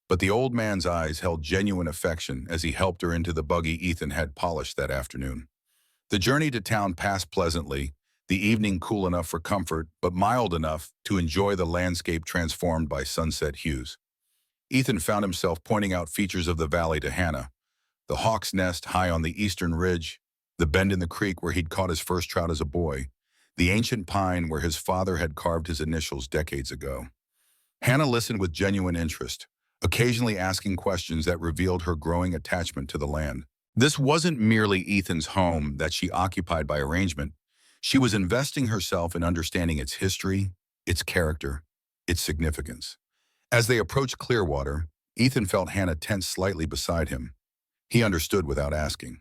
But the old man's eyes held genuine affection as he helped her into the buggy Ethan had polished that afternoon. The journey to town passed pleasantly, the evening cool enough for comfort, but mild enough to enjoy the landscape transformed by sunset hues. Ethan found himself pointing out features of the valley to Hannah. The hawk's nest high on the eastern ridge, the bend in the creek where he'd caught his first trout as a boy, the ancient pine where his father had carved his initials decades ago. Hannah listened with genuine interest, occasionally asking questions that revealed her growing attachment to the land. This wasn't merely Ethan's home that she occupied by arrangement. She was investing herself in understanding its history, its character, its significance. As they approached Clearwater, Ethan felt Hannah tense slightly beside him. He understood without asking.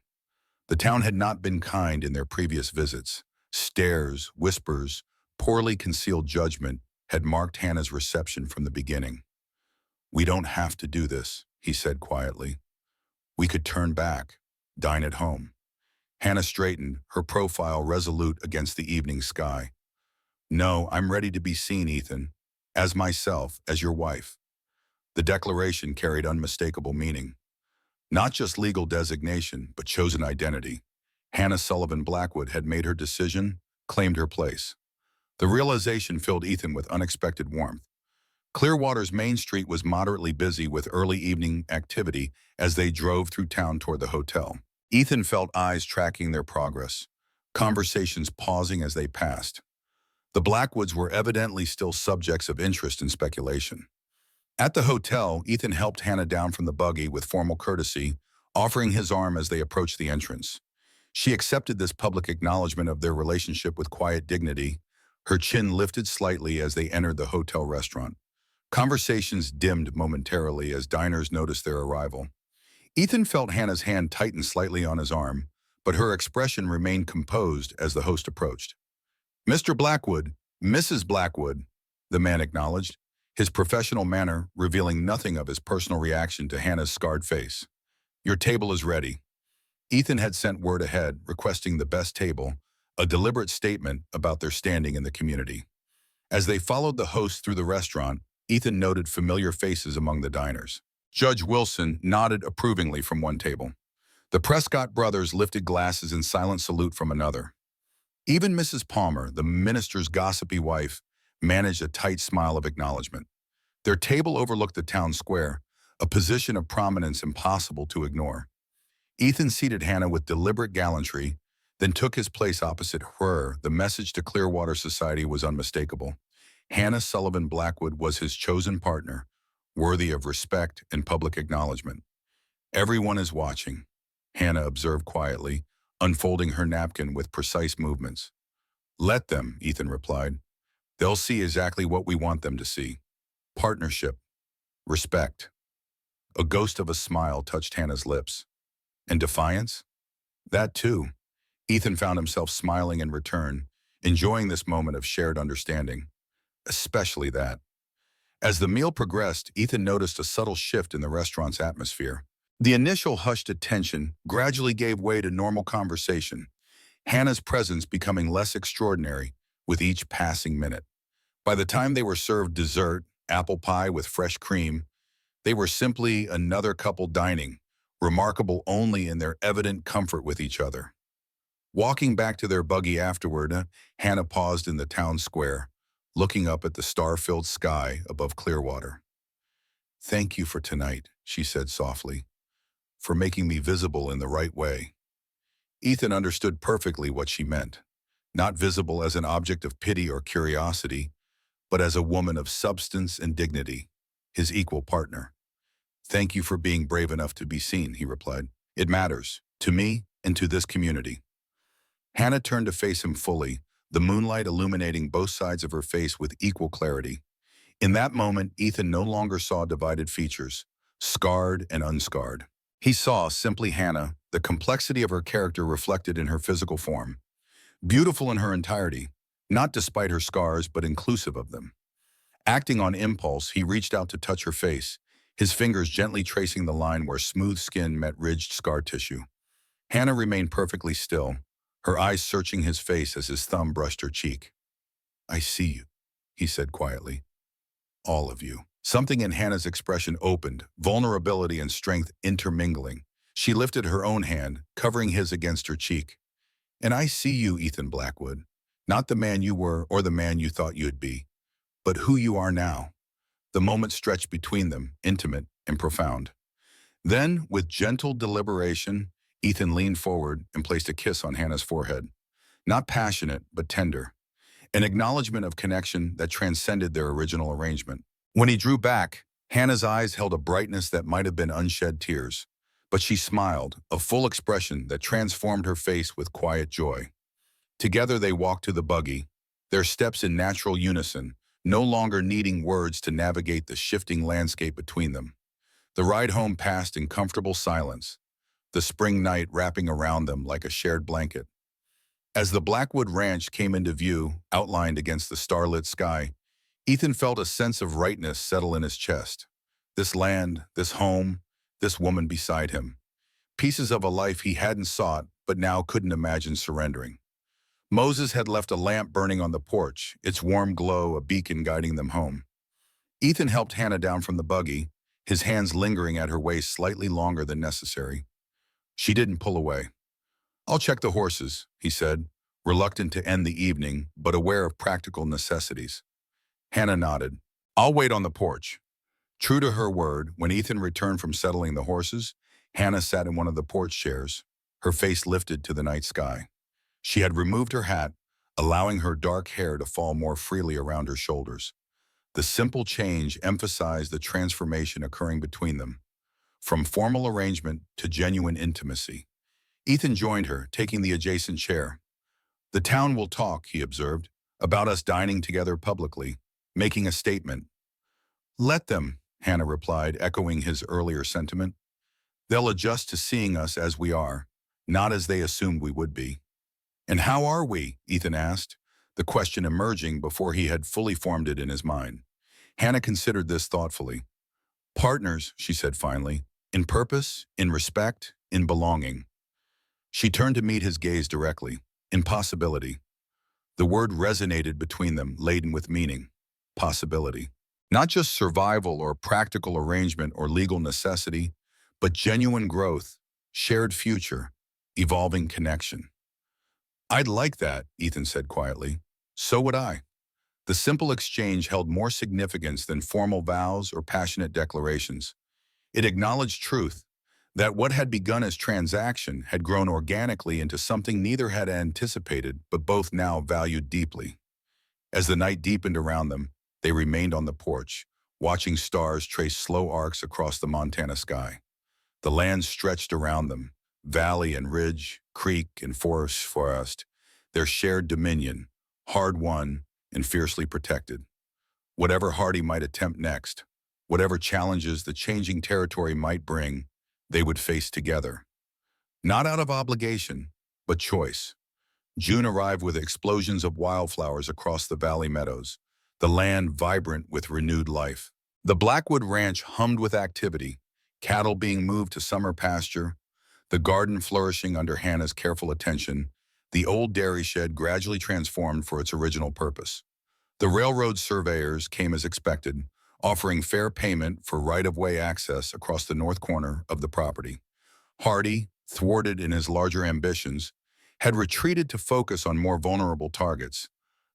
The town had not been kind in their previous visits. Stares, whispers, poorly concealed judgment had marked Hannah's reception from the beginning. We don't have to do this, he said quietly. We could turn back, dine at home. Hannah straightened, her profile resolute against the evening sky. No, I'm ready to be seen, Ethan, as myself, as your wife. The declaration carried unmistakable meaning. Not just legal designation, but chosen identity. Hannah Sullivan Blackwood had made her decision, claimed her place. The realization filled Ethan with unexpected warmth. Clearwater's main street was moderately busy with early evening activity as they drove through town toward the hotel. Ethan felt eyes tracking their progress, conversations pausing as they passed. The Blackwoods were evidently still subjects of interest and speculation. At the hotel, Ethan helped Hannah down from the buggy with formal courtesy, offering his arm as they approached the entrance. She accepted this public acknowledgement of their relationship with quiet dignity, her chin lifted slightly as they entered the hotel restaurant. Conversations dimmed momentarily as diners noticed their arrival. Ethan felt Hannah's hand tighten slightly on his arm, but her expression remained composed as the host approached. Mr. Blackwood, Mrs. Blackwood, the man acknowledged, his professional manner revealing nothing of his personal reaction to Hannah's scarred face. Your table is ready. Ethan had sent word ahead, requesting the best table, a deliberate statement about their standing in the community. As they followed the host through the restaurant, Ethan noted familiar faces among the diners. Judge Wilson nodded approvingly from one table. The Prescott brothers lifted glasses in silent salute from another. Even Mrs. Palmer, the minister's gossipy wife, managed a tight smile of acknowledgement. Their table overlooked the town square, a position of prominence impossible to ignore. Ethan seated Hannah with deliberate gallantry, then took his place opposite her. The message to Clearwater society was unmistakable. Hannah Sullivan Blackwood was his chosen partner, worthy of respect and public acknowledgement. Everyone is watching, Hannah observed quietly, unfolding her napkin with precise movements. Let them, Ethan replied. They'll see exactly what we want them to see. Partnership. Respect. A ghost of a smile touched Hannah's lips. And defiance? That too. Ethan found himself smiling in return, enjoying this moment of shared understanding. Especially that. As the meal progressed, Ethan noticed a subtle shift in the restaurant's atmosphere. The initial hushed attention gradually gave way to normal conversation, Hannah's presence becoming less extraordinary with each passing minute. By the time they were served dessert, apple pie with fresh cream, they were simply another couple dining, remarkable only in their evident comfort with each other. Walking back to their buggy afterward, Hannah paused in the town square, looking up at the star-filled sky above Clearwater. "Thank you for tonight," she said softly, "for making me visible in the right way." Ethan understood perfectly what she meant, not visible as an object of pity or curiosity, but as a woman of substance and dignity, his equal partner. "Thank you for being brave enough to be seen," he replied. "It matters, to me and to this community." Hannah turned to face him fully, the moonlight illuminating both sides of her face with equal clarity. In that moment, Ethan no longer saw divided features, scarred and unscarred. He saw simply Hannah, the complexity of her character reflected in her physical form. Beautiful in her entirety, not despite her scars, but inclusive of them. Acting on impulse, he reached out to touch her face, his fingers gently tracing the line where smooth skin met ridged scar tissue. Hannah remained perfectly still, her eyes searching his face as his thumb brushed her cheek. "I see you," he said quietly. "All of you." Something in Hannah's expression opened, vulnerability and strength intermingling. She lifted her own hand, covering his against her cheek. "And I see you, Ethan Blackwood. Not the man you were or the man you thought you'd be, but who you are now." The moment stretched between them, intimate and profound. Then, with gentle deliberation, Ethan leaned forward and placed a kiss on Hannah's forehead. Not passionate, but tender. An acknowledgement of connection that transcended their original arrangement. When he drew back, Hannah's eyes held a brightness that might have been unshed tears. But she smiled, a full expression that transformed her face with quiet joy. Together they walked to the buggy, their steps in natural unison, no longer needing words to navigate the shifting landscape between them. The ride home passed in comfortable silence, the spring night wrapping around them like a shared blanket. As the Blackwood Ranch came into view, outlined against the starlit sky, Ethan felt a sense of rightness settle in his chest. This land, this home, this woman beside him. Pieces of a life he hadn't sought, but now couldn't imagine surrendering. Moses had left a lamp burning on the porch, its warm glow a beacon guiding them home. Ethan helped Hannah down from the buggy, his hands lingering at her waist slightly longer than necessary. She didn't pull away. "I'll check the horses," he said, reluctant to end the evening, but aware of practical necessities. Hannah nodded. "I'll wait on the porch." True to her word, when Ethan returned from settling the horses, Hannah sat in one of the porch chairs, her face lifted to the night sky. She had removed her hat, allowing her dark hair to fall more freely around her shoulders. The simple change emphasized the transformation occurring between them, from formal arrangement to genuine intimacy. Ethan joined her, taking the adjacent chair. "The town will talk," he observed, "about us dining together publicly, making a statement." "Let them," Hannah replied, echoing his earlier sentiment. "They'll adjust to seeing us as we are, not as they assumed we would be." "And how are we?" Ethan asked, the question emerging before he had fully formed it in his mind. Hannah considered this thoughtfully. "Partners," she said finally, "in purpose, in respect, in belonging." She turned to meet his gaze directly. "In possibility." The word resonated between them, laden with meaning. Possibility. Not just survival or practical arrangement or legal necessity, but genuine growth, shared future, evolving connection. "I'd like that," Ethan said quietly. "So would I." The simple exchange held more significance than formal vows or passionate declarations. It acknowledged truth, that what had begun as transaction had grown organically into something neither had anticipated but both now valued deeply. As the night deepened around them, they remained on the porch, watching stars trace slow arcs across the Montana sky. The land stretched around them, valley and ridge, creek and forest, their shared dominion, hard-won and fiercely protected. Whatever Hardy might attempt next, Whatever challenges the changing territory might bring, they would face together. Not out of obligation, but choice. June arrived with explosions of wildflowers across the valley meadows, the land vibrant with renewed life. The Blackwood Ranch hummed with activity, cattle being moved to summer pasture, the garden flourishing under Hannah's careful attention, the old dairy shed gradually transformed for its original purpose. The railroad surveyors came as expected, offering fair payment for right-of-way access across the north corner of the property. Hardy, thwarted in his larger ambitions, had retreated to focus on more vulnerable targets,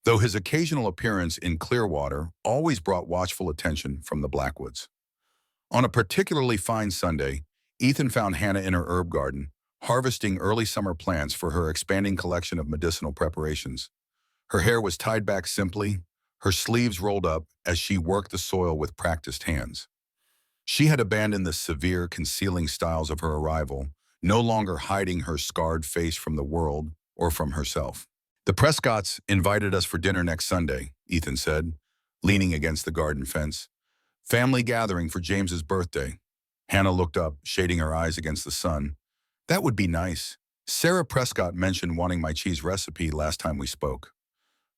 though his occasional appearance in Clearwater always brought watchful attention from the Blackwoods. On a particularly fine Sunday, Ethan found Hannah in her herb garden, harvesting early summer plants for her expanding collection of medicinal preparations. Her hair was tied back simply, her sleeves rolled up as she worked the soil with practiced hands. She had abandoned the severe, concealing styles of her arrival, no longer hiding her scarred face from the world or from herself. "The Prescotts invited us for dinner next Sunday," Ethan said, leaning against the garden fence. "Family gathering for James's birthday." Hannah looked up, shading her eyes against the sun. "That would be nice. Sarah Prescott mentioned wanting my cheese recipe last time we spoke."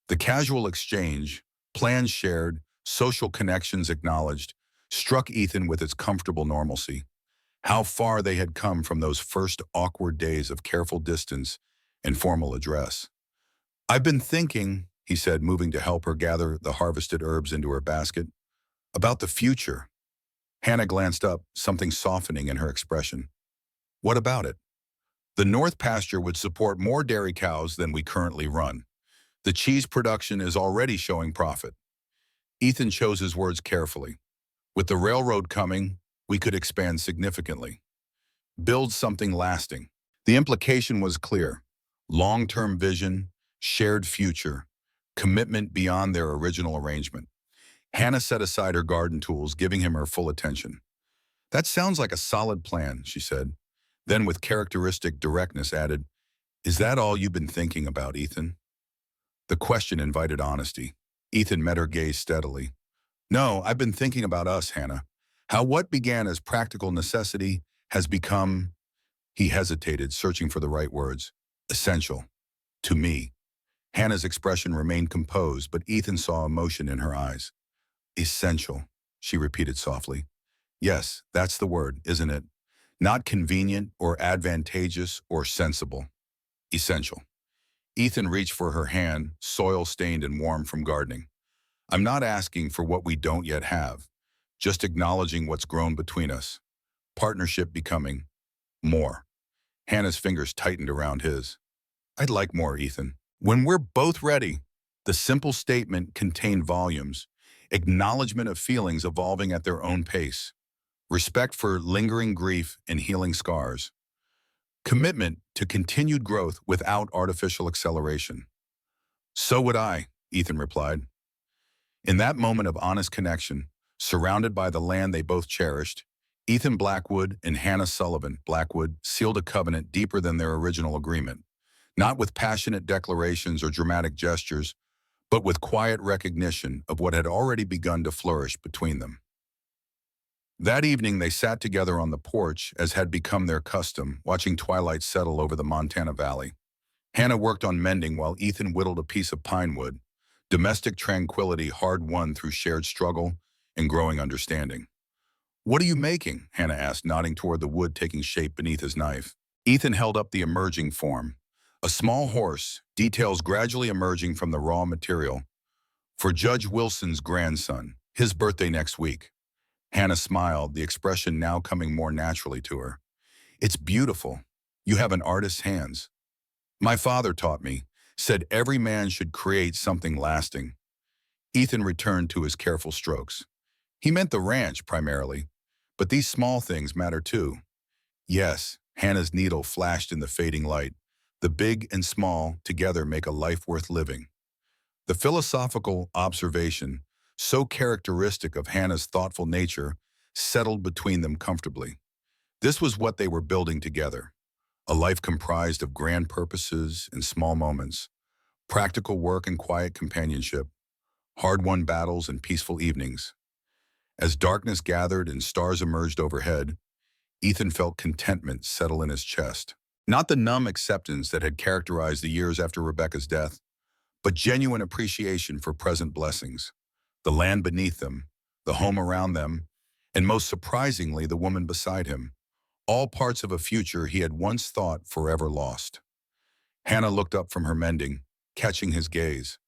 The casual exchange, plans shared, social connections acknowledged, struck Ethan with its comfortable normalcy. How far they had come from those first awkward days of careful distance and formal address. "I've been thinking," he said, moving to help her gather the harvested herbs into her basket, "about the future." Hannah glanced up, something softening in her expression. "What about it?" "The North Pasture would support more dairy cows than we currently run. The cheese production is already showing profit." Ethan chose his words carefully. "With the railroad coming, we could expand significantly. Build something lasting." The implication was clear. Long-term vision, shared future, commitment beyond their original arrangement. Hannah set aside her garden tools, giving him her full attention. "That sounds like a solid plan," she said. Then with characteristic directness added, "Is that all you've been thinking about, Ethan?" The question invited honesty. Ethan met her gaze steadily. "No, I've been thinking about us, Hannah. How what began as practical necessity has become," he hesitated, searching for the right words, "essential. To me." Hannah's expression remained composed, but Ethan saw emotion in her eyes. "Essential," she repeated softly. "Yes, that's the word, isn't it? Not convenient or advantageous or sensible. Essential." Ethan reached for her hand, soil-stained and warm from gardening. "I'm not asking for what we don't yet have, just acknowledging what's grown between us. Partnership becoming more." Hannah's fingers tightened around his. "I'd like more, Ethan. When we're both ready." The simple statement contained volumes, acknowledgement of feelings evolving at their own pace, respect for lingering grief and healing scars, commitment to continued growth without artificial acceleration. "So would I," Ethan replied. In that moment of honest connection, surrounded by the land they both cherished, Ethan Blackwood and Hannah Sullivan Blackwood sealed a covenant deeper than their original agreement, not with passionate declarations or dramatic gestures, but with quiet recognition of what had already begun to flourish between them. That evening, they sat together on the porch, as had become their custom, watching twilight settle over the Montana Valley. Hannah worked on mending while Ethan whittled a piece of pine wood, domestic tranquility hard-won through shared struggle and growing understanding. "What are you making?" Hannah asked, nodding toward the wood taking shape beneath his knife. Ethan held up the emerging form. A small horse, details gradually emerging from the raw material. "For Judge Wilson's grandson, his birthday next week." Hannah smiled, the expression now coming more naturally to her. "It's beautiful. You have an artist's hands. My father taught me, said every man should create something lasting." Ethan returned to his careful strokes. He meant the ranch primarily, but these small things matter too. "Yes," Hannah's needle flashed in the fading light. "The big and small together make a life worth living." The philosophical observation, so characteristic of Hannah's thoughtful nature, settled between them comfortably. This was what they were building together, a life comprised of grand purposes and small moments, practical work and quiet companionship, hard-won battles and peaceful evenings. As darkness gathered and stars emerged overhead, Ethan felt contentment settle in his chest. Not the numb acceptance that had characterized the years after Rebecca's death, but genuine appreciation for present blessings, the land beneath them, the home around them, and most surprisingly, the woman beside him, all parts of a future he had once thought forever lost. Hannah looked up from her mending, catching his gaze.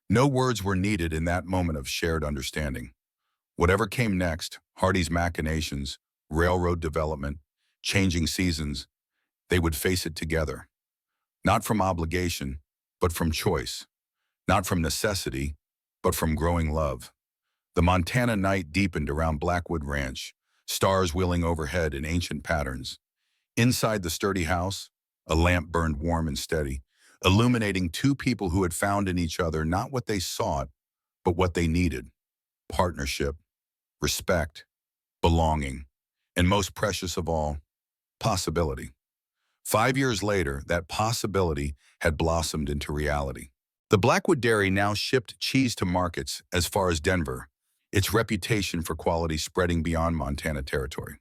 No words were needed in that moment of shared understanding. Whatever came next, Hardy's machinations, railroad development, changing seasons, they would face it together. Not from obligation, but from choice. Not from necessity, but from growing love. The Montana night deepened around Blackwood Ranch, stars wheeling overhead in ancient patterns. Inside the sturdy house, a lamp burned warm and steady, illuminating two people who had found in each other not what they sought, but what they needed: partnership, respect, belonging, and most precious of all, possibility. 5 years later, that possibility had blossomed into reality. The Blackwood Dairy now shipped cheese to markets as far as Denver, its reputation for quality spreading beyond Montana territory.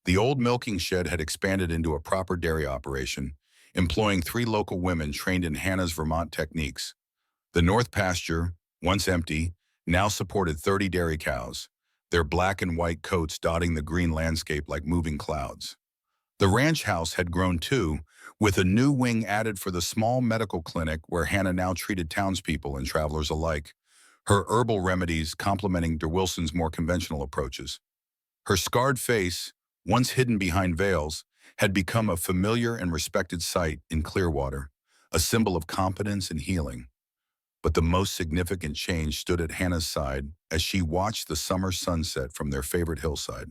The old milking shed had expanded into a proper dairy operation, employing 3 local women trained in Hannah's Vermont techniques. The north pasture, once empty, now supported 30 dairy cows, their black and white coats dotting the green landscape like moving clouds. The ranch house had grown too, with a new wing added for the small medical clinic where Hannah now treated townspeople and travelers alike, her herbal remedies complementing DeWilson's more conventional approaches. Her scarred face, once hidden behind veils, had become a familiar and respected sight in Clearwater, a symbol of competence and healing. But the most significant change stood at Hannah's side as she watched the summer sunset from their favorite hillside.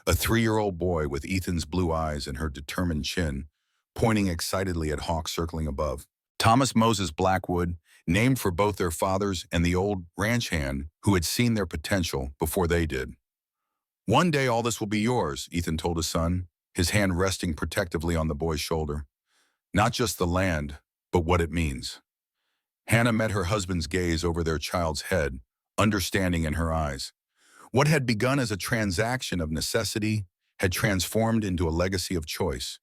A 3-year-old boy with Ethan's blue eyes and her determined chin, pointing excitedly at hawks circling above. Thomas Moses Blackwood, named for both their fathers and the old ranch hand who had seen their potential before they did. "One day all this will be yours," Ethan told his son, his hand resting protectively on the boy's shoulder. "Not just the land, but what it means." Hannah met her husband's gaze over their child's head, understanding in her eyes. What had begun as a transaction of necessity had transformed into a legacy of choice.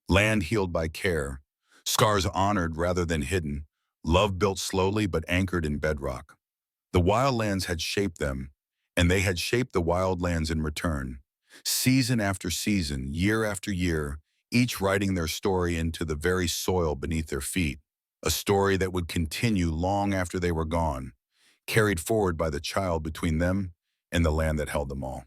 Land healed by care, scars honored rather than hidden, love built slowly but anchored in bedrock. The wildlands had shaped them, and they had shaped the wildlands in return. Season after season, year after year, each writing their story into the very soil beneath their feet, a story that would continue long after they were gone, carried forward by the child between them and the land that held them all.